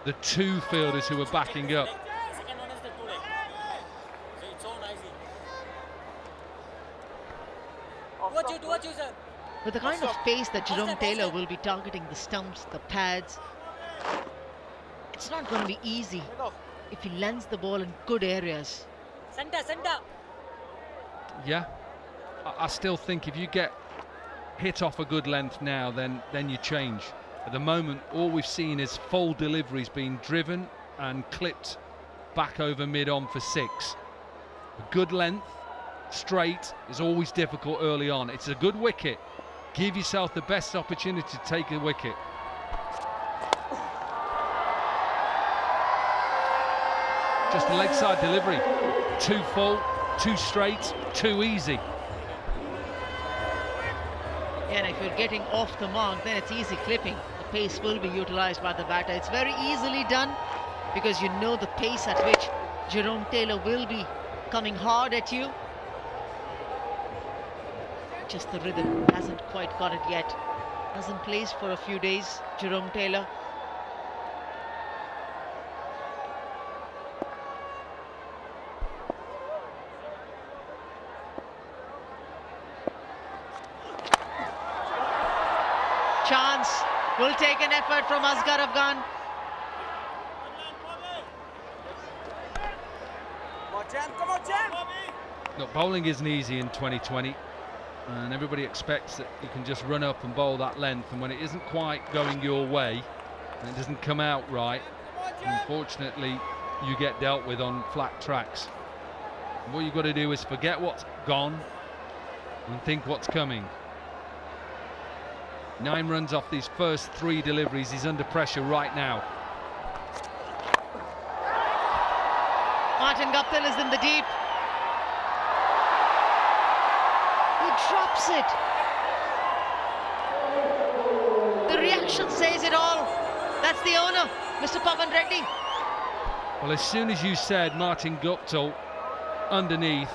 the two fielders who were backing up. With the kind of pace that Jerome Taylor will be targeting the stumps, the pads, it's not going to be easy if he lands the ball in good areas. Yeah, I still think if you get hit off a good length now, then you change. At the moment, all we've seen is full deliveries being driven and clipped back over mid-on for 6. A good length, straight, is always difficult early on. It's a good wicket. Give yourself the best opportunity to take a wicket. Just a leg side delivery. Too full, too straight, too easy. Yeah, and if you're getting off the mark, then it's easy clipping. The pace will be utilized by the batter. It's very easily done because you know the pace at which Jerome Taylor will be coming hard at you. Just the rhythm, hasn't quite got it yet. Hasn't played for a few days, Jerome Taylor. Chance, will take an effort from Asghar Afghan. Look, bowling isn't easy in 2020. And everybody expects that you can just run up and bowl that length, and when it isn't quite going your way and it doesn't come out right, unfortunately you get dealt with on flat tracks. And what you've got to do is forget what's gone and think what's coming. 9 runs off these first 3 deliveries. He's under pressure right now. Martin Guptill is in the deep. Drops it. The reaction says it all. That's the owner, Mr. Pavan Reddy. Well, as soon as you said Martin Guptill underneath,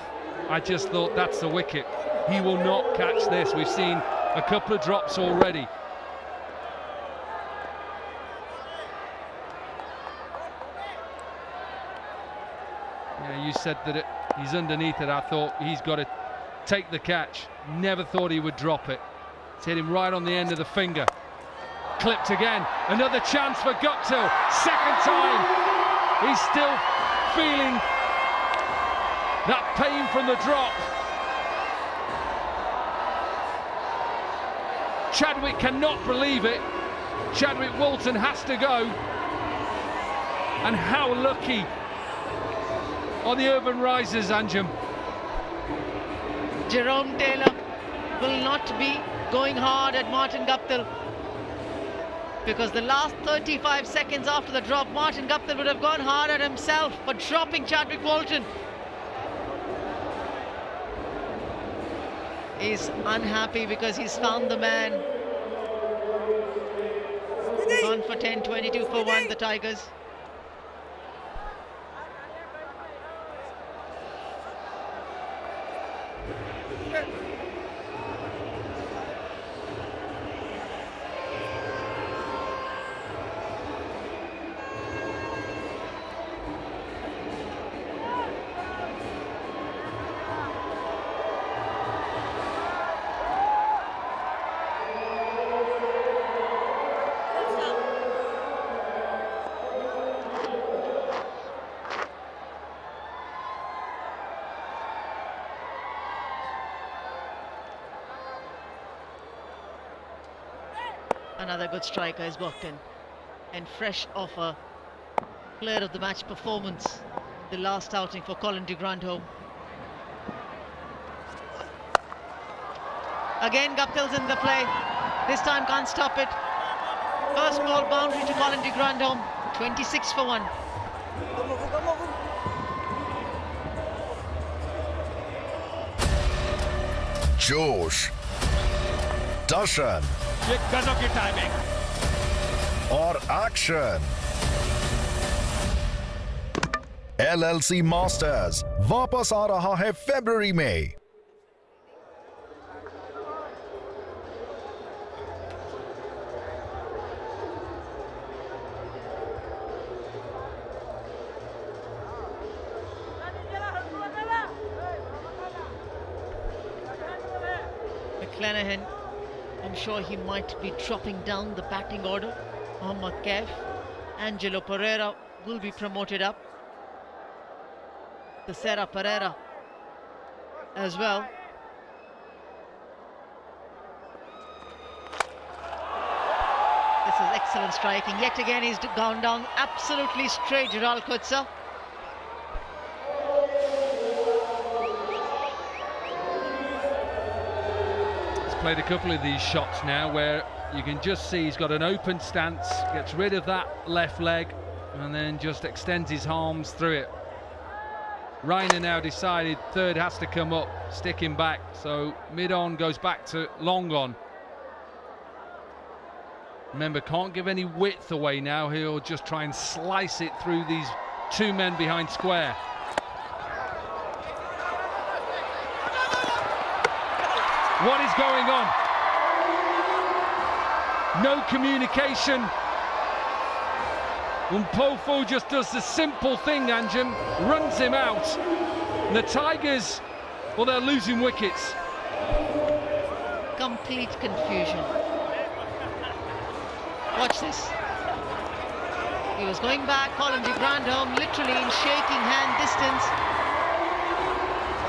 I just thought that's the wicket. He will not catch this. We've seen a couple of drops already. Yeah, you said that he's underneath it. I thought he's got to take the catch. Never thought he would drop it. It's hit him right on the end of the finger. Clipped again. Another chance for Guptill. Second time. He's still feeling that pain from the drop. Chadwick cannot believe it. Chadwick Walton has to go. And how lucky are the Urbanrisers, Anjum? Jerome Taylor will not be going hard at Martin Guptill, because the last 35 seconds after the drop, Martin Guptill would have gone hard at himself for dropping Chadwick Walton. He's unhappy because he's found the man. 1 for 10, 22 for 1, the Tigers. Another good striker is walked in, and fresh off a player of the match performance, the last outing for Colin de Grandhomme. Again Guptill's in the play, this time can't stop it. First ball boundary to Colin de Grandhomme, 26 for 1. जोश, दर्शन ये गजब की timing और action. LLC masters वापस आ रहा है फरवरी में। McClanahan, I'm sure he might be dropping down the batting order. Mohammad Kaif, Angelo Pereira will be promoted up. Tessera Pereira as well. This is excellent striking. Yet again he's gone down absolutely straight, Jalal Kutsa. Played a couple of these shots now where you can just see he's got an open stance, gets rid of that left leg and then just extends his arms through it. Rainer now decided third has to come up, stick him back, so mid-on goes back to long on. Remember, can't give any width away now, he'll just try and slice it through these two men behind square. What is going on? No communication. Umpofu just does the simple thing, Anjum, runs him out. And the Tigers, well, they're losing wickets. Complete confusion. Watch this. He was going back, Colin de Grandhomme literally in shaking hand distance.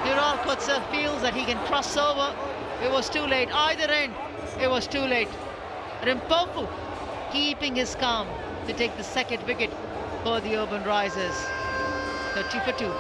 Jalal Kutsa feels that he can cross over. It was too late, either end, it was too late. Rimpofu keeping his calm to take the second wicket for the Urbanrisers. 30 for 2.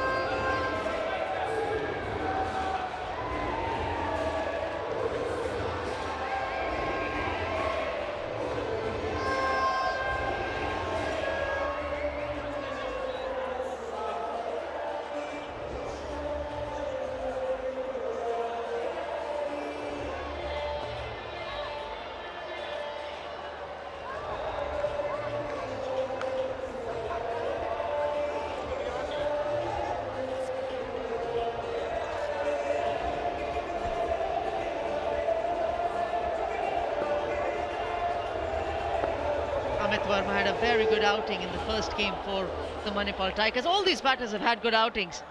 Had a very good outing in the first game for the Manipal Tigers. All these batters have had good outings,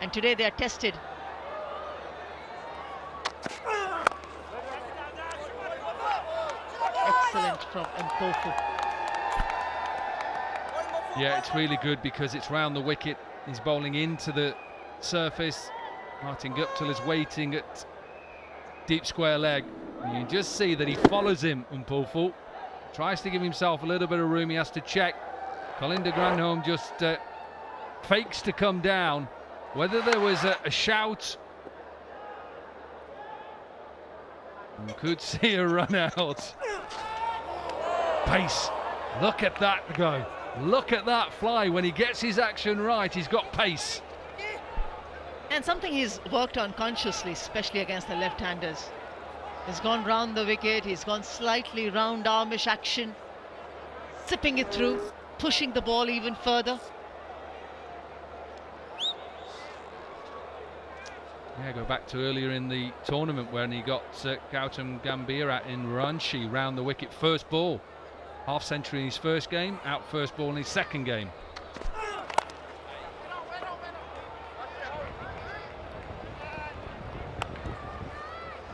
and today they are tested. Excellent from Mpofu. Yeah, it's really good because it's round the wicket. He's bowling into the surface. Martin Guptill is waiting at deep square leg. And you can just see that he follows him, Mpofu. Tries to give himself a little bit of room, he has to check. Colin de Grandhomme just fakes to come down. Whether there was a shout, you could see a run out. Pace, look at that go. Look at that fly. When he gets his action right, he's got pace. And something he's worked on consciously, especially against the left-handers. He's gone round the wicket, he's gone slightly round armish action, zipping it through, pushing the ball even further. Yeah, go back to earlier in the tournament when he got Gautam Gambhir out in Ranchi round the wicket. First ball, half century in his first game, out first ball in his second game.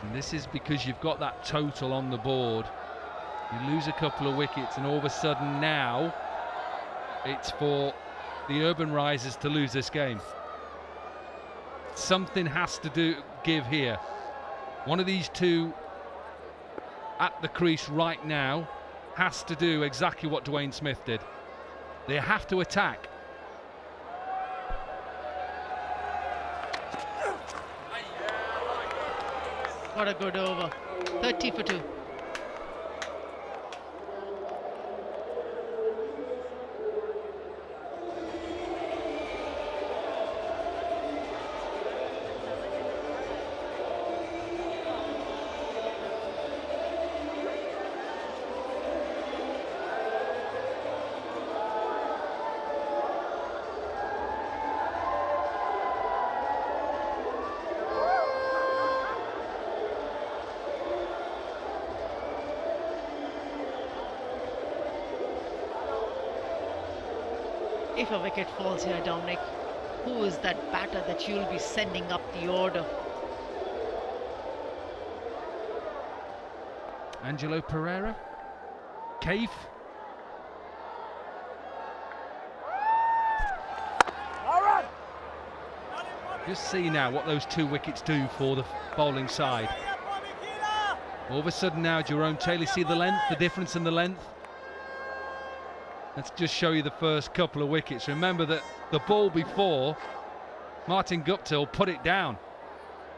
And this is because you've got that total on the board. You lose a couple of wickets and all of a sudden now it's for the Urbanrisers to lose this game. Something has to give here. One of these two at the crease right now has to do exactly what Dwayne Smith did. They have to attack. What a good over. 30 for 2. If a wicket falls here, Dominic, who is that batter that you'll be sending up the order? Angelo Pereira? Cave? Just see now what those 2 wickets do for the bowling side. All of a sudden now, Jerome Taylor, see the length, the difference in the length? Let's just show you the first couple of wickets. Remember that the ball before, Martin Guptill put it down.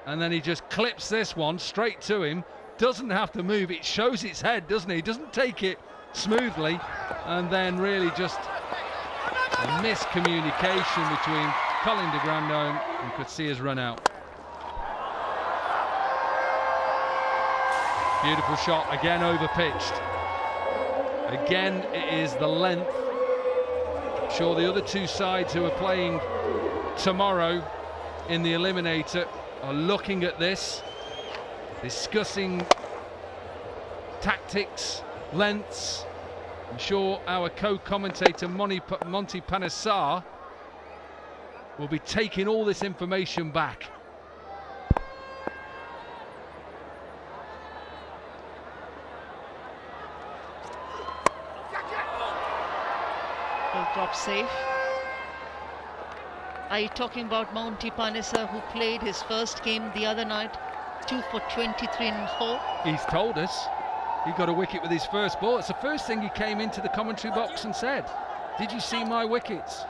And then he just clips this one straight to him. Doesn't have to move. It shows its head, doesn't he? He doesn't take it smoothly. And then really just a miscommunication between Colin de Grandhomme and could see his run out. Beautiful shot, again over-pitched. Again, it is the length. I'm sure the other 2 sides who are playing tomorrow in the Eliminator are looking at this, discussing tactics, lengths. I'm sure our co-commentator Monty Panesar will be taking all this information back. Drop safe. Are you talking about Monty Panesar, who played his first game the other night, 2 for 23 and 4? He's told us he got a wicket with his first ball. It's the first thing he came into the commentary box and said. Did you see my wickets?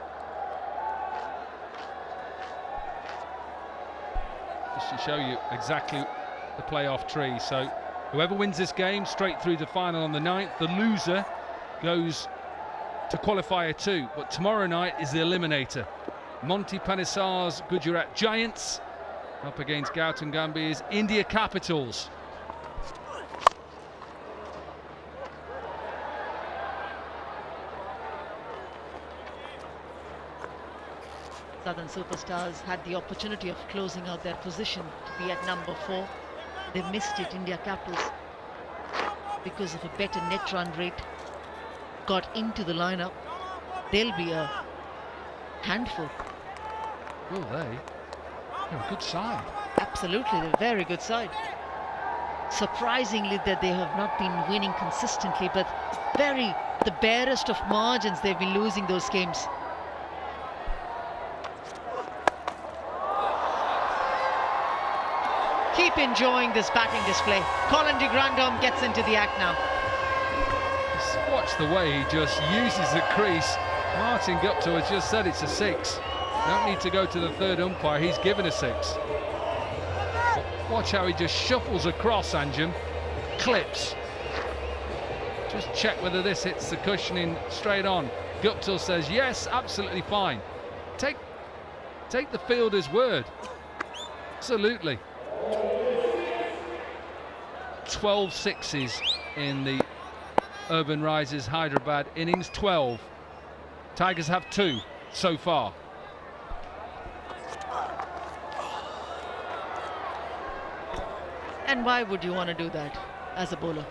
Just to show you exactly the playoff tree. So whoever wins this game straight through the final on the 9th. The loser goes to qualifier 2, but tomorrow night is the eliminator. Monty Panesar's Gujarat Giants up against Gautam Gambhir's India Capitals. Southern Superstars had the opportunity of closing out their position to be at number 4. They missed it. India Capitals, because of a better net run rate, got into the lineup. They'll be a handful. Will they? They're a good side. Absolutely, they're a very good side. Surprisingly that they have not been winning consistently, but the barest of margins they've been losing those games. Keep enjoying this batting display. Colin de Grandhomme gets into the act now. Watch the way he just uses the crease Martin Guptill has just said it's a 6. Don't need to go to the third umpire, he's given a 6. But watch how he just shuffles across, Anjem, clips. Just check whether this hits the cushioning straight on. Guptill says yes, absolutely fine. Take the fielder's word. Absolutely. 12 sixes in the Urbanrisers Hyderabad innings, 12. Tigers have 2 so far. And why would you want to do that as a bowler?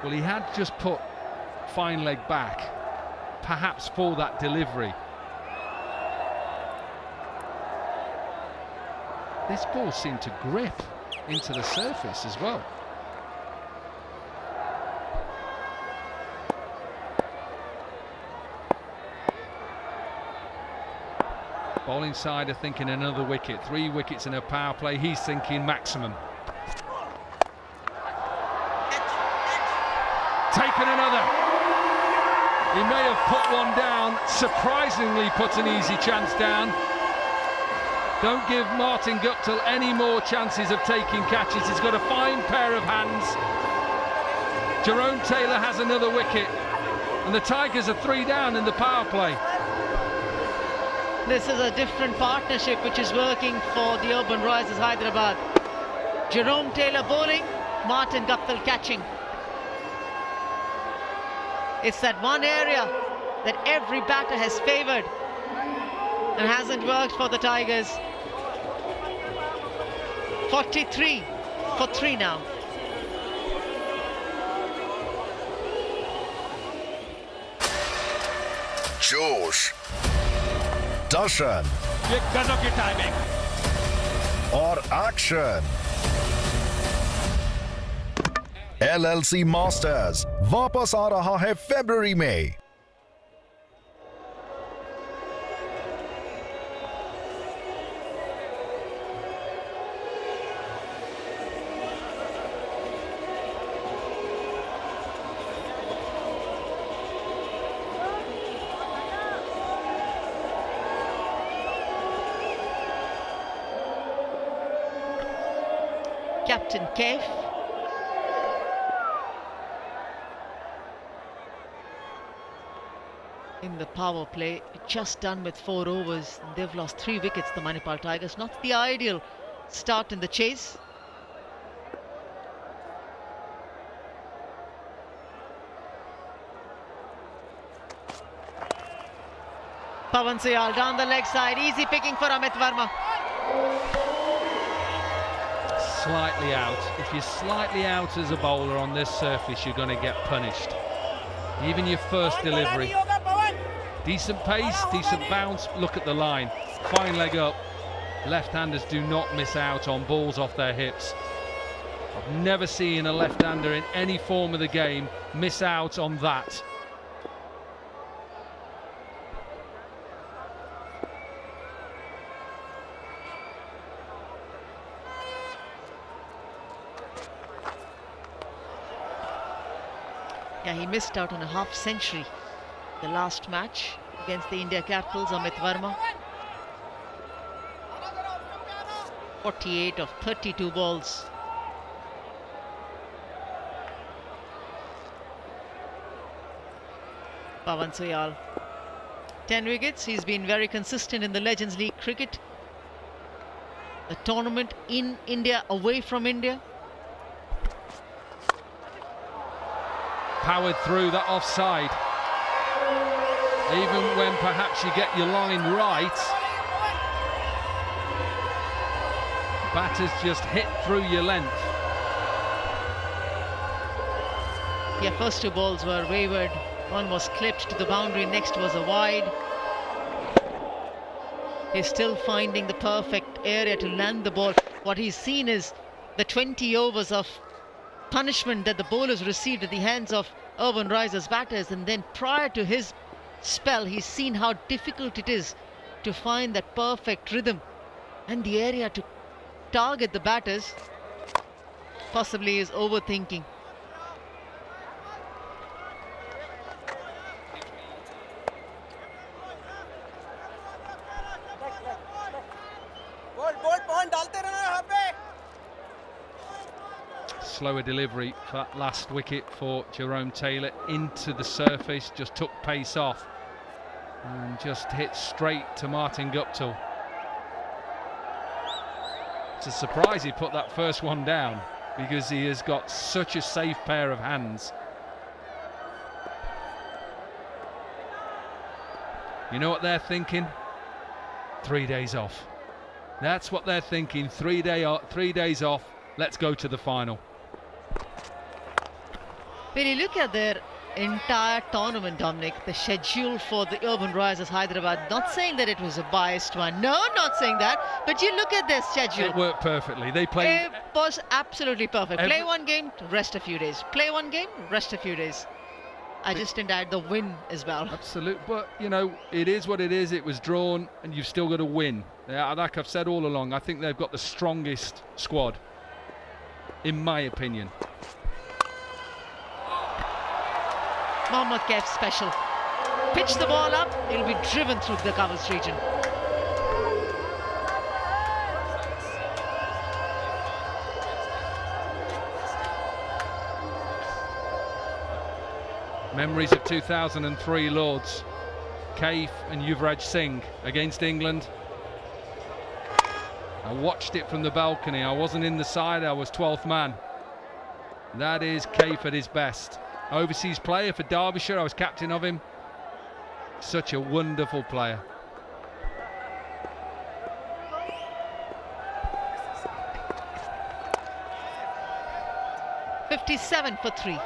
Well, he had just put fine leg back, perhaps for that delivery. This ball seemed to grip into the surface as well. Bowling side are thinking another wicket, 3 wickets in a power play, he's thinking maximum. Taken another. He may have put one down, surprisingly put an easy chance down. Don't give Martin Guptill any more chances of taking catches. He's got a fine pair of hands. Jerome Taylor has another wicket, and the Tigers are 3 down in the power play. This is a different partnership which is working for the Urbanrisers Hyderabad. Jerome Taylor bowling, Martin Guptill catching. It's that one area that every batter has favoured and hasn't worked for the Tigers. 43 for 3 now. जोश, दर्शन ये गजब की timing और action. LLC masters वापस आ रहा है फरवरी में। Captain Kev. In the power play, just done with 4 overs. They've lost 3 wickets, the Manipal Tigers. Not the ideal start in the chase. Pavan Sayal down the leg side, easy picking for Amit Verma. Slightly out. If you're slightly out as a bowler on this surface, you're going to get punished. Even your first delivery. Decent pace, decent bounce, look at the line. Fine leg up. Left-handers do not miss out on balls off their hips. I've never seen a left-hander in any form of the game miss out on that. Yeah, he missed out on a half century the last match against the India Capitals, Amit Verma. 48 of 32 balls. Pavan Sayal, 10 wickets. He's been very consistent in the Legends League cricket. The tournament in India, away from India. Powered through that offside. Even when perhaps you get your line right, batters just hit through your length. Yeah, first 2 balls were wayward. One was clipped to the boundary, next was a wide. He's still finding the perfect area to land the ball. What he's seen is the 20 overs of punishment that the bowlers received at the hands of Urbanrisers batters, and then prior to his spell, he's seen how difficult it is to find that perfect rhythm and the area to target the batters. possibly is overthinking. Slower delivery for that last wicket for Jerome Taylor into the surface, just took pace off and just hit straight to Martin Guptill. It's a surprise he put that first one down because he has got such a safe pair of hands. You know what they're thinking? 3 days off. That's what they're thinking. 3 days off. Let's go to the final. When you look at their entire tournament, Dominic, the schedule for the Urbanrisers Hyderabad, not saying that it was a biased one. No, not saying that. But you look at their schedule. It worked perfectly. They played. It was absolutely perfect. Play one game, rest a few days. Play one game, rest a few days. I just didn't add the win as well. Absolute, but you know, it is what it is. It was drawn, and you've still got to win. Yeah, like I've said all along, I think they've got the strongest squad, in my opinion. Mohammad Kaif special. Pitch the ball up, it'll be driven through the covers region. Memories of 2003 Lords. Kaif and Yuvraj Singh against England. I watched it from the balcony. I wasn't in the side, I was 12th man. That is Kaif at his best. Overseas player for Derbyshire, I was captain of him. Such a wonderful player. .57 for 3.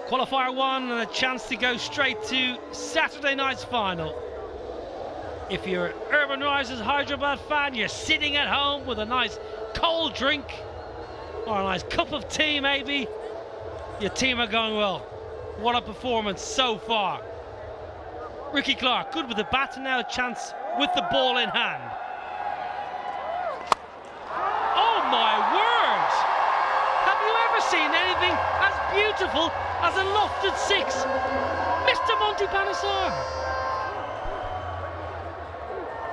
Qualifier 1 and a chance to go straight to Saturday night's final. If you're an Urbanrisers Hyderabad fan, you're sitting at home with a nice cold drink or a nice cup of tea maybe, your team are going well. What a performance so far. Ricky Clark, good with the bat, and now a chance with the ball in hand. Oh my word! Have you ever seen anything as beautiful as a lofted six? Mr. Monty Panesar.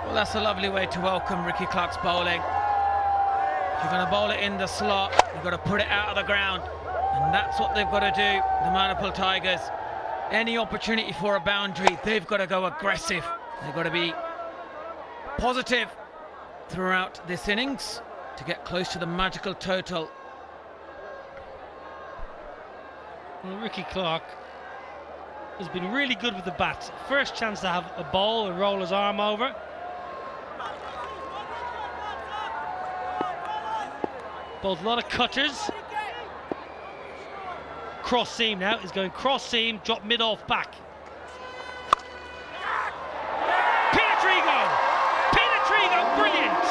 Well, that's a lovely way to welcome Ricky Clark's bowling. If you're going to bowl it in the slot, you've got to put it out of the ground. And that's what they've got to do, the Manipal Tigers. Any opportunity for a boundary, they've got to go aggressive. They've got to be positive throughout this innings to get close to the magical total. Well, Ricky Clark has been really good with the bat. First chance to have a ball and roll his arm over. Bowled a lot of cutters. Cross seam now. He's going cross seam, drop mid off back. Pietersen, brilliant.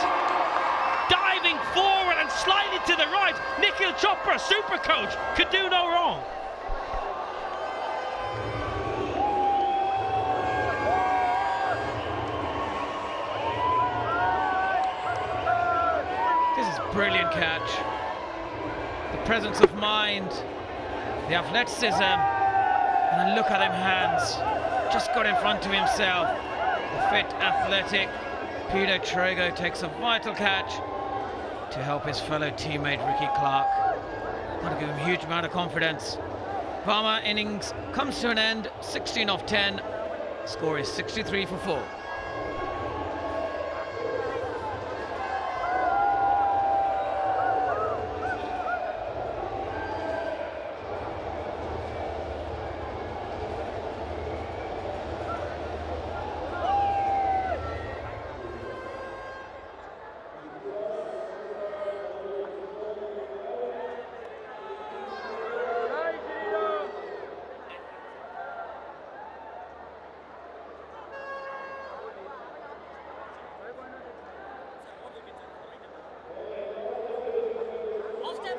Diving forward and slightly to the right. Nikhil Chopra, super coach, could do no wrong. Brilliant catch. The presence of mind, the athleticism, and look at them hands. Just got in front of himself. The fit, athletic Peter Trago takes a vital catch to help his fellow teammate Ricky Clark. Got to give him a huge amount of confidence. Palmer innings comes to an end, 16 off 10. Score is 63 for 4.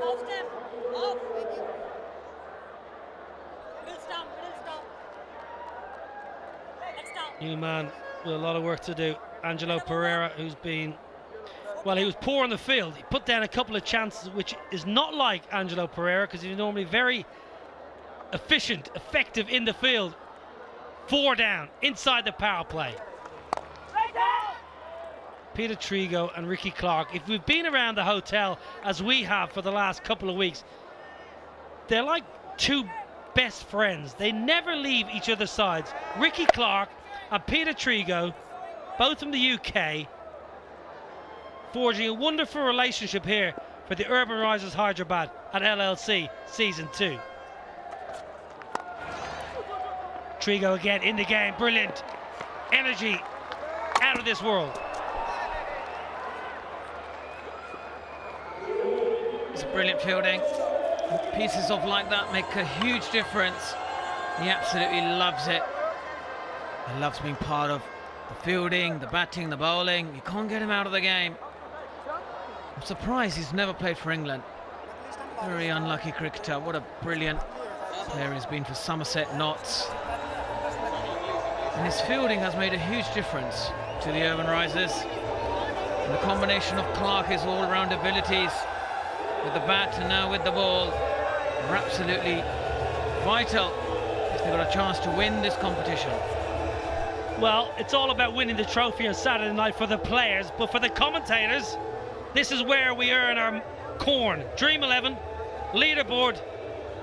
Off step. Off. Middle stump. Next down. New man with a lot of work to do. Angelo Pereira, who's been, well, he was poor on the field. He put down a couple of chances, which is not like Angelo Pereira, because he's normally very efficient, effective in the field. 4 down, inside the power play. Peter Trigo and Ricky Clark, if we've been around the hotel as we have for the last couple of weeks, they're like two best friends. They never leave each other's sides. Ricky Clark and Peter Trigo, both from the UK, forging a wonderful relationship here for the Urbanrisers Hyderabad at LLC Season 2. Trigo again in the game, brilliant. Energy out of this world. It's brilliant fielding. Pieces of like that make a huge difference. He absolutely loves it. He loves being part of the fielding, the batting, the bowling. You can't get him out of the game. I'm surprised he's never played for England. Very unlucky cricketer. What a brilliant player he's been for Somerset Notts. And his fielding has made a huge difference to the Urbanrisers. And the combination of Clark, his all-round abilities with the bat and now with the ball, are absolutely vital if they've got a chance to win this competition. Well, it's all about winning the trophy on Saturday night for the players, but for the commentators, this is where we earn our corn. Dream 11, leaderboard,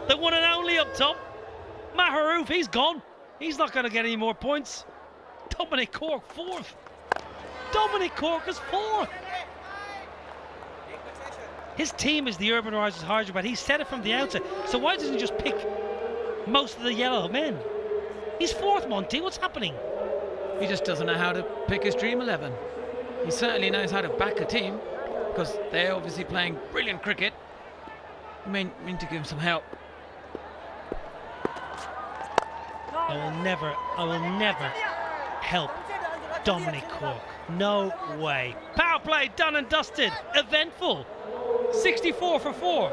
the one and only up top. Maharouf, he's gone. He's not going to get any more points. Dominic Cork, 4th. Dominic Cork is 4th. His team is the Urbanrisers Hyderabad. He said it from the outset. So why doesn't he just pick most of the yellow men? He's 4th, Monty. What's happening? He just doesn't know how to pick his Dream 11. He certainly knows how to back a team, because they're obviously playing brilliant cricket. You may need to give him some help. I will never help Dominic Cork. No way. Power play done and dusted. Eventful. 64 for 4.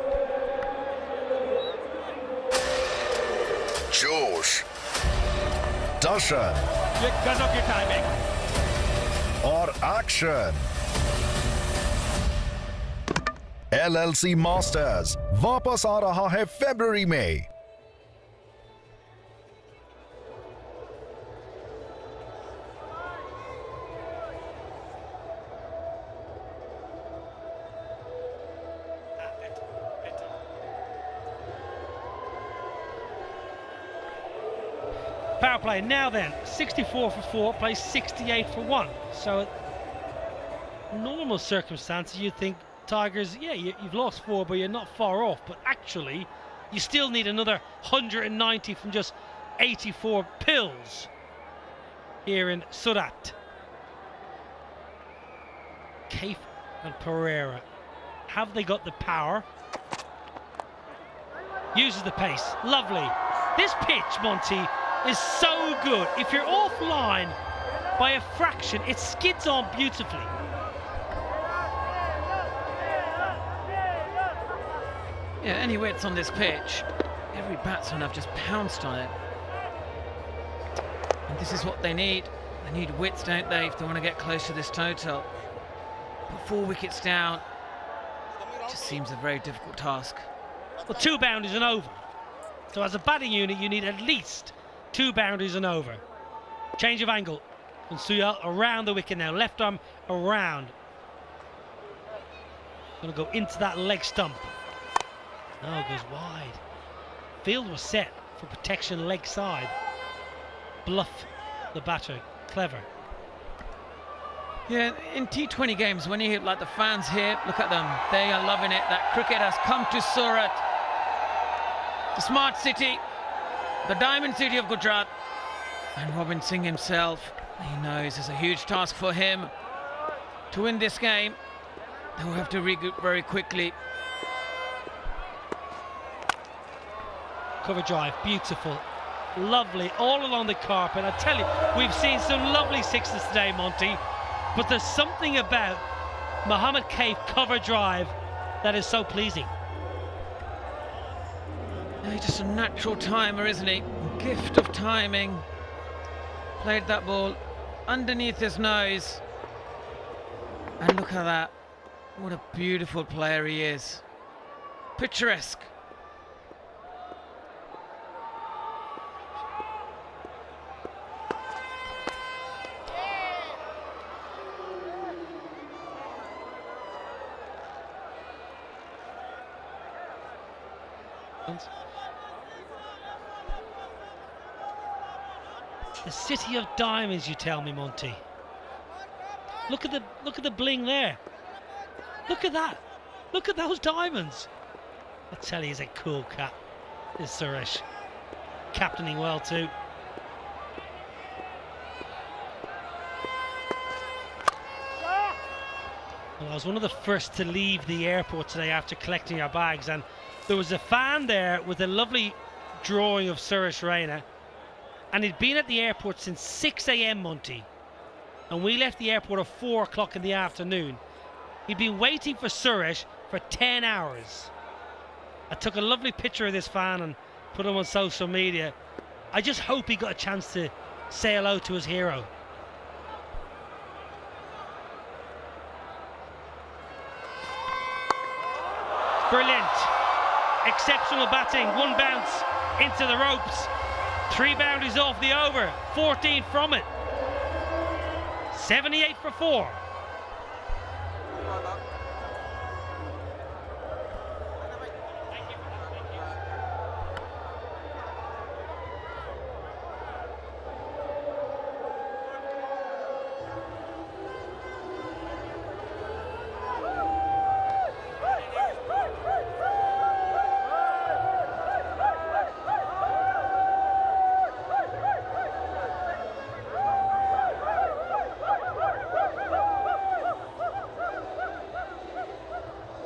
जोश, दर्शन गजब की timing. और action. LLC masters वापस आ रहा है फरवरी में. Power play now then, 64 for 4, plays 68 for 1. So, normal circumstances, you'd think Tigers, yeah, you've lost 4, but you're not far off. But actually, you still need another 190 from just 84 pills here in Surat. Kaif and Pereira, have they got the power? Uses the pace, lovely. This pitch, Monty, is so good. If you're offline by a fraction, it skids on beautifully. Yeah, any widths on this pitch, every batsman have just pounced on it. And this is what they need. They need widths, don't they, if they want to get close to this total. But 4 wickets down, just seems a very difficult task. Well, 2 boundaries and over. So as a batting unit, you need at least 2 boundaries and over. Change of angle. And Suyal around the wicket now. Left arm around. Going to go into that leg stump. No, it goes wide. Field was set for protection leg side. Bluff the batter. Clever. Yeah, in T20 games, when you hear like the fans here, look at them. They are loving it. That cricket has come to Surat. The smart city. The diamond city of Gujarat. And Robin Singh himself, he knows it's a huge task for him to win this game. They will have to regroup very quickly. Cover drive, beautiful, lovely, all along the carpet. I tell you, we've seen some lovely sixes today, Monty, but there's something about Mohammed Kaif cover drive that is so pleasing. He's just a natural timer, isn't he? Gift of timing. Played that ball underneath his nose. And look at that. What a beautiful player he is. Picturesque. The city of diamonds, you tell me, Monty. Look at the bling there. Look at that. Look at those diamonds. I tell you, he's a cool cat, this Suresh. Captaining well too. Well, I was one of the first to leave the airport today after collecting our bags, and there was a fan there with a lovely drawing of Suresh Raina, and he'd been at the airport since 6 a.m. Monty, and we left the airport at 4 o'clock in the afternoon. He'd been waiting for Suresh for 10 hours. I took a lovely picture of this fan and put him on social media. I just hope he got a chance to say hello to his hero. Brilliant. Exceptional batting. One bounce into the ropes. 3 boundaries off the over. 14 from it. 78 for 4.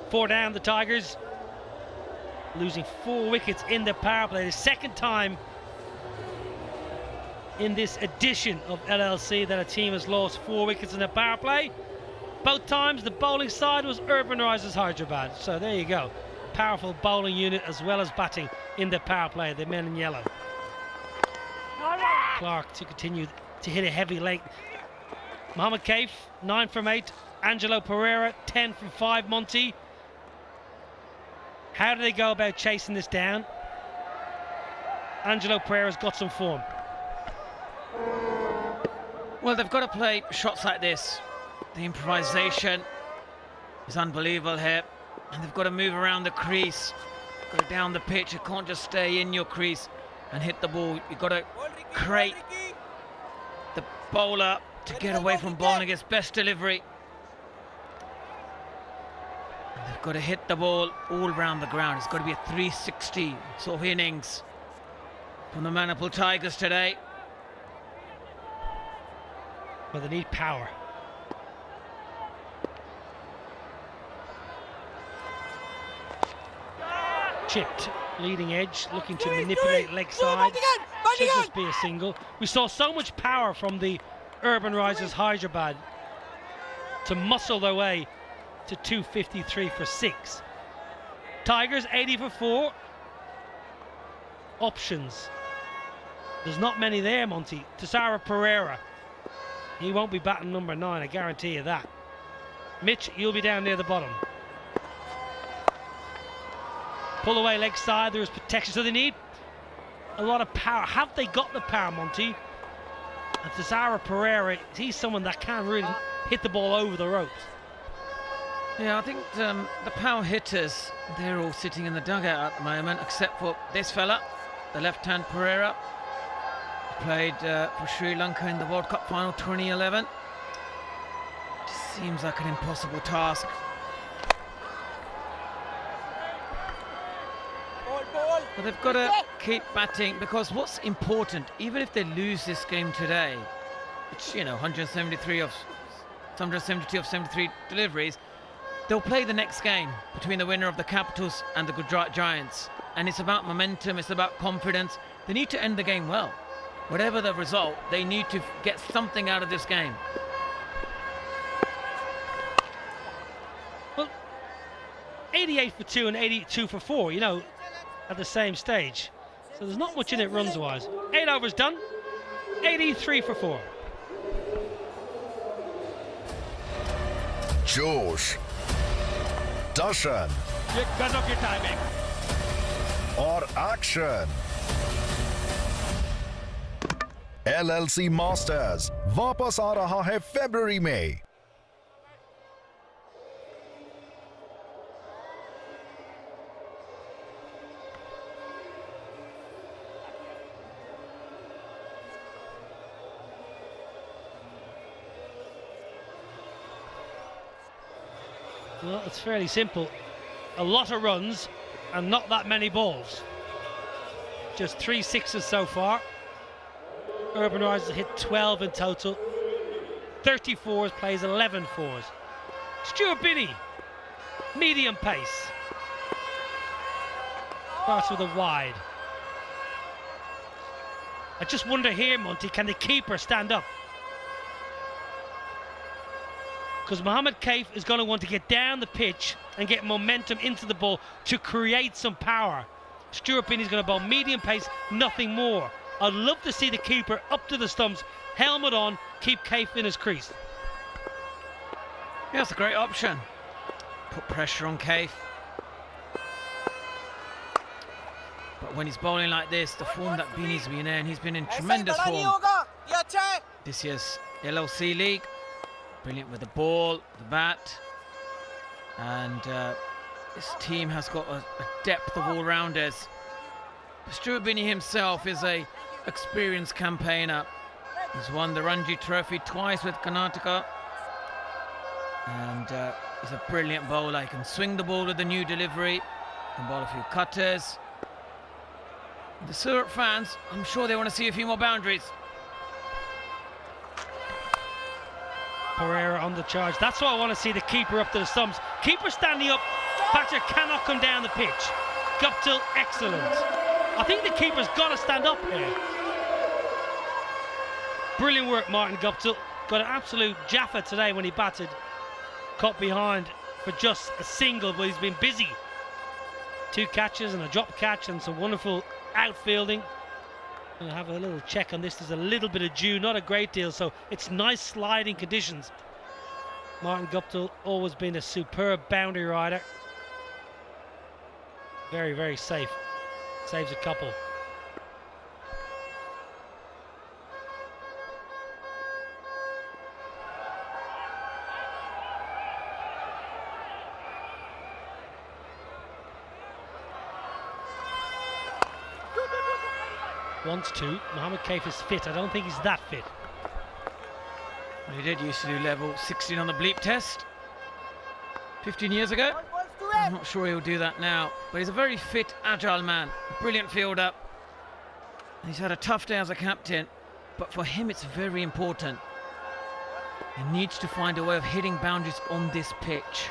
Four down, the Tigers, losing 4 wickets in the power play. The second time in this edition of LLC that a team has lost 4 wickets in the power play. Both times the bowling side was Urbanrisers Hyderabad. So there you go. Powerful bowling unit as well as batting in the power play, the men in yellow. Clark to continue to hit a heavy length. Mohammad Kaif, 9 from 8. Angelo Pereira, 10 from 5, Monty. How do they go about chasing this down? Angelo Pereira's got some form. Well, they've got to play shots like this. The improvisation is unbelievable here. And they've got to move around the crease. Go down the pitch. You can't just stay in your crease and hit the ball. You've got to create the bowler to get away from bowling his best delivery. They've got to hit the ball all round the ground. It's got to be a 360 sort of innings from the Manipal Tigers today. Well, they need power. Chipped, leading edge, looking to manipulate leg side. Should just be a single. We saw so much power from the Urbanrisers Hyderabad to muscle their way to 253 for 6. Tigers 80 for 4. Options. There's not many there, Monty. Tisara Pereira. He won't be batting number 9, I guarantee you that. Mitch, you'll be down near the bottom. Pull away leg side, there is protection, so they need a lot of power. Have they got the power, Monty? And Tisara Pereira, he's someone that can really hit the ball over the ropes. Yeah, I think the power hitters, they're all sitting in the dugout at the moment, except for this fella, the left-hand Pereira. Played for Sri Lanka in the World Cup final 2011. Just seems like an impossible task. But they've got to keep batting, because what's important, even if they lose this game today, which, you know, 172 of 73 deliveries, they'll play the next game between the winner of the Capitals and the Gujarat Giants. And it's about momentum, it's about confidence. They need to end the game well. Whatever the result, they need to get something out of this game. Well, 88 for 2 and 82 for 4, you know, at the same stage. So there's not much in it runs-wise. 8 overs done, 83 for 4. जोश, दर्शन ये गजब की timing और action. LLC masters वापस आ रहा है फरवरी में। Well, it's fairly simple. A lot of runs and not that many balls. Just 3 sixes so far. Urbanrisers hit 12 in total. 34s, plays 11 fours. Stuart Binney, medium pace. Starts with a wide. I just wonder here, Monty, can the keeper stand up? Because Mohammed Kaif is going to want to get down the pitch and get momentum into the ball to create some power. Stuart Binney's going to bowl medium pace, nothing more. I'd love to see the keeper up to the stumps, helmet on, keep Kaif in his crease. Yeah, that's a great option. Put pressure on Kaif. But when he's bowling like this, the form that Binney's been in, he's been in tremendous form this year's LLC League. Brilliant with the ball, the bat, and this team has got a depth of all-rounders. Stuart Binney himself is a experienced campaigner. He's won the Ranji Trophy twice with Karnataka, and he's a brilliant bowler. He can swing the ball with the new delivery, can bowl a few cutters. The Surat fans, I'm sure they want to see a few more boundaries. Pereira on the charge. That's why I want to see the keeper up to the stumps. Keeper standing up. Thatcher cannot come down the pitch. Guptill, excellent. I think the keeper's got to stand up here. Brilliant work, Martin Guptill. Got an absolute jaffa today when he batted. Caught behind for just a single, but he's been busy. 2 catches and a drop catch and some wonderful outfielding. I'll have a little check on this. There's a little bit of dew, not a great deal, so it's nice sliding conditions. Martin Guptill always been a superb boundary rider. Very, very safe. Saves a couple. Wants to. Mohammed Kaif is fit. I don't think he's that fit. He did used to do level 16 on the bleep test 15 years ago. I'm not sure he'll do that now, but he's a very fit, agile man. Brilliant fielder. He's had a tough day as a captain, but for him it's very important. He needs to find a way of hitting boundaries on this pitch.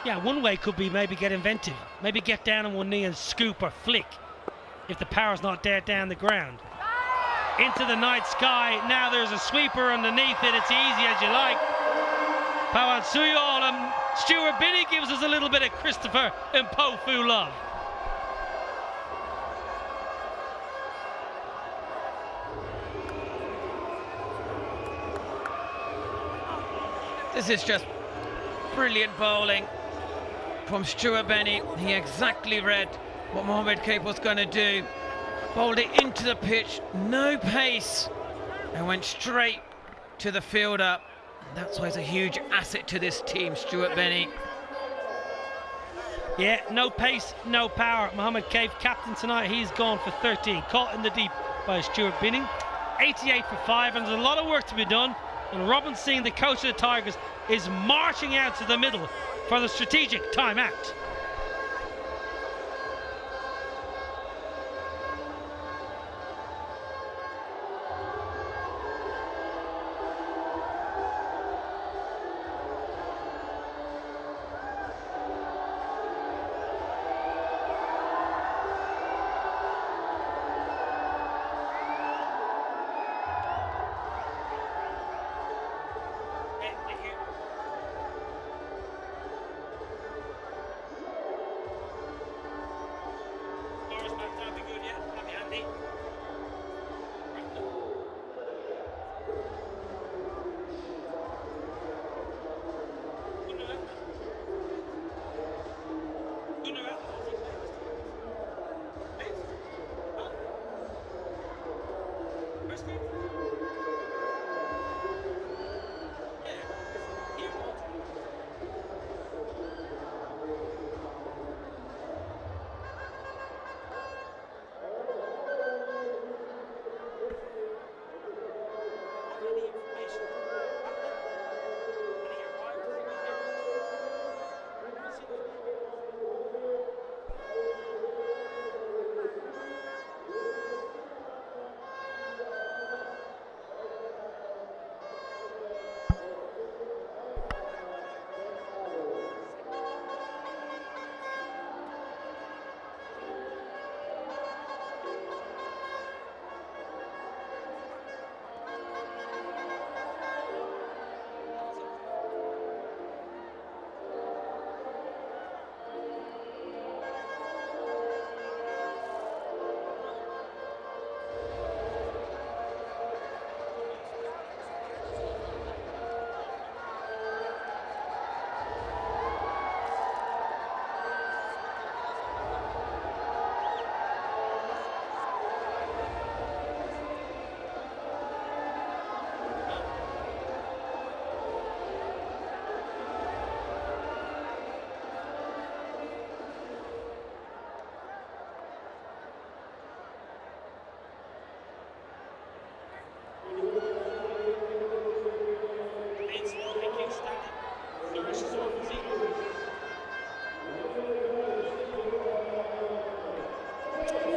Yeah, one way could be maybe get inventive. Maybe get down on one knee and scoop or flick if the power's not there down the ground. Into the night sky. Now there's a sweeper underneath it. It's easy as you like. Powell Suyol and Stuart Binney gives us a little bit of Christopher and Pofu love. This is just brilliant bowling from Stuart Binney. He exactly read what Mohammed Kaif was going to do. Bowled it into the pitch, no pace, and went straight to the fielder. That's why he's a huge asset to this team, Stuart Binney. Yeah, no pace, no power. Mohammed Kaif, captain tonight, he's gone for 13. Caught in the deep by Stuart Binney. 88 for 5, and there's a lot of work to be done. And Robin Singh, the coach of the Tigers, is marching out to the middle for the strategic timeout.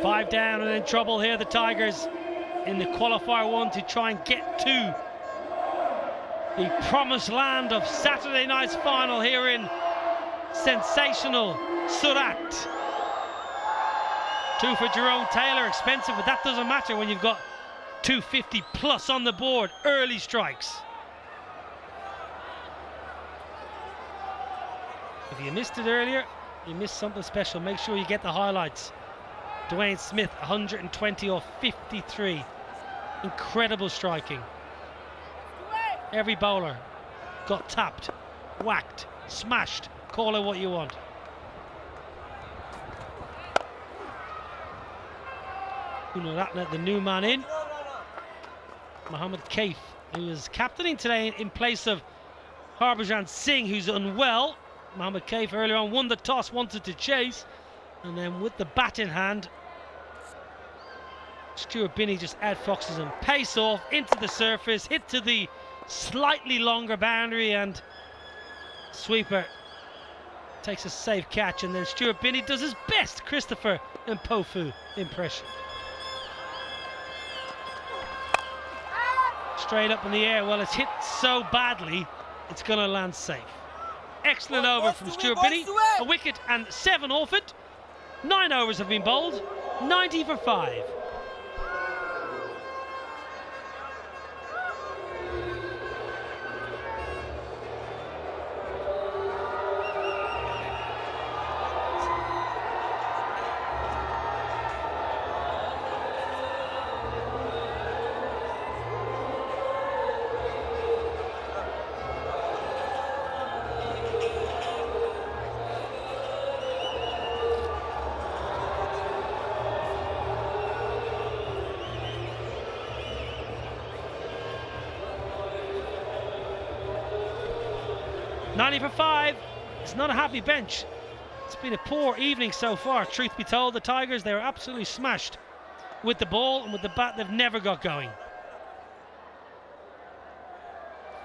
5 down and in trouble here, the Tigers, in the qualifier 1 to try and get to the promised land of Saturday night's final here in sensational Surat. 2 for Jerome Taylor, expensive, but that doesn't matter when you've got 250 plus on the board, early strikes. If you missed it earlier, you missed something special. Make sure you get the highlights. Dwayne Smith, 120 off 53. Incredible striking. Every bowler got tapped, whacked, smashed. Call it what you want. Gunaratne, the new man in. Mohammad Kaif, who is captaining today in place of Harbhajan Singh, who's unwell. Mohammad Kaif earlier on won the toss, wanted to chase, and then with the bat in hand, Stuart Binney just outfoxes him. Pace off into the surface, hit to the slightly longer boundary, and sweeper takes a safe catch, and then Stuart Binney does his best Christopher Mpofu impression. Straight up in the air. Well, it's hit so badly, it's going to land safe. Excellent over from Stuart Binney. A wicket and 7 off it. 9 overs have been bowled. 90 for 5. For 5. It's not a happy bench. It's been a poor evening so far, truth be told. The Tigers, they were absolutely smashed with the ball, and with the bat they've never got going.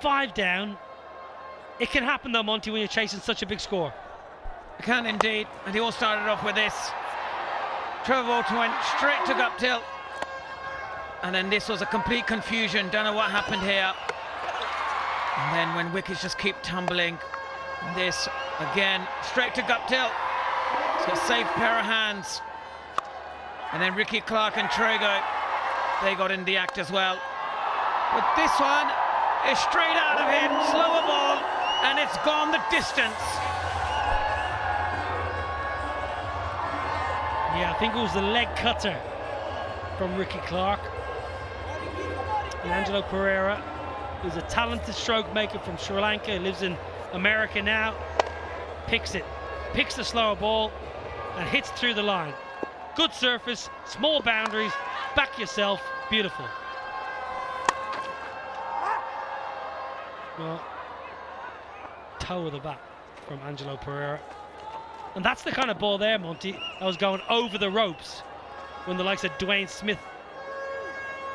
5 down. It can happen though, Monty, when you're chasing such a big score. It can indeed, and he all started off with this. Trevor Walton went straight to Guptill, and then this was a complete confusion. Don't know what happened here. And then when wickets just keep tumbling, this again straight to Guptill. It's a safe pair of hands. And then Ricky Clark and Trago, they got in the act as well. But this one is straight out of him, slower ball, and it's gone the distance. Yeah, I think it was the leg cutter from Ricky Clark. And Angelo Pereira, who's a talented stroke maker from Sri Lanka, he lives in America now, picks the slower ball and hits through the line. Good surface, small boundaries, back yourself, beautiful. Well, toe of the bat from Angelo Pereira. And that's the kind of ball there, Monty, that was going over the ropes when the likes of Dwayne Smith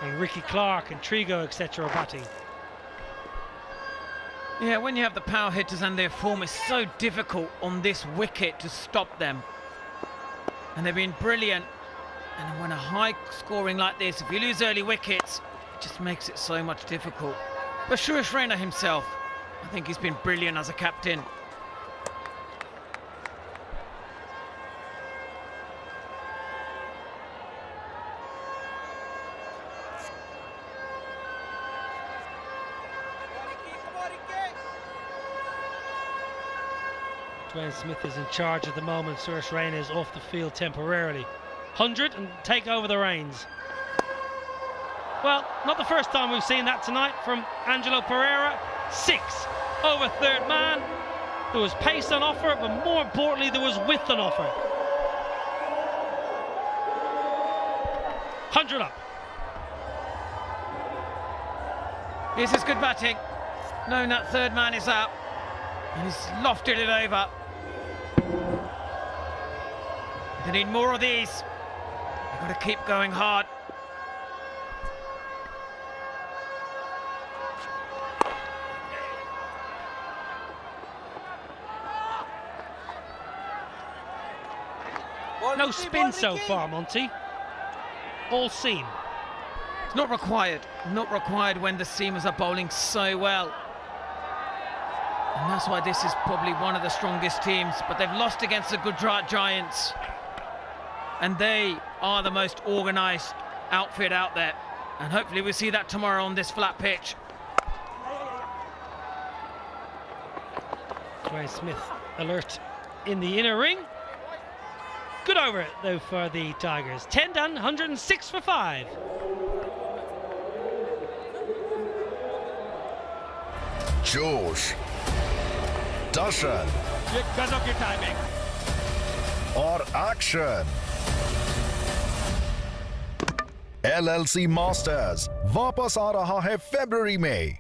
and Ricky Clark and Trigo, etc. are batting. Yeah, when you have the power hitters and their form, it's so difficult on this wicket to stop them. And they've been brilliant. And when a high scoring like this, if you lose early wickets, it just makes it so much difficult. But Suresh Raina himself, I think he's been brilliant as a captain. Dwayne Smith is in charge at the moment. Suresh Raina is off the field temporarily. 100 and take over the reins. Well, not the first time we've seen that tonight from Angelo Pereira. 6 over third man. There was pace on offer, but more importantly, there was width on offer. 100 up. This is good batting. Knowing that third man is up, and he's lofted it over. They need more of these. They've got to keep going hard. No spin so far, Monty. all seam. It's not required when the seamers are bowling so well. And that's why this is probably one of the strongest teams, but they've lost against the Gujarat Giants. And they are the most organised outfit out there. And hopefully we'll see that tomorrow on this flat pitch. Dwayne Smith alert in the inner ring. Good over though for the Tigers. 10 done, 106 for 5. जोश, दर्शन और action. LLC masters वापस आ रहा है फरवरी में।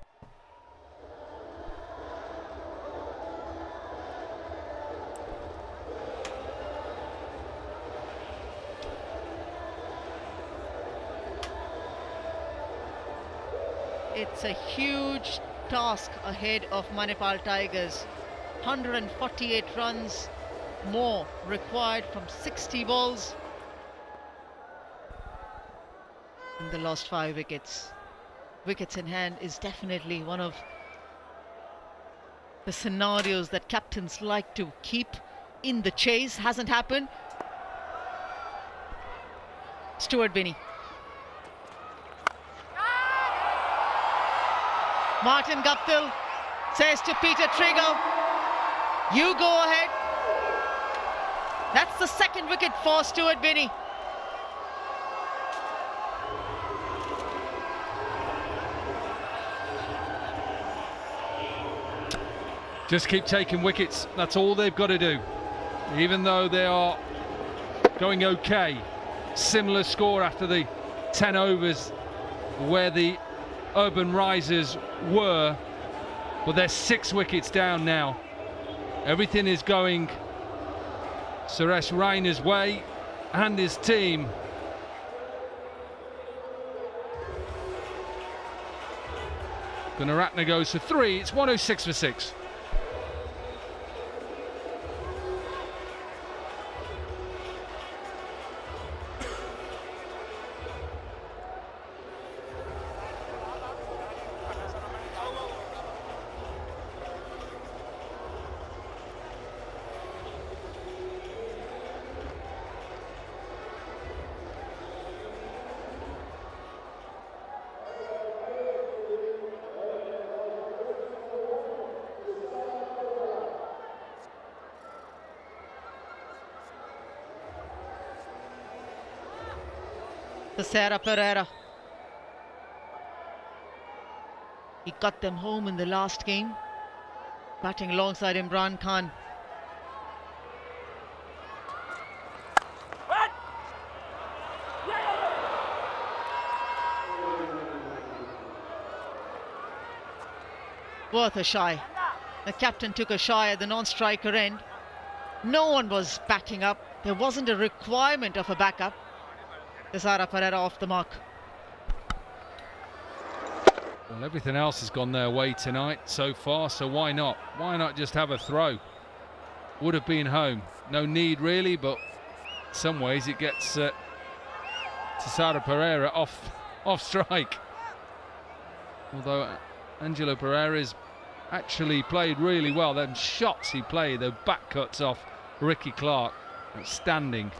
It's a huge task ahead of Manipal Tigers. 148 runs more required from 60 balls. And the lost 5 wickets. Wickets in hand is definitely one of the scenarios that captains like to keep in the chase. Hasn't happened. Stuart Binney. Martin Guptill says to Peter Trigger, you go ahead. That's the second wicket for Stuart Binney. Just keep taking wickets. That's all they've got to do. Even though they are going okay. Similar score after the 10 overs where the Urbanrisers were, but they're 6 wickets down now. Everything is going Suresh Rainer's way and his team. Gunaratne goes for 3. It's 106 for 6. Sarah Pereira. He got them home in the last game, batting alongside Imran Khan. Worth a shy. The captain took a shy at the non-striker end. No one was backing up. There wasn't a requirement of a backup. Sarah Pereira off the mark. Well, everything else has gone their way tonight so far, so why not? Why not just have a throw? Would have been home. No need really, but in some ways it gets Sarah Pereira off strike. Although Angelo Pereira's actually played really well. Them shots he played, the back cuts off Ricky Clark, outstanding.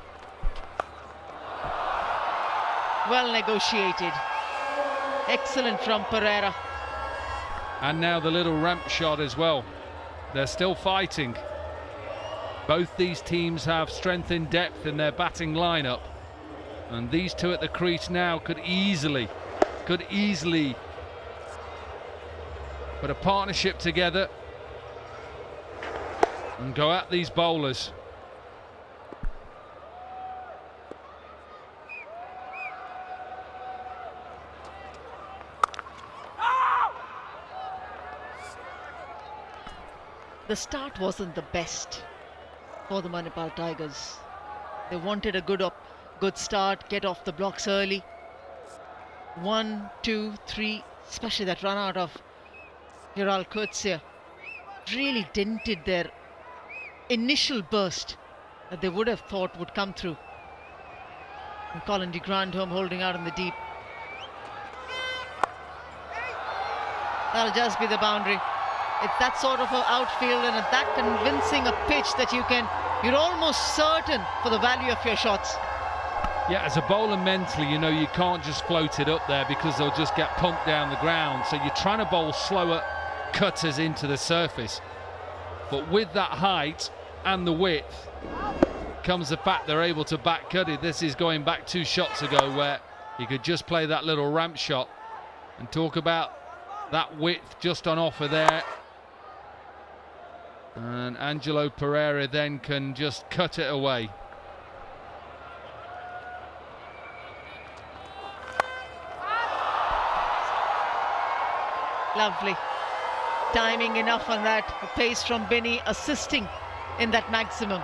Well negotiated. Excellent from Pereira. And now the little ramp shot as well. They're still fighting. Both these teams have strength in depth in their batting lineup. And these two at the crease now could easily put a partnership together and go at these bowlers. The start wasn't the best for the Manipal Tigers. They wanted a good start, get off the blocks early. 1, 2, 3, especially that run out of Hiral Kurtzia really dented their initial burst that they would have thought would come through. And Colin de Grandhomme holding out in the deep. That'll just be the boundary. It's that sort of an outfield and that convincing a pitch that you're almost certain for the value of your shots. Yeah, as a bowler mentally, you know you can't just float it up there because they'll just get pumped down the ground. So you're trying to bowl slower cutters into the surface. But with that height and the width comes the fact they're able to back cut it. This is going back 2 shots ago where he could just play that little ramp shot, and talk about that width just on offer there. And Angelo Pereira then can just cut it away. Lovely. Timing enough on that. A pace from Binny assisting in that maximum.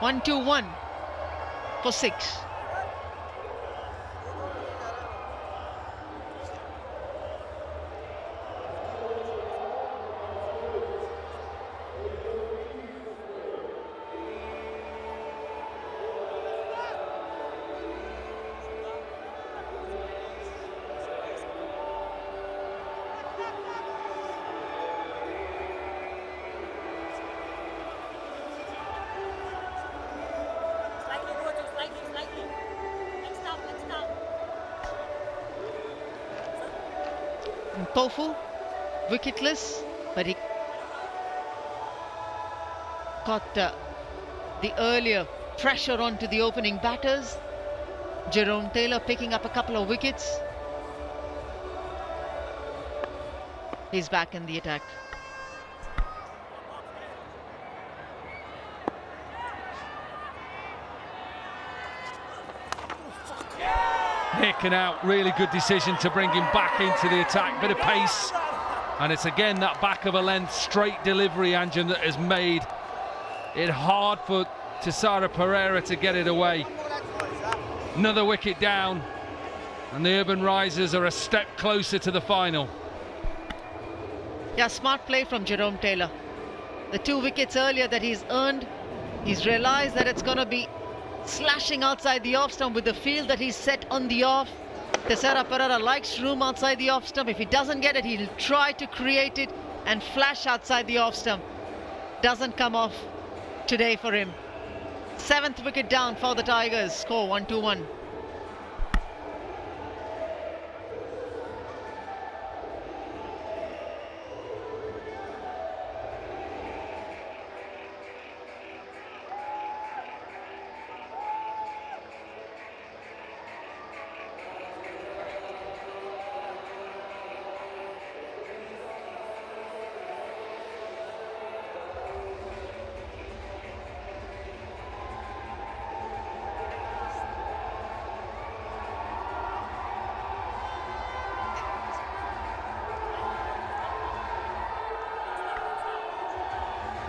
1-2-1 for 6. Pofu, wicketless, but he got the earlier pressure onto the opening batters. Jerome Taylor picking up a couple of wickets. He's back in the attack. Nick and out, really good decision to bring him back into the attack. Bit of pace, and it's again that back of a length straight delivery engine that has made it hard for Tisara Pereira to get it away. Another wicket down, and the Urbanrisers are a step closer to the final. Yeah, smart play from Jerome Taylor. The 2 wickets earlier that he's earned, he's realized that it's going to be slashing outside the off stump with the field that he's set on the off. Tisara Pereira likes room outside the off stump. If he doesn't get it, he'll try to create it and flash outside the off stump. Doesn't come off today for him. 7th wicket down for the Tigers. Score 1-2-1.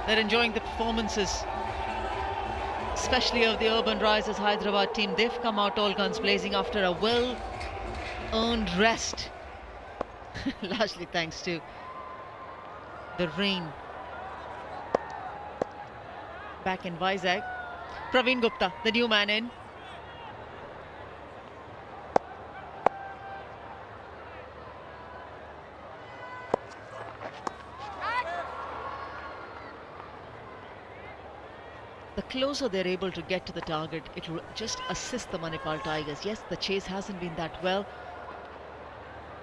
They're enjoying the performances, especially of the Urbanrisers Hyderabad team. They've come out all guns blazing after a well-earned rest, largely thanks to the rain. Back in Vizag, Pravin Gupta, the new man in. The closer they're able to get to the target, it will just assist the Manipal Tigers. Yes, the chase hasn't been that well,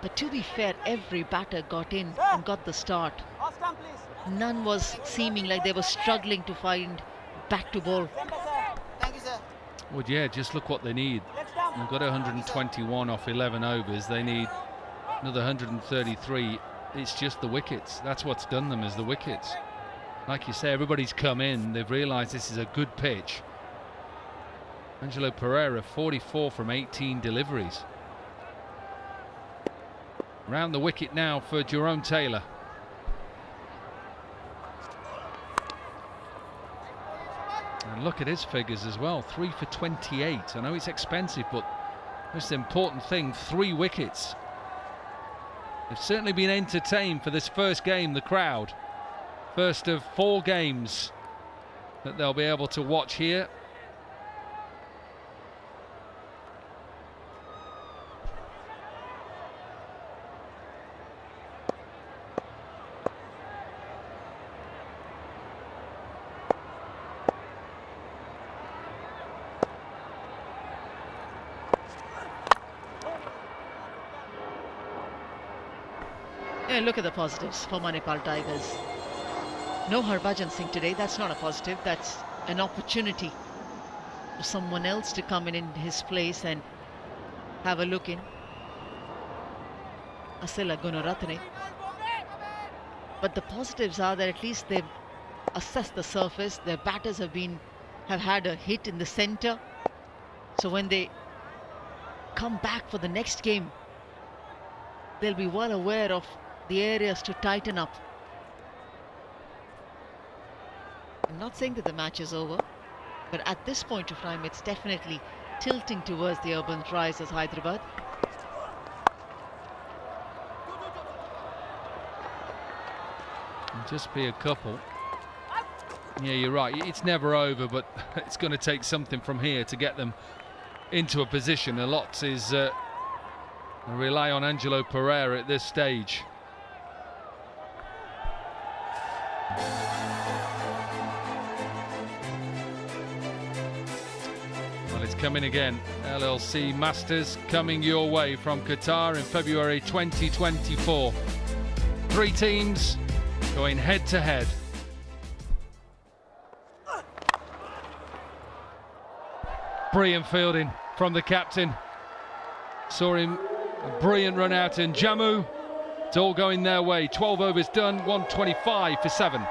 but to be fair, every batter got in and got the start. None was seeming like they were struggling to find back to bowl. Thank you, sir. Well, yeah, just look what they need. They've got 121 off 11 overs. They need another 133. It's just the wickets. That's what's done them, is the wickets. Like you say, everybody's come in. They've realised this is a good pitch. Angelo Pereira, 44 from 18 deliveries. Round the wicket now for Jerome Taylor. And look at his figures as well, 3 for 28. I know it's expensive, but most important thing, 3 wickets. They've certainly been entertained for this first game, the crowd. First of 4 games that they'll be able to watch here. Yeah, look at the positives for Manipal Tigers. No Harbhajan Singh today. That's not a positive. That's an opportunity for someone else to come in his place and have a look in. Asila Gunaratne. But the positives are that at least they've assessed the surface. Their batters have had a hit in the centre. So when they come back for the next game, they'll be well aware of the areas to tighten up. I'm not saying that the match is over, but at this point of time, it's definitely tilting towards the Urbanrisers Hyderabad. Just be a couple. Yeah, you're right. It's never over, but it's going to take something from here to get them into a position. A lot is rely on Angelo Pereira at this stage. Well, it's coming again. LLC Masters coming your way from Qatar in February 2024. 3 teams going head to head. Brilliant fielding from the captain. Saw him a brilliant run out in Jammu. It's all going their way. 12 overs done, 125 for 7.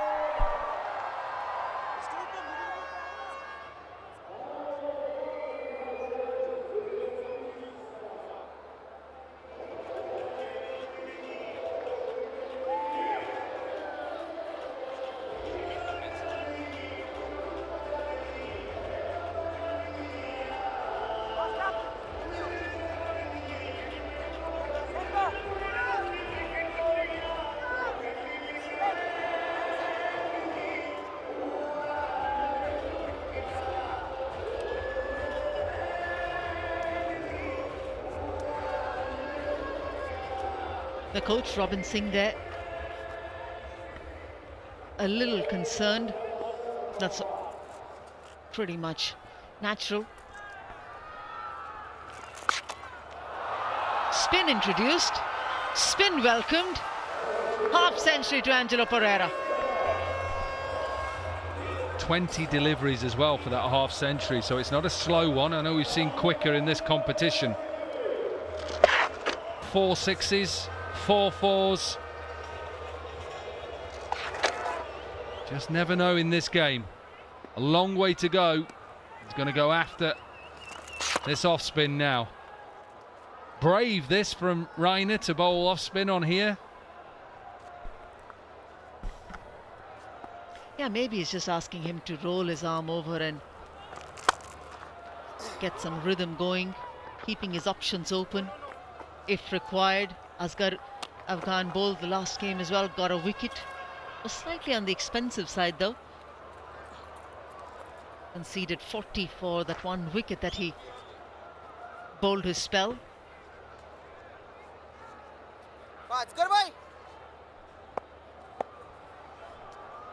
The coach, Robin Singh, there, a little concerned. That's pretty much natural. Spin introduced, spin welcomed, half century to Angelo Pereira. 20 deliveries as well for that half century, so it's not a slow one. I know we've seen quicker in this competition. 4 sixes, 4 fours. Just never know in this game. A long way to go. He's going to go after this off spin now. Brave this from Rainer to bowl off spin on here. Yeah, maybe he's just asking him to roll his arm over and get some rhythm going, keeping his options open if required. Asghar Afghan bowled the last game as well, got a wicket. Was slightly on the expensive side though. Conceded 40 for that 1 wicket that he bowled his spell.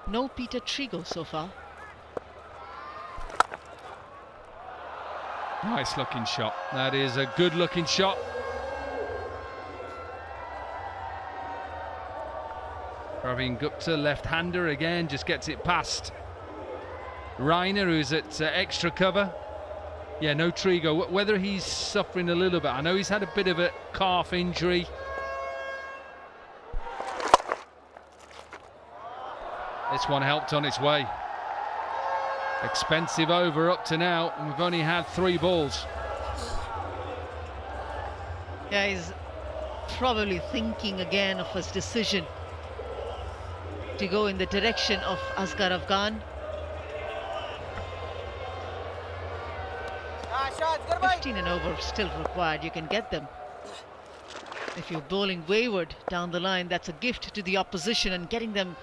No Peter Trigo so far. Nice looking shot. That is a good looking shot. Pravin Gupta, left-hander again, just gets it past Rainer, who's at extra cover. Yeah, no Trigo. Whether he's suffering a little bit, I know he's had a bit of a calf injury. This one helped on its way. Expensive over up to now, and we've only had 3 balls. Yeah, he's probably thinking again of his decision to go in the direction of Asghar Afghan. 15 and over still required. You can get them. If you're bowling wayward down the line, that's a gift to the opposition and getting them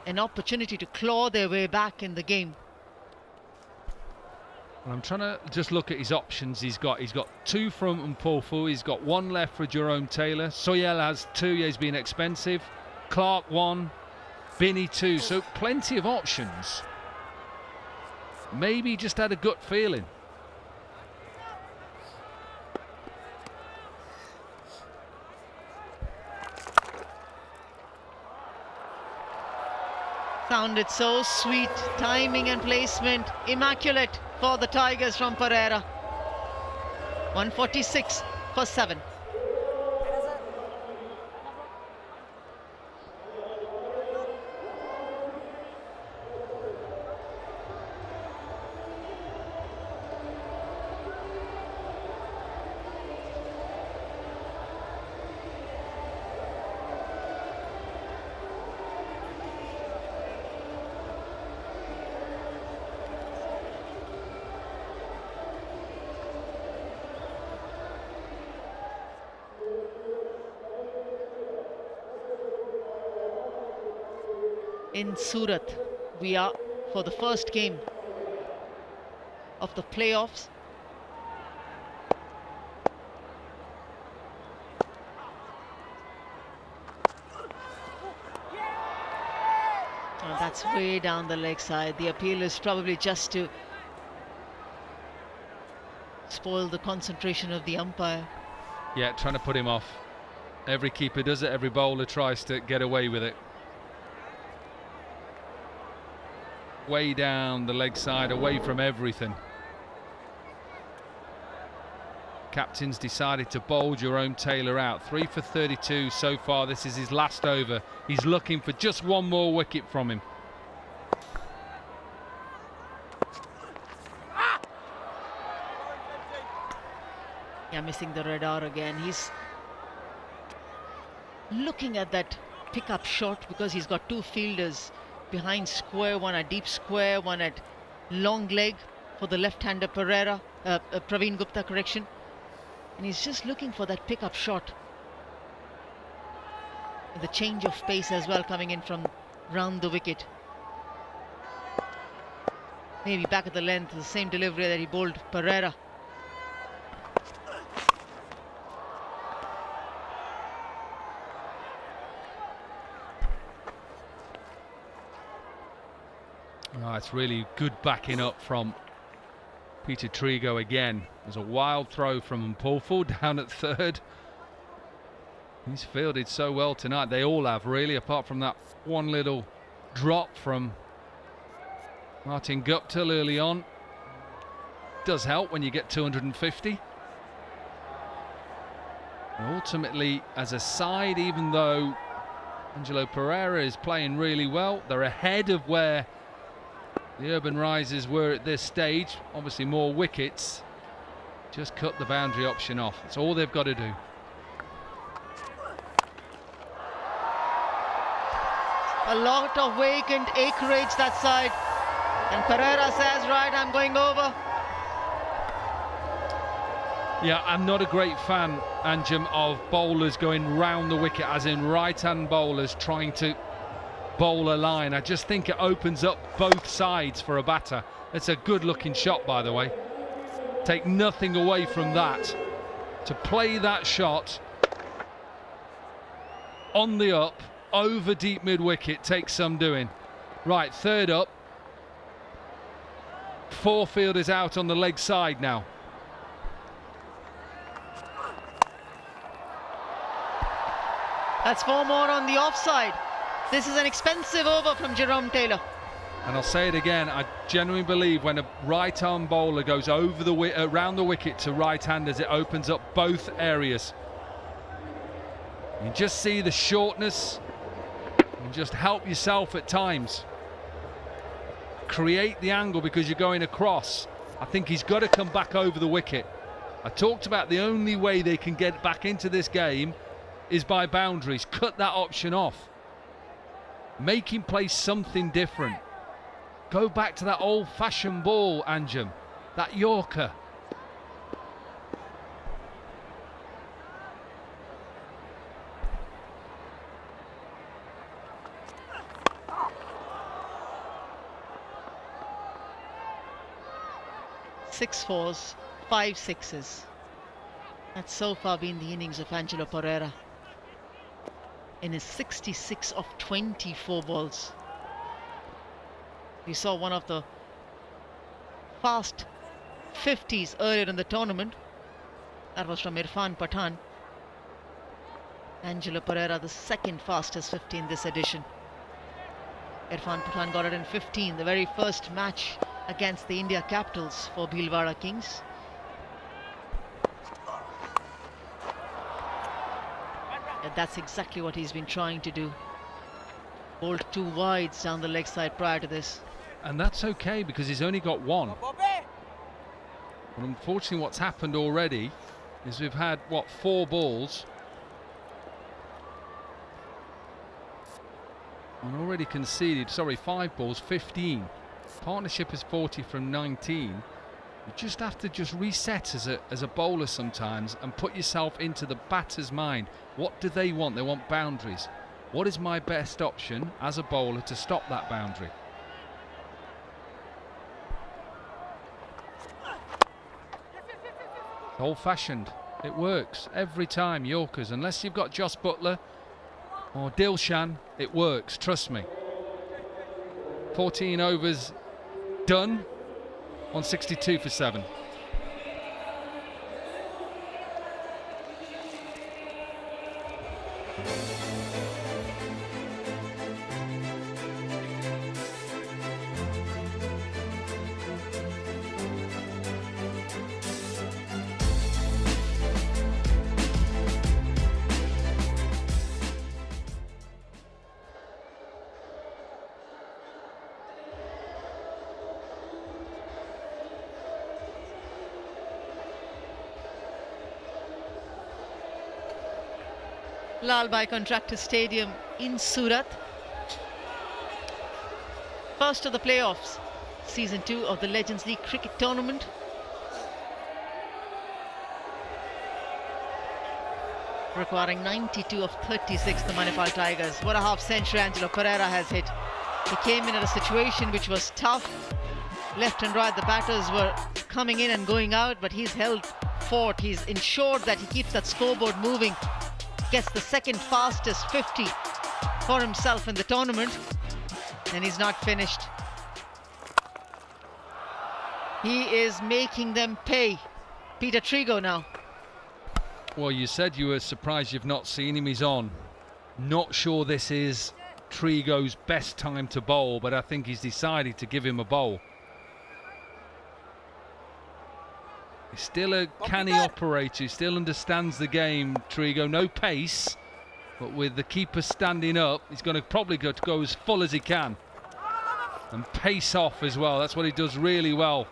an opportunity to claw their way back in the game. I'm trying to just look at his options. He's got 2 from Mpofu. He's got 1 left for Jerome Taylor. Soyel has 2. Yeah, he's been expensive. Clark 1, Binney 2, so plenty of options. Maybe just had a gut feeling. Sounded so sweet. Timing and placement immaculate for the Tigers from Pereira. 146 for 7. In Surat, we are for the first game of the playoffs. And that's way down the leg side. The appeal is probably just to spoil the concentration of the umpire. Yeah, trying to put him off. Every keeper does it, every bowler tries to get away with it. Way down the leg side, away from everything. Captain's decided to bowl Jerome Taylor out. 3 for 32 so far. This is his last over. He's looking for just one more wicket from him. Yeah, missing the radar again. He's looking at that pickup shot because he's got two fielders behind square, one at deep square, one at long leg for the left-hander Pravin Gupta, correction. And he's just looking for that pickup shot. The change of pace as well coming in from round the wicket. Maybe back at the length, the same delivery that he bowled Pereira. Oh, it's really good backing up from Peter Trigo again. There's a wild throw from Mpulful down at third. He's fielded so well tonight. They all have, really, apart from that one little drop from Martin Guptill early on. Does help when you get 250. And ultimately, as a side, even though Angelo Pereira is playing really well, they're ahead of where the Urbanrisers were at this stage. Obviously more wickets. Just cut the boundary option off. That's all they've got to do. A lot of vacant acreage that side. And Pereira says, right, I'm going over. Yeah, I'm not a great fan, Anjem, of bowlers going round the wicket, as in right-hand bowlers trying to bowl a line. I just think it opens up both sides for a batter. It's a good looking shot, by the way. Take nothing away from that. To play that shot on the up over deep mid wicket takes some doing. Right, third up. 4 fielders out on the leg side now. That's 4 more on the offside. This is an expensive over from Jerome Taylor. And I'll say it again, I genuinely believe when a right-arm bowler goes over the around the wicket to right-handers, it opens up both areas. You just see the shortness and just help yourself at times. Create the angle because you're going across. I think he's got to come back over the wicket. I talked about the only way they can get back into this game is by boundaries. Cut that option off. Make him play something different. Go back to that old-fashioned ball, Anjem. That Yorker. Six fours, 5 sixes. That's so far been the innings of Angelo Pereira. In his 66 of 24 balls. We saw one of the fast 50s earlier in the tournament. That was from Irfan Pathan. Angelo Pereira, the second fastest 50 in this edition. Irfan Pathan got it in 15, the very first match against the India Capitals for Bhilwara Kings. And that's exactly what he's been trying to do. Bowled 2 wides down the leg side prior to this. And that's okay because he's only got 1. But unfortunately what's happened already is we've had, 4 balls. And already conceded, 5 balls, 15. Partnership is 40 from 19. You just have to reset as a bowler sometimes and put yourself into the batter's mind. What do they want? They want boundaries. What is my best option as a bowler to stop that boundary? Old-fashioned. It works every time, Yorkers. Unless you've got Joss Buttler or Dilshan, it works, trust me. 14 overs done, 162 for 7. Lalbhai Contractor Stadium in Surat. First of the playoffs, Season 2 of the Legends League Cricket Tournament. Requiring 92 of 36, the Manipal Tigers. What a half century Angelo Pereira has hit. He came in at a situation which was tough. Left and right, the batters were coming in and going out, but he's held fort. He's ensured that he keeps that scoreboard moving. Gets the second fastest 50 for himself in the tournament, and he's not finished. He is making them pay. Peter Trigo now. Well, you said you were surprised you've not seen him. He's on. Not sure this is Trigo's best time to bowl, but I think he's decided to give him a bowl. He's still a canny operator, he still understands the game, Trigo. No pace, but with the keeper standing up, he's going to probably go as full as he can. And pace off as well, that's what he does really well.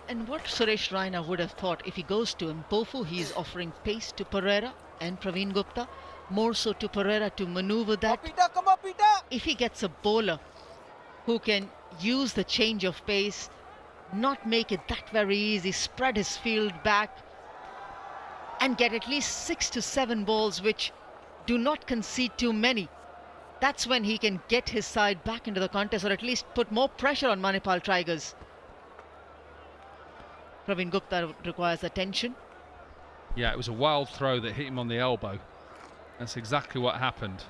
And what Suresh Raina would have thought, if he goes to Mpofu, he is offering pace to Pereira and Pravin Gupta, more so to Pereira to maneuver that. If he gets a bowler who can use the change of pace, not make it that very easy, spread his field back and get at least 6 to 7 balls which do not concede too many. That's when he can get his side back into the contest, or at least put more pressure on Manipal Tigers. Pravin Gupta requires attention. Yeah, it was a wild throw that hit him on the elbow. That's exactly what happened.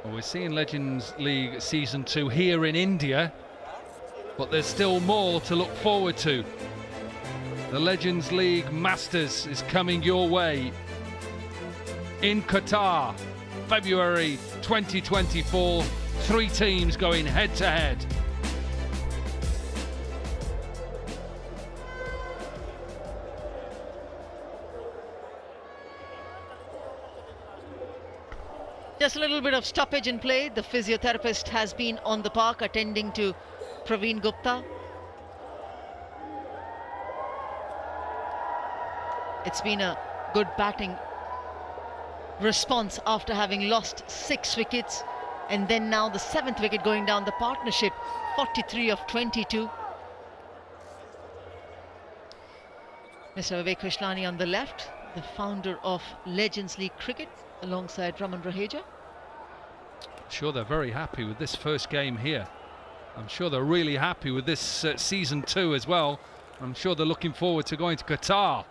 Well, we're seeing Legends League Season 2 here in India, but there's still more to look forward to. The Legends League Masters is coming your way in Qatar, February 2024. 3 teams going head to head. Just a little bit of stoppage in play. The physiotherapist has been on the park attending to Pravin Gupta. It's been a good batting response after having lost 6 wickets, and then now the 7th wicket going down the partnership, 43 of 22. Mr. Vivek Krishnani on the left, the founder of Legends League Cricket, alongside Raman Raheja. Sure, they're very happy with this first game here. I'm sure they're really happy with this Season 2 as well. I'm sure they're looking forward to going to Qatar.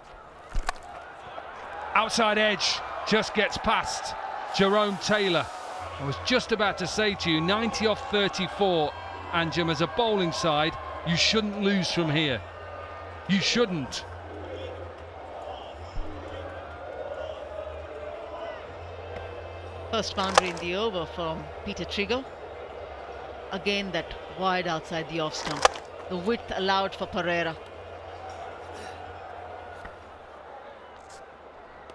Outside edge, just gets past Jerome Taylor. I was just about to say to you, 90 off 34, Anjem, as a bowling side, you shouldn't lose from here. You shouldn't. First boundary in the over from Pietersen. Again, that wide outside the off stump. The width allowed for Pereira.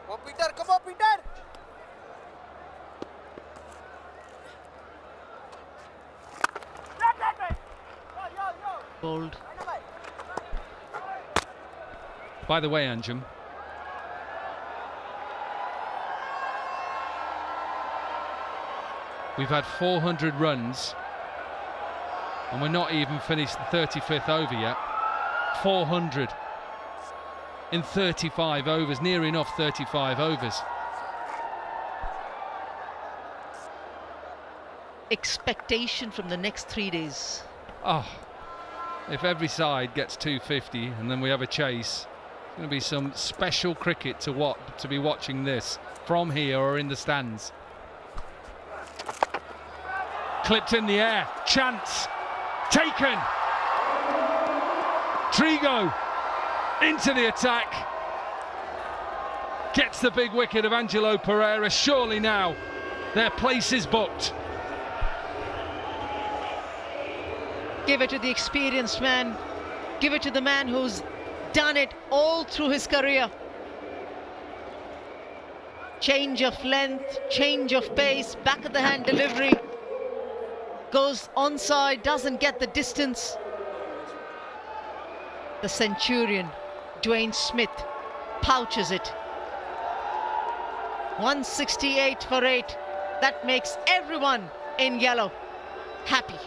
Come on, Peter. Come on, Peter. Bold. By the way, Anjum, we've had 400 runs and we're not even finished the 35th over yet. 400 in 35 overs, near enough 35 overs. Expectation from the next 3 days. Oh, if every side gets 250 and then we have a chase, it's going to be some special cricket to be watching this from here or in the stands. Clipped in the air, chance, taken. Trigo into the attack. Gets the big wicket of Angelo Pereira. Surely now their place is booked. Give it to the experienced man. Give it to the man who's done it all through his career. Change of length, change of pace, back of the hand delivery. Goes onside, doesn't get the distance. The Centurion, Dwayne Smith, pouches it. 168 for 8. That makes everyone in yellow happy.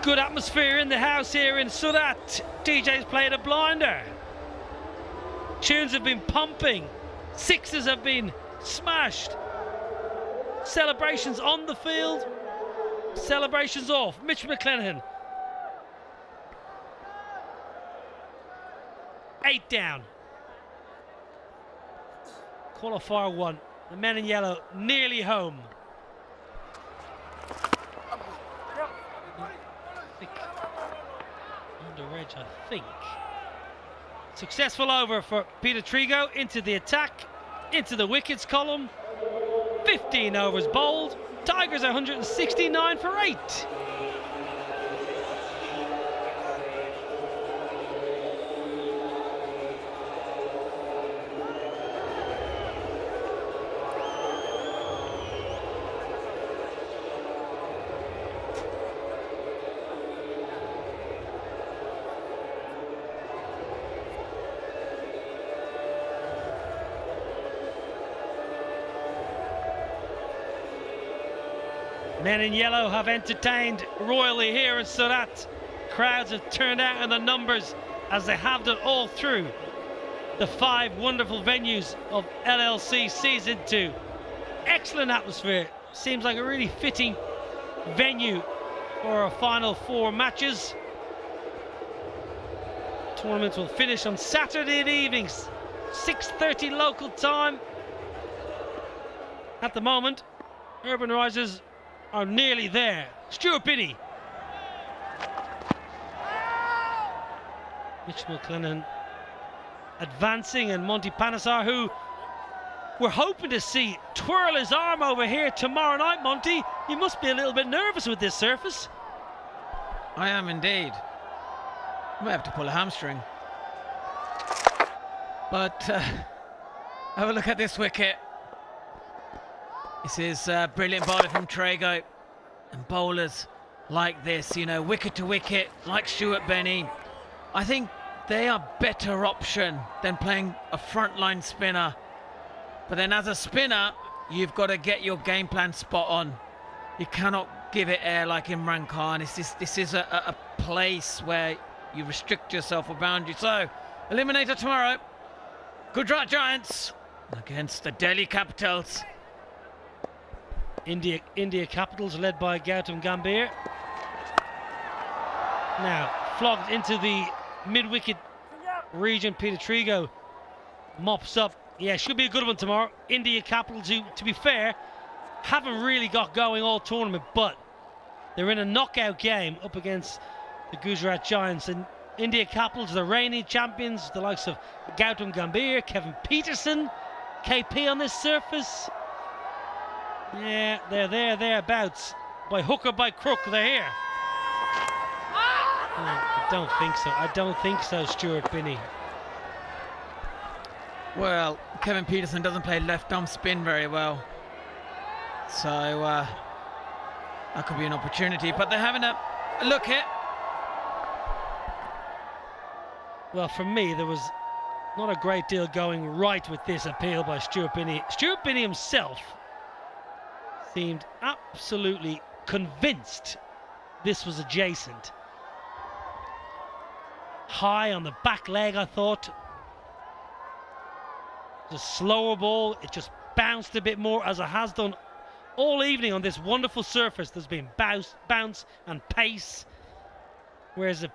Good atmosphere in the house here in Surat. DJ's played a blinder. Tunes have been pumping. Sixes have been smashed. Celebrations on the field. Celebrations off. Mitch McClenaghan. 8 down. Qualifier 1. The men in yellow nearly home. Under edge, I think. Successful over for Pietersen into the attack, into the wickets column. 15 overs bowled. Tigers 169 for 8. Men in yellow have entertained royally here in Surat. Crowds have turned out in the numbers as they have done all through the 5 wonderful venues of LLC Season 2. Excellent atmosphere. Seems like a really fitting venue for our final 4 matches. Tournaments will finish on Saturday evenings, 6:30 local time. At the moment, Urbanrisers are nearly there. Stuart Binney. Mitch McClenaghan advancing, and Monty Panesar, who we're hoping to see twirl his arm over here tomorrow night. Monty, you must be a little bit nervous with this surface. I am indeed. I might have to pull a hamstring. But have a look at this wicket. This is brilliant bowling from Trego, and bowlers like this, you know, wicket to wicket, like Stuart Binney. I think they are better option than playing a frontline spinner. But then as a spinner, you've got to get your game plan spot on. You cannot give it air like Imran Khan. This is a place where you restrict yourself or boundary. So, eliminator tomorrow. Gujarat Giants against the Delhi Capitals. India Capitals led by Gautam Gambhir. Now flogged into the mid-wicket region. Peter Trigo mops up. Yeah, should be a good one tomorrow. India Capitals, who, to be fair, haven't really got going all tournament, but they're in a knockout game up against the Gujarat Giants. And India Capitals, the reigning champions, the likes of Gautam Gambhir, Kevin Pietersen, KP on this surface. Yeah, they're thereabouts. By hook or by crook, they're here. I don't think so. I don't think so, Stuart Binney. Well, Kevin Pietersen doesn't play left arm spin very well. So that could be an opportunity, but they're having a look here. Well, for me, there was not a great deal going right with this appeal by Stuart Binney. Stuart Binney himself seemed absolutely convinced this was adjacent. High on the back leg, I thought. It was a slower ball. It just bounced a bit more, as it has done all evening on this wonderful surface. There's been bounce and pace. Whereas I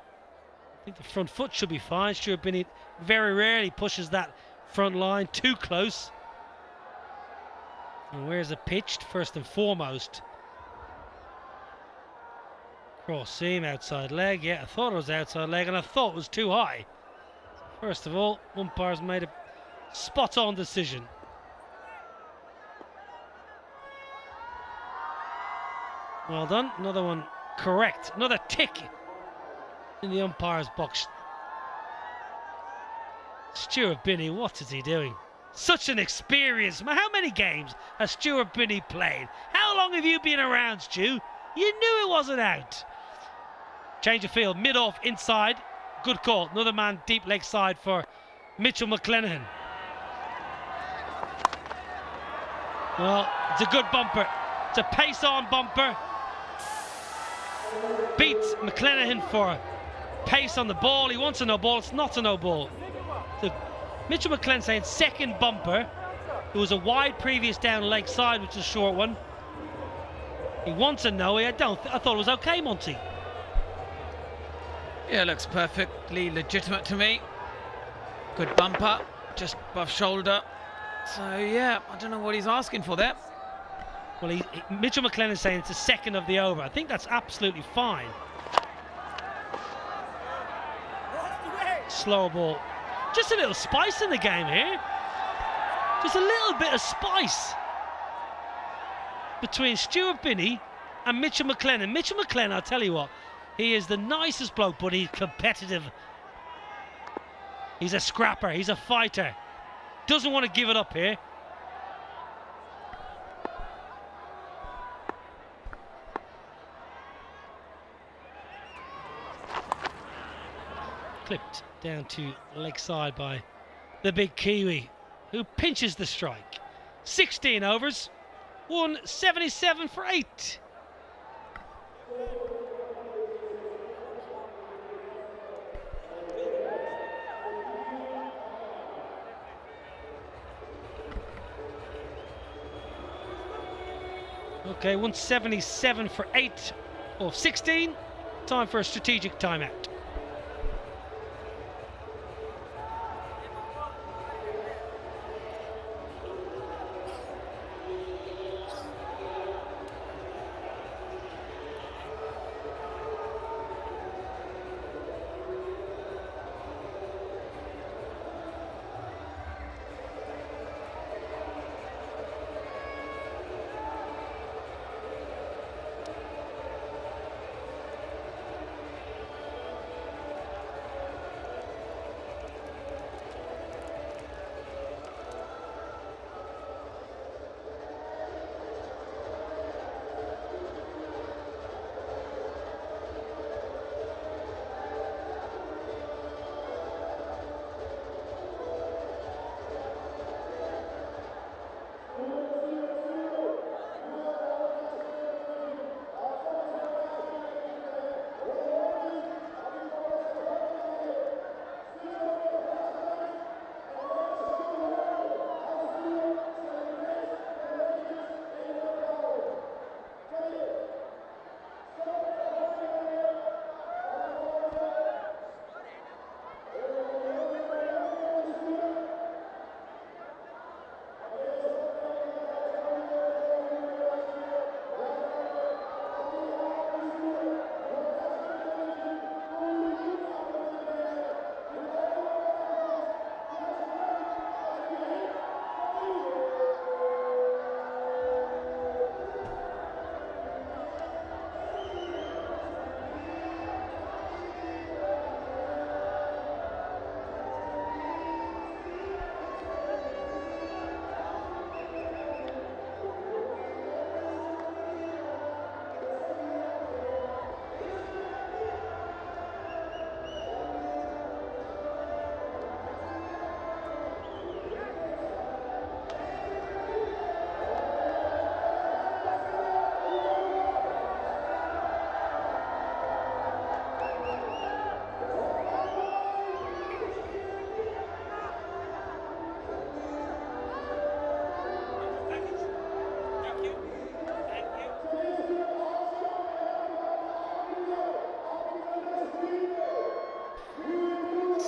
think the front foot should be fine. Stuart Binney very rarely pushes that front line too close. And where's it pitched? First and foremost. Cross seam, outside leg. Yeah, I thought it was outside leg, and I thought it was too high. First of all, umpires made a spot-on decision. Well done. Another one correct. Another tick in the umpire's box. Stuart Binney, what is he doing? Such an experience. How many games has Stuart Binney played? How long have you been around, Stu? You knew it wasn't out. Change of field, mid-off, inside. Good call. Another man deep leg side for Mitchell McClenaghan. Well, it's a good bumper. It's a pace-on bumper. Beats McClenaghan for pace on the ball. He wants a no ball. It's not a no ball. So Mitchell McClenaghan saying second bumper. It was a wide previous down leg side, which is a short one. He wants a no. I thought it was okay, Monty. Yeah, looks perfectly legitimate to me. Good bumper, just above shoulder. So yeah, I don't know what he's asking for there. Well, Mitchell McClenaghan saying it's a second of the over. I think that's absolutely fine. Slower ball. Just a little spice in the game here. Just a little bit of spice between Stuart Binney and Mitchell McClenaghan. Mitchell McClenaghan, I'll tell you what, he is the nicest bloke, but he's competitive. He's a scrapper, he's a fighter. Doesn't want to give it up here. Clipped down to leg side by the big Kiwi, who pinches the strike. 16 overs, 177 for 8. Okay, 177 for 8 of 16. Time for a strategic timeout.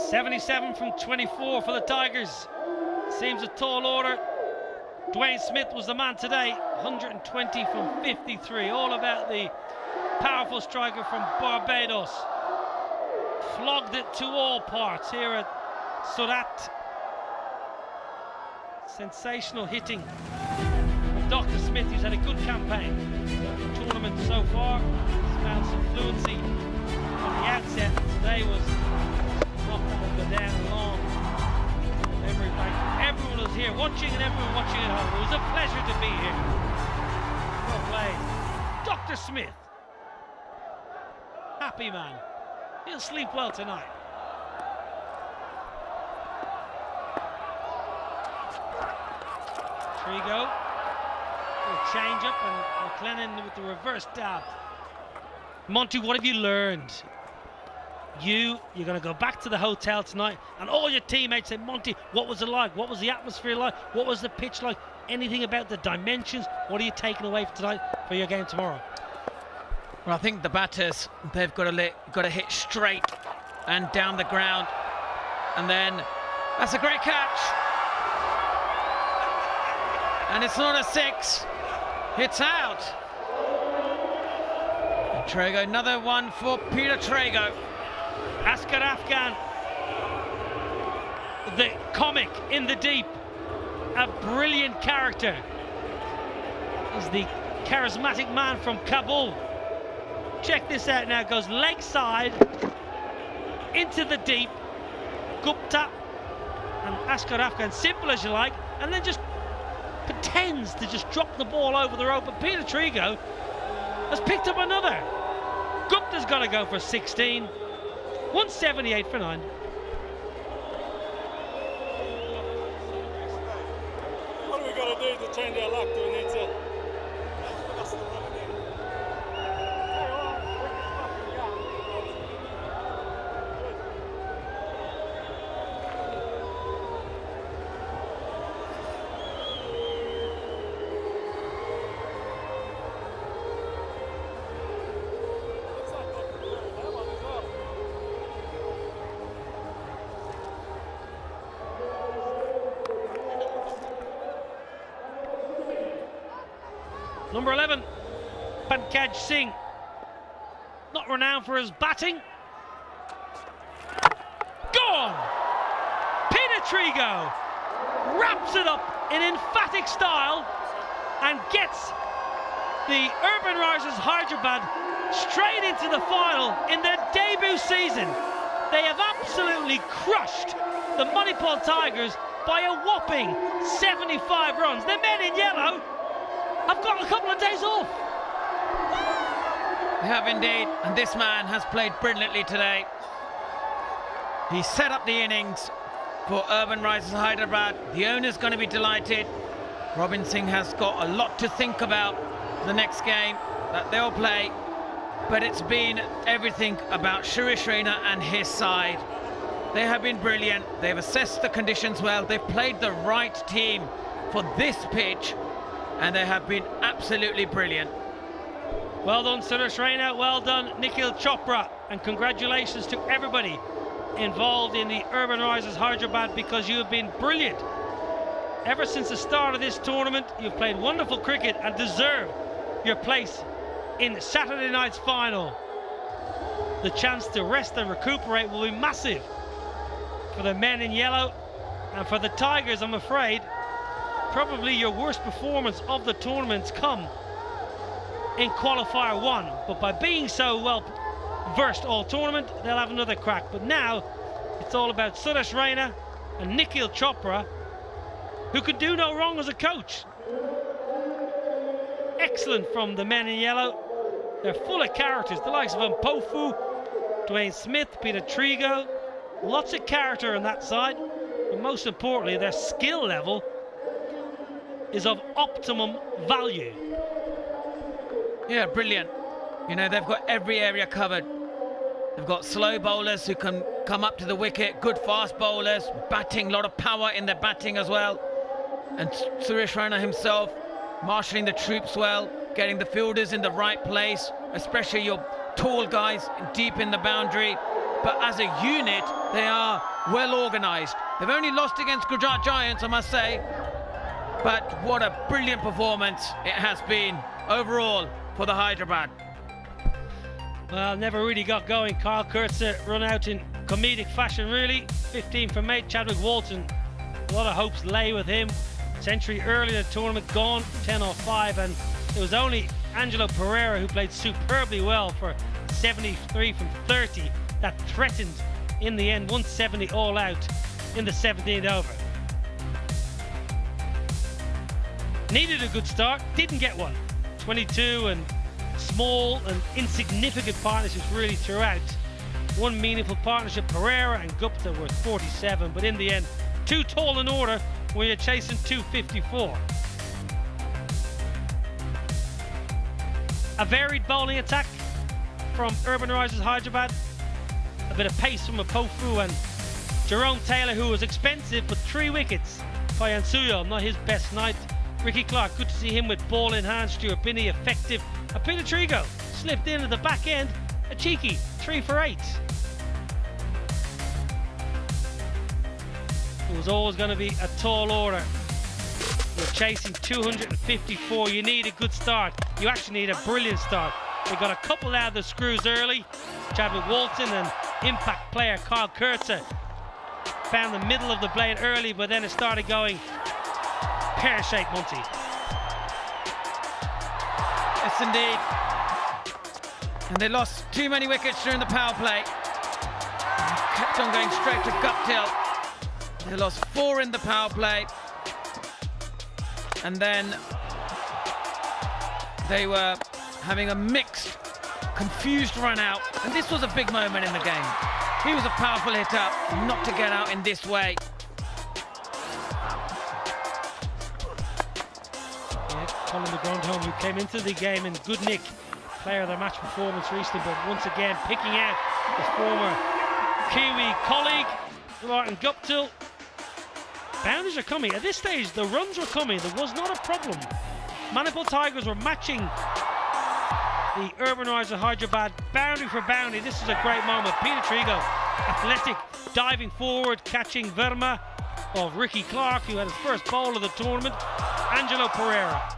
77 from 24 for the Tigers. Seems a tall order. Dwayne Smith was the man today. 120 from 53. All about the powerful striker from Barbados. Flogged it to all parts here at Surat. Sensational hitting from Dr. Smith, who's had a good campaign in the tournament so far. He's found some fluency from the outset. Today was not that will go down long. Everyone was here watching and everyone watching at home. It was a pleasure to be here. Well played. Dr. Smith. Happy man. He'll sleep well tonight. Trigo. Little change up and McLennan with the reverse dab. Monty, what have you learned? You're going to go back to the hotel tonight and all your teammates say, Monty, what was it like? What was the atmosphere like? What was the pitch like? Anything about the dimensions? What are you taking away for tonight for your game tomorrow? Well, I think the batters, they've got to hit straight and down the ground. And then, that's a great catch. And it's not a 6. It's out. And Trago, another one for Peter Trago. Askar Afghan, the comic in the deep, a brilliant character. He's the charismatic man from Kabul. Check this out now, goes leg side into the deep. Gupta and Askar Afghan, simple as you like, and then just pretends to just drop the ball over the rope. But Peter Trigo has picked up another. Gupta's got to go for 16. 178 for 9. What are we going to do to change our luck? Do we need to... Number 11, Pankaj Singh, not renowned for his batting. Gone! Peter Trigo wraps it up in emphatic style and gets the Urbanrisers Hyderabad straight into the final in their debut season. They have absolutely crushed the Manipal Tigers by a whopping 75 runs. The men in yellow I've got a couple of days off. They have indeed, and this man has played brilliantly today. He set up the innings for Urbanrisers Hyderabad. The owner's going to be delighted. Robin Singh has got a lot to think about the next game that they'll play, but it's been everything about Suresh Raina and his side. They have been brilliant. They've assessed the conditions well. They've played the right team for this pitch, and they have been absolutely brilliant. Well done, Suresh Raina. Well done, Nikhil Chopra. And congratulations to everybody involved in the Urbanrisers Hyderabad, because you have been brilliant. Ever since the start of this tournament, you've played wonderful cricket and deserve your place in Saturday night's final. The chance to rest and recuperate will be massive for the men in yellow, and for the Tigers, I'm afraid, probably your worst performance of the tournament's come in Qualifier 1, but by being so well versed all tournament, they'll have another crack. But now it's all about Suresh Raina and Nikhil Chopra, who could do no wrong as a coach. Excellent from the men in yellow. They're full of characters, the likes of Mpofu, Dwayne Smith, Peter Trigo. Lots of character on that side, but most importantly, their skill level is of optimum value. Yeah, brilliant. You know, they've got every area covered. They've got slow bowlers who can come up to the wicket, good fast bowlers, batting, a lot of power in their batting as well. And Suresh Raina himself marshalling the troops well, getting the fielders in the right place, especially your tall guys deep in the boundary. But as a unit, they are well organised. They've only lost against Gujarat Giants, I must say, but what a brilliant performance it has been overall for the Hyderabad. Well, never really got going. Kyle Kurtz run out in comedic fashion, really. 15 for mate. Chadwick Walton, a lot of hopes lay with him. Century early in the tournament, gone 10-5, and it was only Angelo Pereira, who played superbly well for 73 from 30, that threatened in the end, 170 all out in the 17th over. Needed a good start, didn't get one. 22 and small and insignificant partnerships really throughout. One meaningful partnership, Pereira and Gupta, were 47, but in the end, too tall in order when you're chasing 254. A varied bowling attack from Urbanrisers Hyderabad. A bit of pace from Apofu and Jerome Taylor, who was expensive, but 3 wickets. Fayan Suyal, not his best night. Ricky Clark, good to see him with ball in hand. Stuart Binney, effective. Appanna Trigo slipped in at the back end. A cheeky 3 for 8. It was always going to be a tall order. You're chasing 254. You need a good start. You actually need a brilliant start. They got a couple out of the screws early. Chadwick Walton and impact player Kyle Kurtz found the middle of the blade early, but then it started going pear-shaped, Monty. Yes, indeed. And they lost too many wickets during the power play. Kept on going straight to Guptill. They lost 4 in the power play. And then they were having a mixed, confused run out. And this was a big moment in the game. He was a powerful hitter, not to get out in this way. Colin de Grandhomme, who came into the game in good nick, player of the match performance recently, but once again picking out his former Kiwi colleague, Martin Guptill. Boundaries are coming. At this stage, the runs were coming. There was not a problem. Manipal Tigers were matching the Urbanrisers Hyderabad boundary for boundary. This is a great moment. Peter Trigo, athletic, diving forward, catching Verma of Ricky Clark, who had his first bowl of the tournament. Angelo Pereira,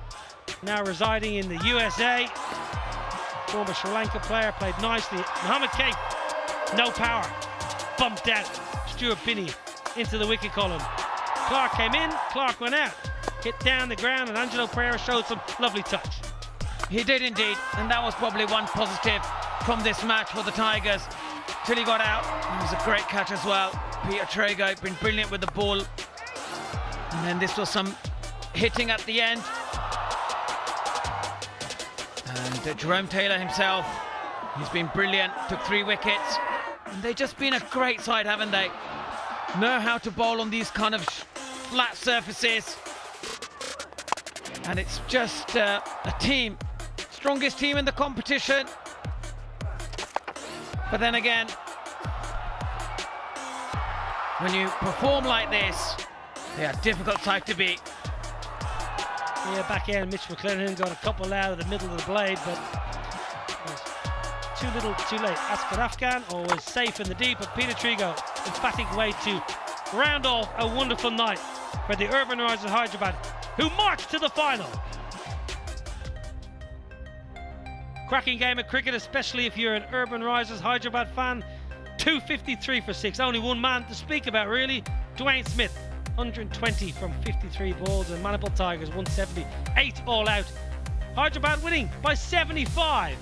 now residing in the USA. Former Sri Lanka player, played nicely. Mohammed Cape, no power, bumped out. Stuart Binney into the wicket column. Clark came in, Clark went out. Hit down the ground, and Angelo Pereira showed some lovely touch. He did indeed, and that was probably one positive from this match for the Tigers. Till he got out, it was a great catch as well. Peter Trigo been brilliant with the ball. And then this was some hitting at the end. And Jerome Taylor himself, he's been brilliant, took 3 wickets. And they've just been a great side, haven't they? Know how to bowl on these kind of flat surfaces. And it's just a team, strongest team in the competition. But then again, when you perform like this, they are a difficult side to beat. Yeah, back end, Mitch McLennan got a couple out of the middle of the blade, but it was too little, too late. Asghar Afghan always safe in the deep, but Peter Trigo, emphatic way to round off a wonderful night for the Urbanrisers Hyderabad, who march to the final. Cracking game of cricket, especially if you're an Urbanrisers Hyderabad fan. 253 for 6, only one man to speak about really, Dwayne Smith. 120 from 53 balls, and Manipal Tigers 178 all out. Hyderabad winning by 75.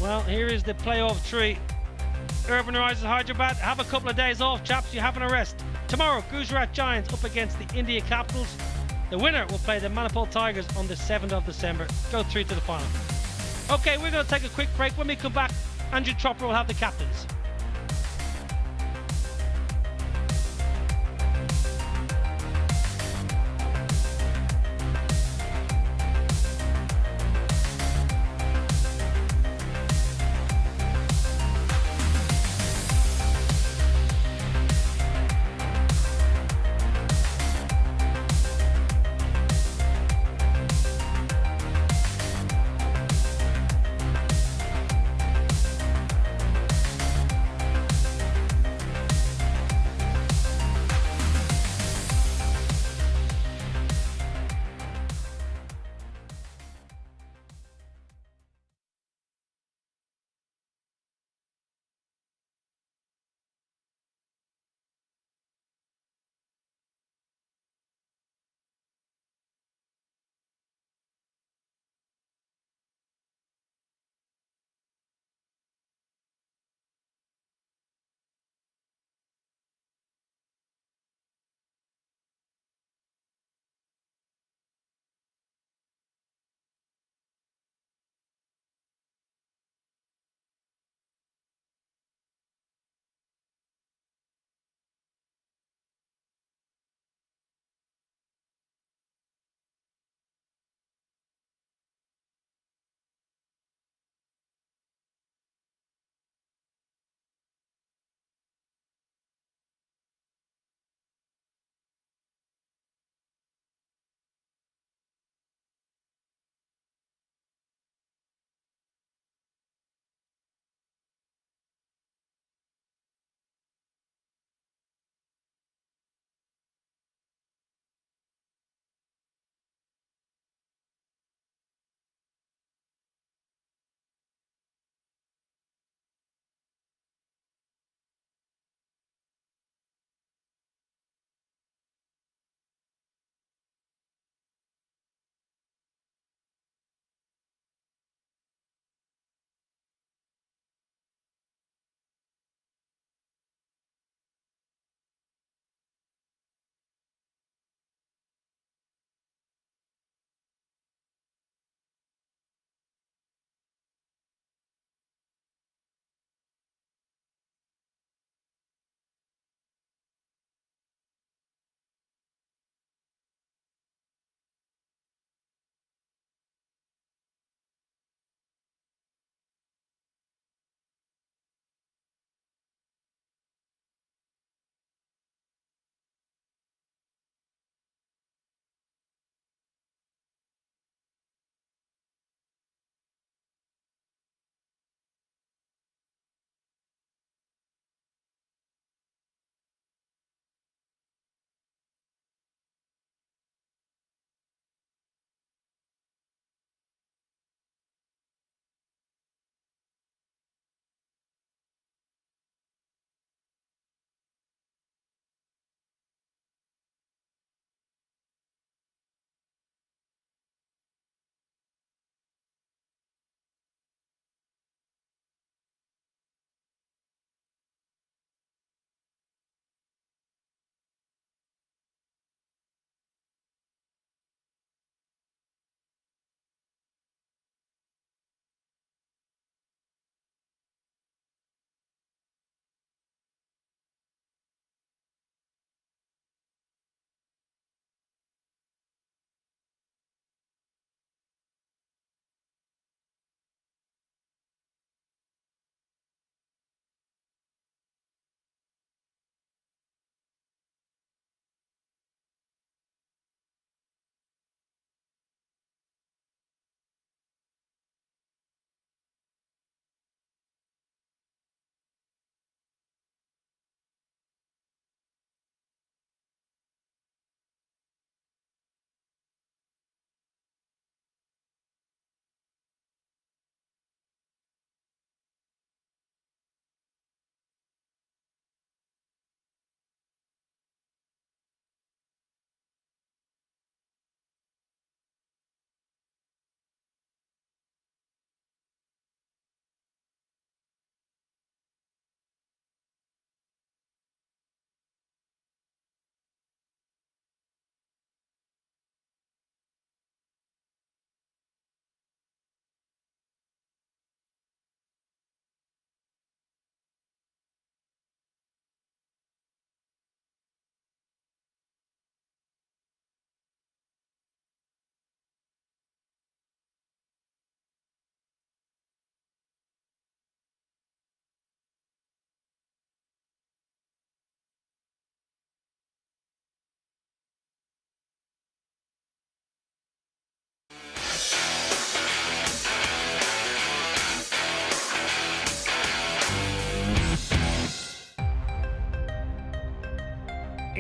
Well, here is the playoff tree. Urbanrisers Hyderabad have a couple of days off, chaps. You have an rest. Tomorrow, Gujarat Giants up against the India Capitals. The winner will play the Manipal Tigers on the 7th of December. Go through to the final. Okay, we're going to take a quick break. When we come back, Andrew Chopra will have the captains.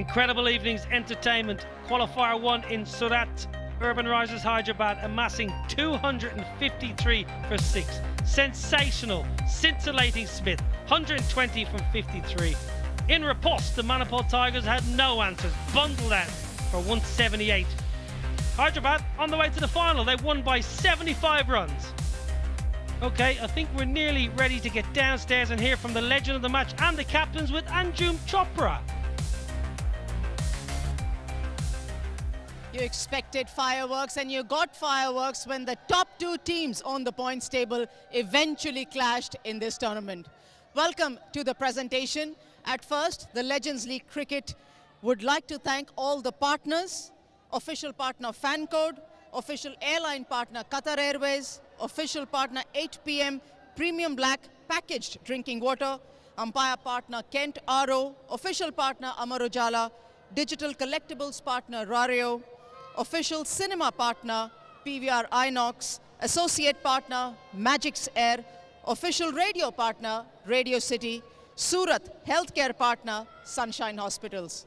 Incredible evening's entertainment. Qualifier 1 in Surat. Urbanrisers Hyderabad amassing 253 for 6. Sensational, scintillating Smith, 120 from 53. In riposte, the Manipal Tigers had no answers, bundled out for 178. Hyderabad on the way to the final. They won by 75 runs. Okay, I think we're nearly ready to get downstairs and hear from the legend of the match and the captains with Anjum Chopra. You expected fireworks and you got fireworks when the top two teams on the points table eventually clashed in this tournament. Welcome to the presentation. At first, the Legends League Cricket would like to thank all the partners, official partner FanCode, official airline partner Qatar Airways, official partner 8 PM Premium Black packaged drinking water, umpire partner Kent RO, official partner Amar Ujala, digital collectibles partner Rario, official cinema partner PVR Inox, associate partner Magix Air, official radio partner Radio City, Surat healthcare partner Sunshine Hospitals.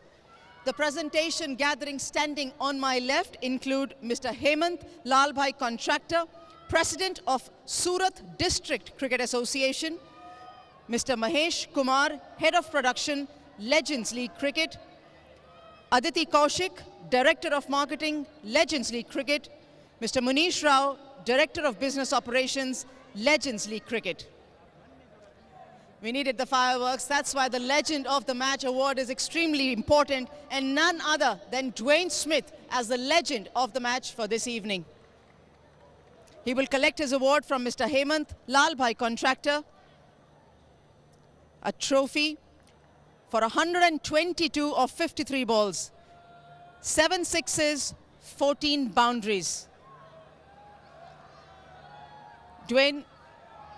The presentation gathering standing on my left include Mr. Hemant Lalbhai Contractor, President of Surat District Cricket Association, Mr. Mahesh Kumar, Head of Production, Legends League Cricket, Aditi Kaushik, Director of Marketing, Legends League Cricket, Mr. Munish Rao, Director of Business Operations, Legends League Cricket. We needed the fireworks. That's why the Legend of the Match award is extremely important, and none other than Dwayne Smith as the Legend of the Match for this evening. He will collect his award from Mr. Hemant Lalbhai Contractor, a trophy for 122 of 53 balls, 7 sixes, 14 boundaries. Dwayne,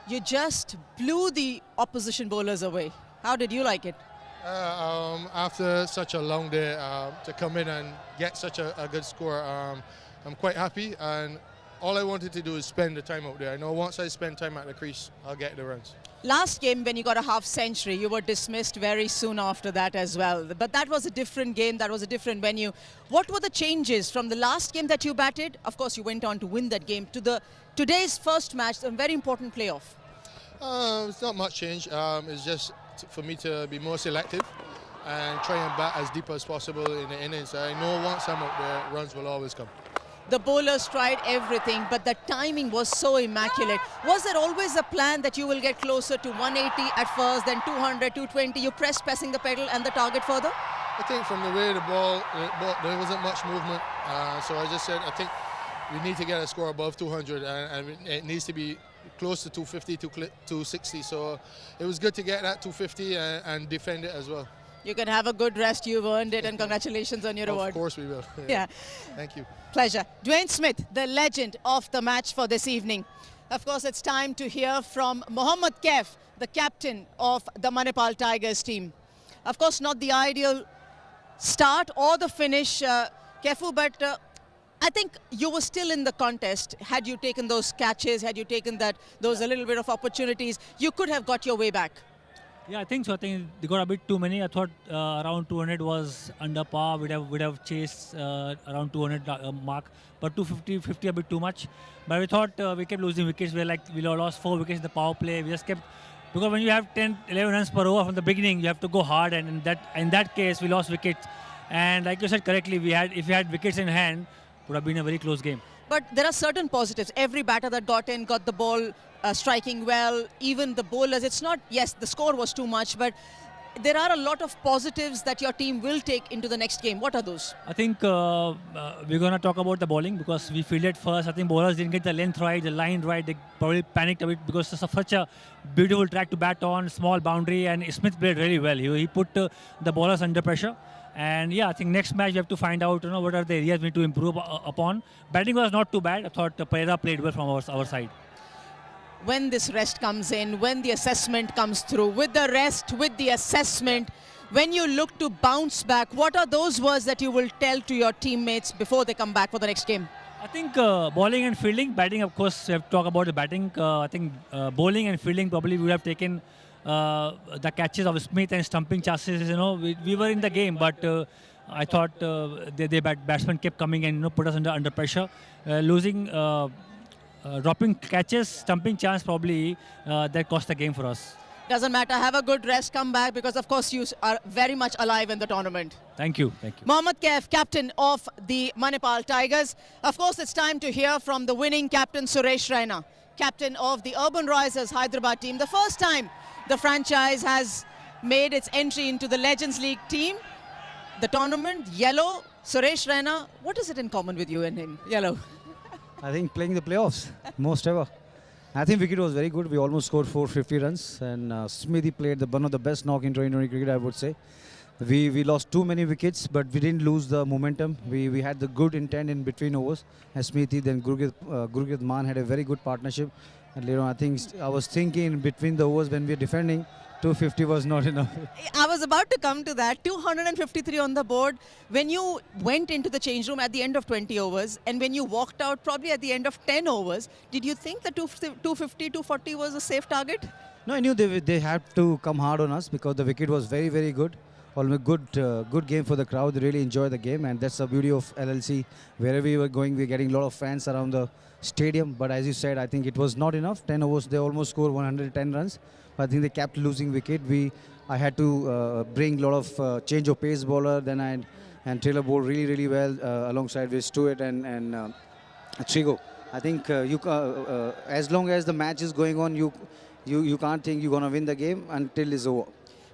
you just blew the opposition bowlers away. How did you like it? After such a long day, to come in and get such a good score, I'm quite happy, and all I wanted to do is spend the time out there. I know once I spend time at the crease, I'll get the runs. Last game, when you got a half century, you were dismissed very soon after that as well. But that was a different game, that was a different venue. What were the changes from the last game that you batted? Of course, you went on to win that game, to today's first match, a very important playoff. It's not much change. It's just for me to be more selective and try and bat as deep as possible in the innings. I know once I'm out there, runs will always come. The bowlers tried everything, but the timing was so immaculate. Was there always a plan that you will get closer to 180 at first, then 200, 220? You pressing the pedal and the target further? I think from the way the ball there wasn't much movement. So I just said, I think we need to get a score above 200, and it needs to be close to 250, 260. So it was good to get that 250 and defend it as well. You can have a good rest. You've earned it, and congratulations on your award. Of course we will. Yeah. Thank you. Pleasure. Dwayne Smith, the legend of the match for this evening. Of course, it's time to hear from Mohammad Kaif, the captain of the Manipal Tigers team. Of course, not the ideal start or the finish, Kaifu, but I think you were still in the contest. Had you taken those catches, had you taken those a little bit of opportunities, you could have got your way back. Yeah, I think so. I think they got a bit too many. I thought around 200 was under par. We'd have chased around 200 mark, but 250, 50 a bit too much. But we thought we kept losing wickets. We lost 4 wickets in the power play. We just kept, because when you have 10, 11 runs per over from the beginning, you have to go hard. And in that case, we lost wickets. And like you said correctly, if we had wickets in hand, it would have been a very close game. But there are certain positives. Every batter that got in got the ball striking well. Even the bowlers, it's not, yes, the score was too much, but there are a lot of positives that your team will take into the next game. What are those? I think we're going to talk about the bowling, because we fielded first. I think bowlers didn't get the length right, the line right. They probably panicked a bit because it's such a beautiful track to bat on, small boundary, and Smith played really well. He put the bowlers under pressure. And yeah, I think next match we have to find out, what are the areas we need to improve upon. Batting was not too bad. I thought Pereira played well from our side. When this rest comes in, when the assessment comes through, with the rest, with the assessment, when you look to bounce back, what are those words that you will tell to your teammates before they come back for the next game? I think bowling and fielding. Batting, of course, we have to talk about the batting. I think bowling and fielding probably we have taken the catches of Smith and stumping chances, we were in the game, but I thought the batsmen kept coming and put us under pressure. Dropping catches, stumping chance probably that cost the game for us. Doesn't matter. Have a good rest. Come back because, of course, you are very much alive in the tournament. Thank you. Thank you. Mohammad Kaif, captain of the Manipal Tigers. Of course, it's time to hear from the winning captain, Suresh Raina, captain of the Urbanrisers Hyderabad team. The first time the franchise has made its entry into the Legends League team. The tournament, yellow. Suresh Raina, what is it in common with you and him? Yellow. I think playing the playoffs, most ever. I think wicket was very good. We almost scored 450 runs, and Smithy played one of the best knock in 2020 cricket, I would say. We lost too many wickets, but we didn't lose the momentum. We had the good intent in between overs, and Smithy, then Gurgeet Maan had a very good partnership. And later on, I think I was thinking in between the overs when we were defending, 250 was not enough. I was about to come to that. 253 on the board. When you went into the change room at the end of 20 overs and when you walked out probably at the end of 10 overs, did you think the 250, 240 was a safe target? No, I knew they had to come hard on us because the wicket was very, very good. Almost good game for the crowd. They really enjoy the game, and that's the beauty of LLC. Wherever we were going, we were getting a lot of fans around the stadium. But as you said, I think it was not enough. 10 overs, they almost scored 110 runs. I think they kept losing wicket. I had to bring a lot of change of pace bowler. Then and Taylor bowled really, really well alongside with Stewart and Trigo. I think as long as the match is going on, you can't think you're going to win the game until it's over.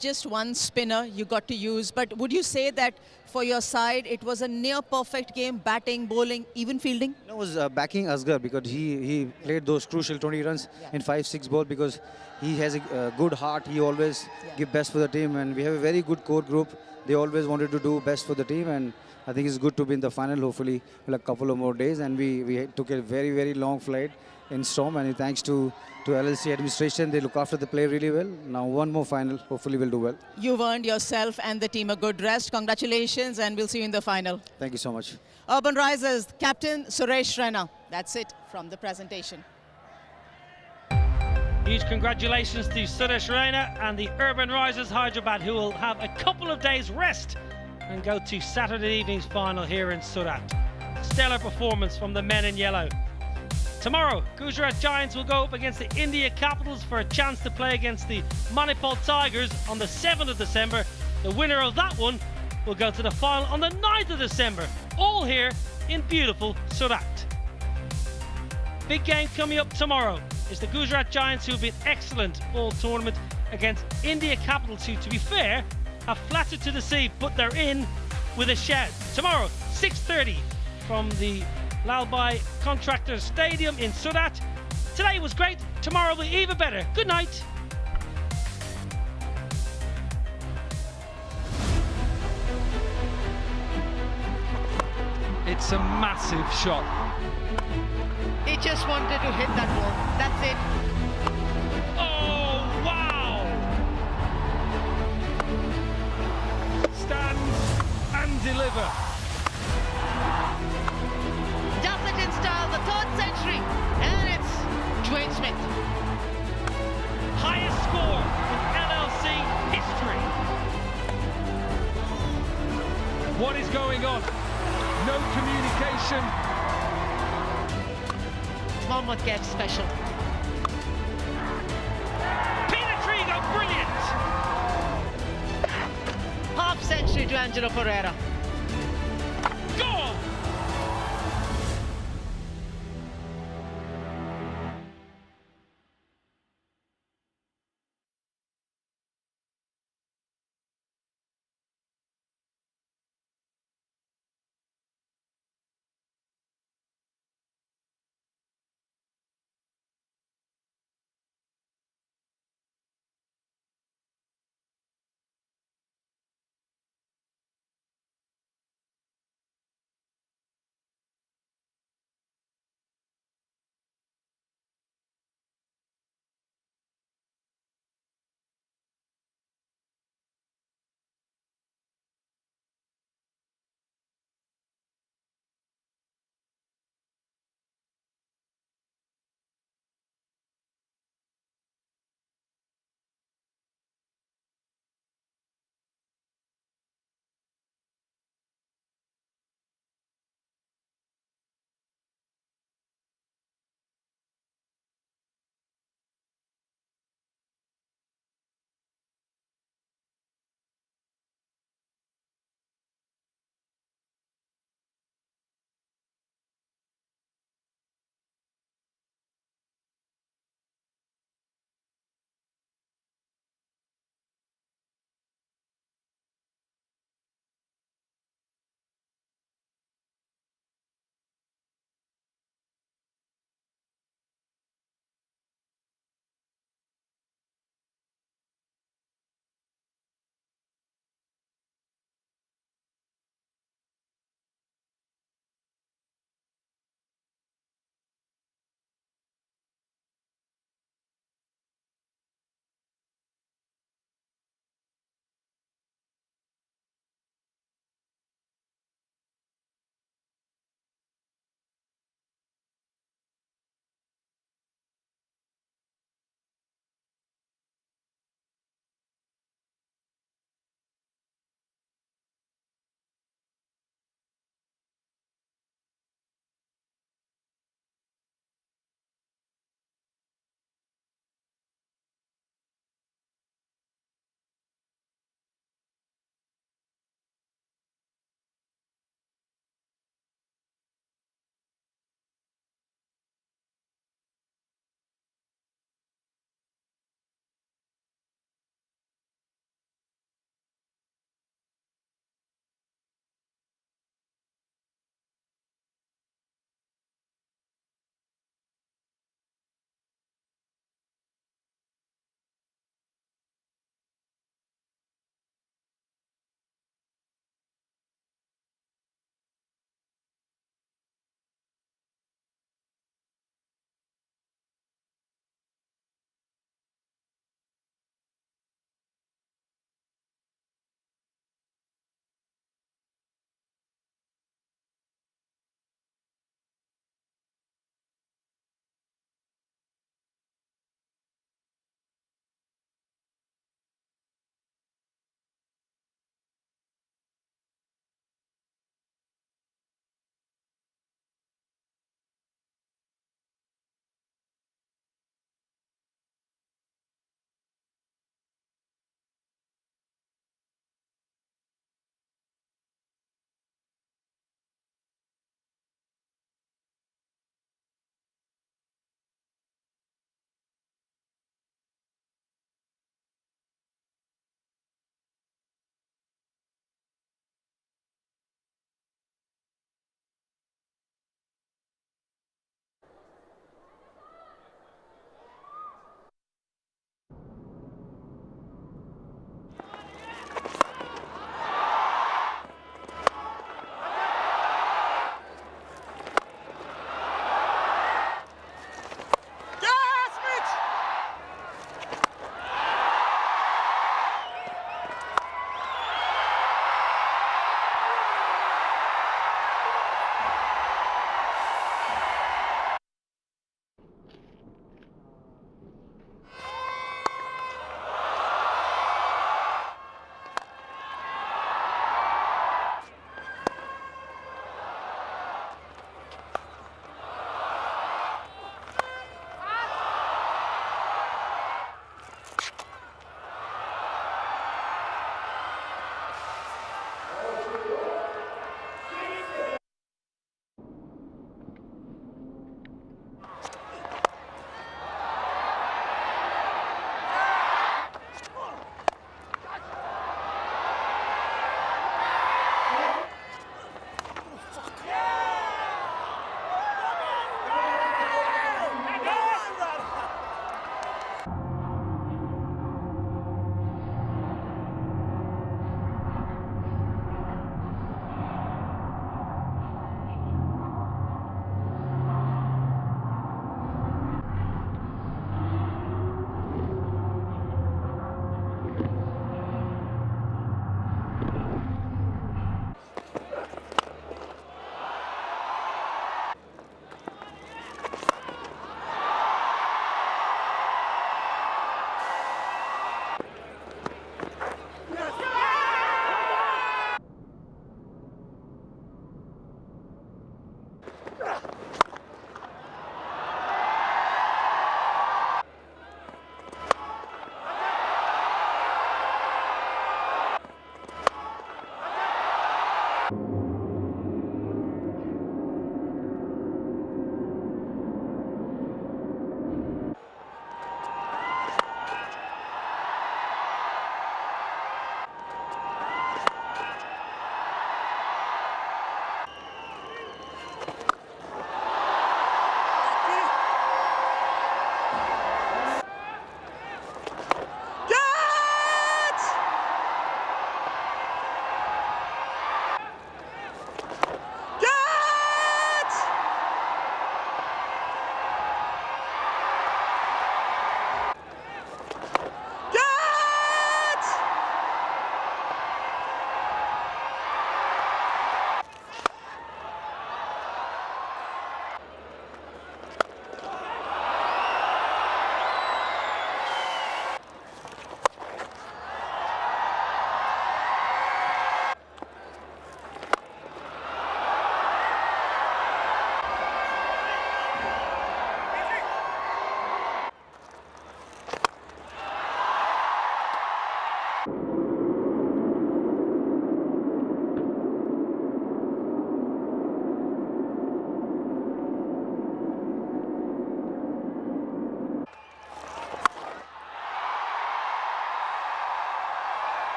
Just one spinner you got to use. But would you say that for your side, it was a near perfect game, batting, bowling, even fielding? No, it was backing Asghar because he played those crucial 20 runs in 5-6 ball because he has a good heart. He always give best for the team, and we have a very good core group. They always wanted to do best for the team, and I think it's good to be in the final. Hopefully, we'll have a couple of more days, and we took a very, very long flight in storm, and thanks to LLC administration, they look after the player really well. Now one more final, hopefully we'll do well. You've earned yourself and the team a good rest. Congratulations, and we'll see you in the final. Thank you so much. Urbanrisers captain Suresh Raina. That's it from the presentation. Huge congratulations to Suresh Raina and the Urbanrisers Hyderabad, who will have a couple of days rest and go to Saturday evening's final here in Surat. Stellar performance from the men in yellow. Tomorrow, Gujarat Giants will go up against the India Capitals for a chance to play against the Manipal Tigers on the 7th of December. The winner of that one will go to the final on the 9th of December, all here in beautiful Surat. Big game coming up tomorrow is the Gujarat Giants, who have been excellent all tournament against India Capitals, who, to be fair, have flattered to deceive, but they're in with a shout. Tomorrow, 6:30 from the Lalbai Contractors Stadium in Surat. Today was great, tomorrow will be even better. Good night. It's a massive shot. He just wanted to hit that ball. That's it. Oh, wow! Stand and deliver. Does it in style, the 3rd century, and it's Dwayne Smith. Highest score in LLC history. What is going on? No communication. Mohammad Kaif special. Pietersen, brilliant! Half century to Angelo Pereira. Goal!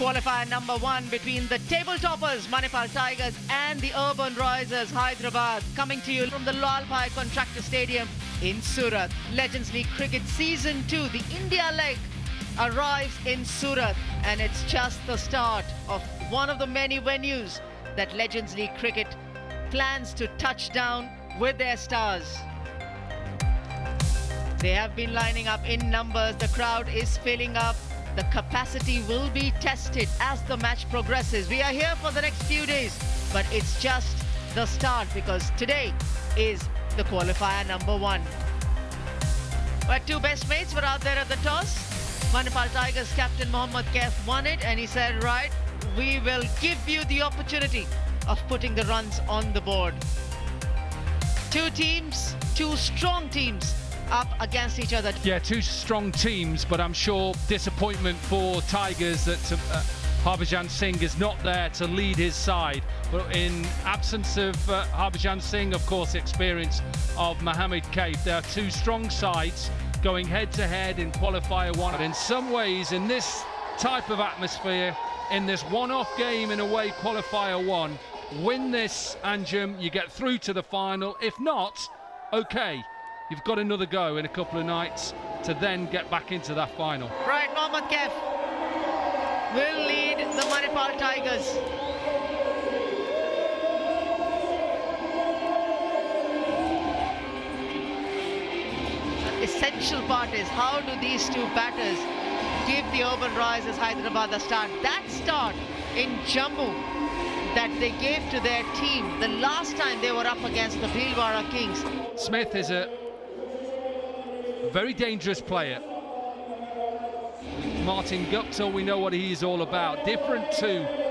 Qualifier number 1 between the table toppers Manipal Tigers and the Urbanrisers Hyderabad, coming to you from the Lalbhai Contractor Stadium in Surat. Legends League Cricket Season 2, the India leg arrives in Surat, and it's just the start of one of the many venues that Legends League Cricket plans to touch down with their stars. They have been lining up in numbers, the crowd is filling up. The capacity will be tested as the match progresses. We are here for the next few days, but it's just the start because today is the qualifier number 1. Our two best mates were out there at the toss. Manipal Tigers captain Mohammad Kaif won it, and he said, right, we will give you the opportunity of putting the runs on the board. Two teams, two strong teams up against each other. Yeah, two strong teams, but I'm sure disappointment for Tigers that Harbhajan Singh is not there to lead his side. But in absence of Harbhajan Singh, of course, experience of Mohammad Kaif, there are two strong sides going head-to-head in Qualifier 1. But in some ways, in this type of atmosphere, in this one-off game in a way, Qualifier 1, win this, Anjum, you get through to the final. If not, okay. You've got another go in a couple of nights to then get back into that final. Right, Mohammad Kaif will lead the Manipal Tigers. The essential part is how do these two batters give the Urbanrisers Hyderabad a start? That start in Jammu that they gave to their team the last time they were up against the Dilhara Kings. Smith is a very dangerous player. Martin Guptill, we know what he's all about. Different to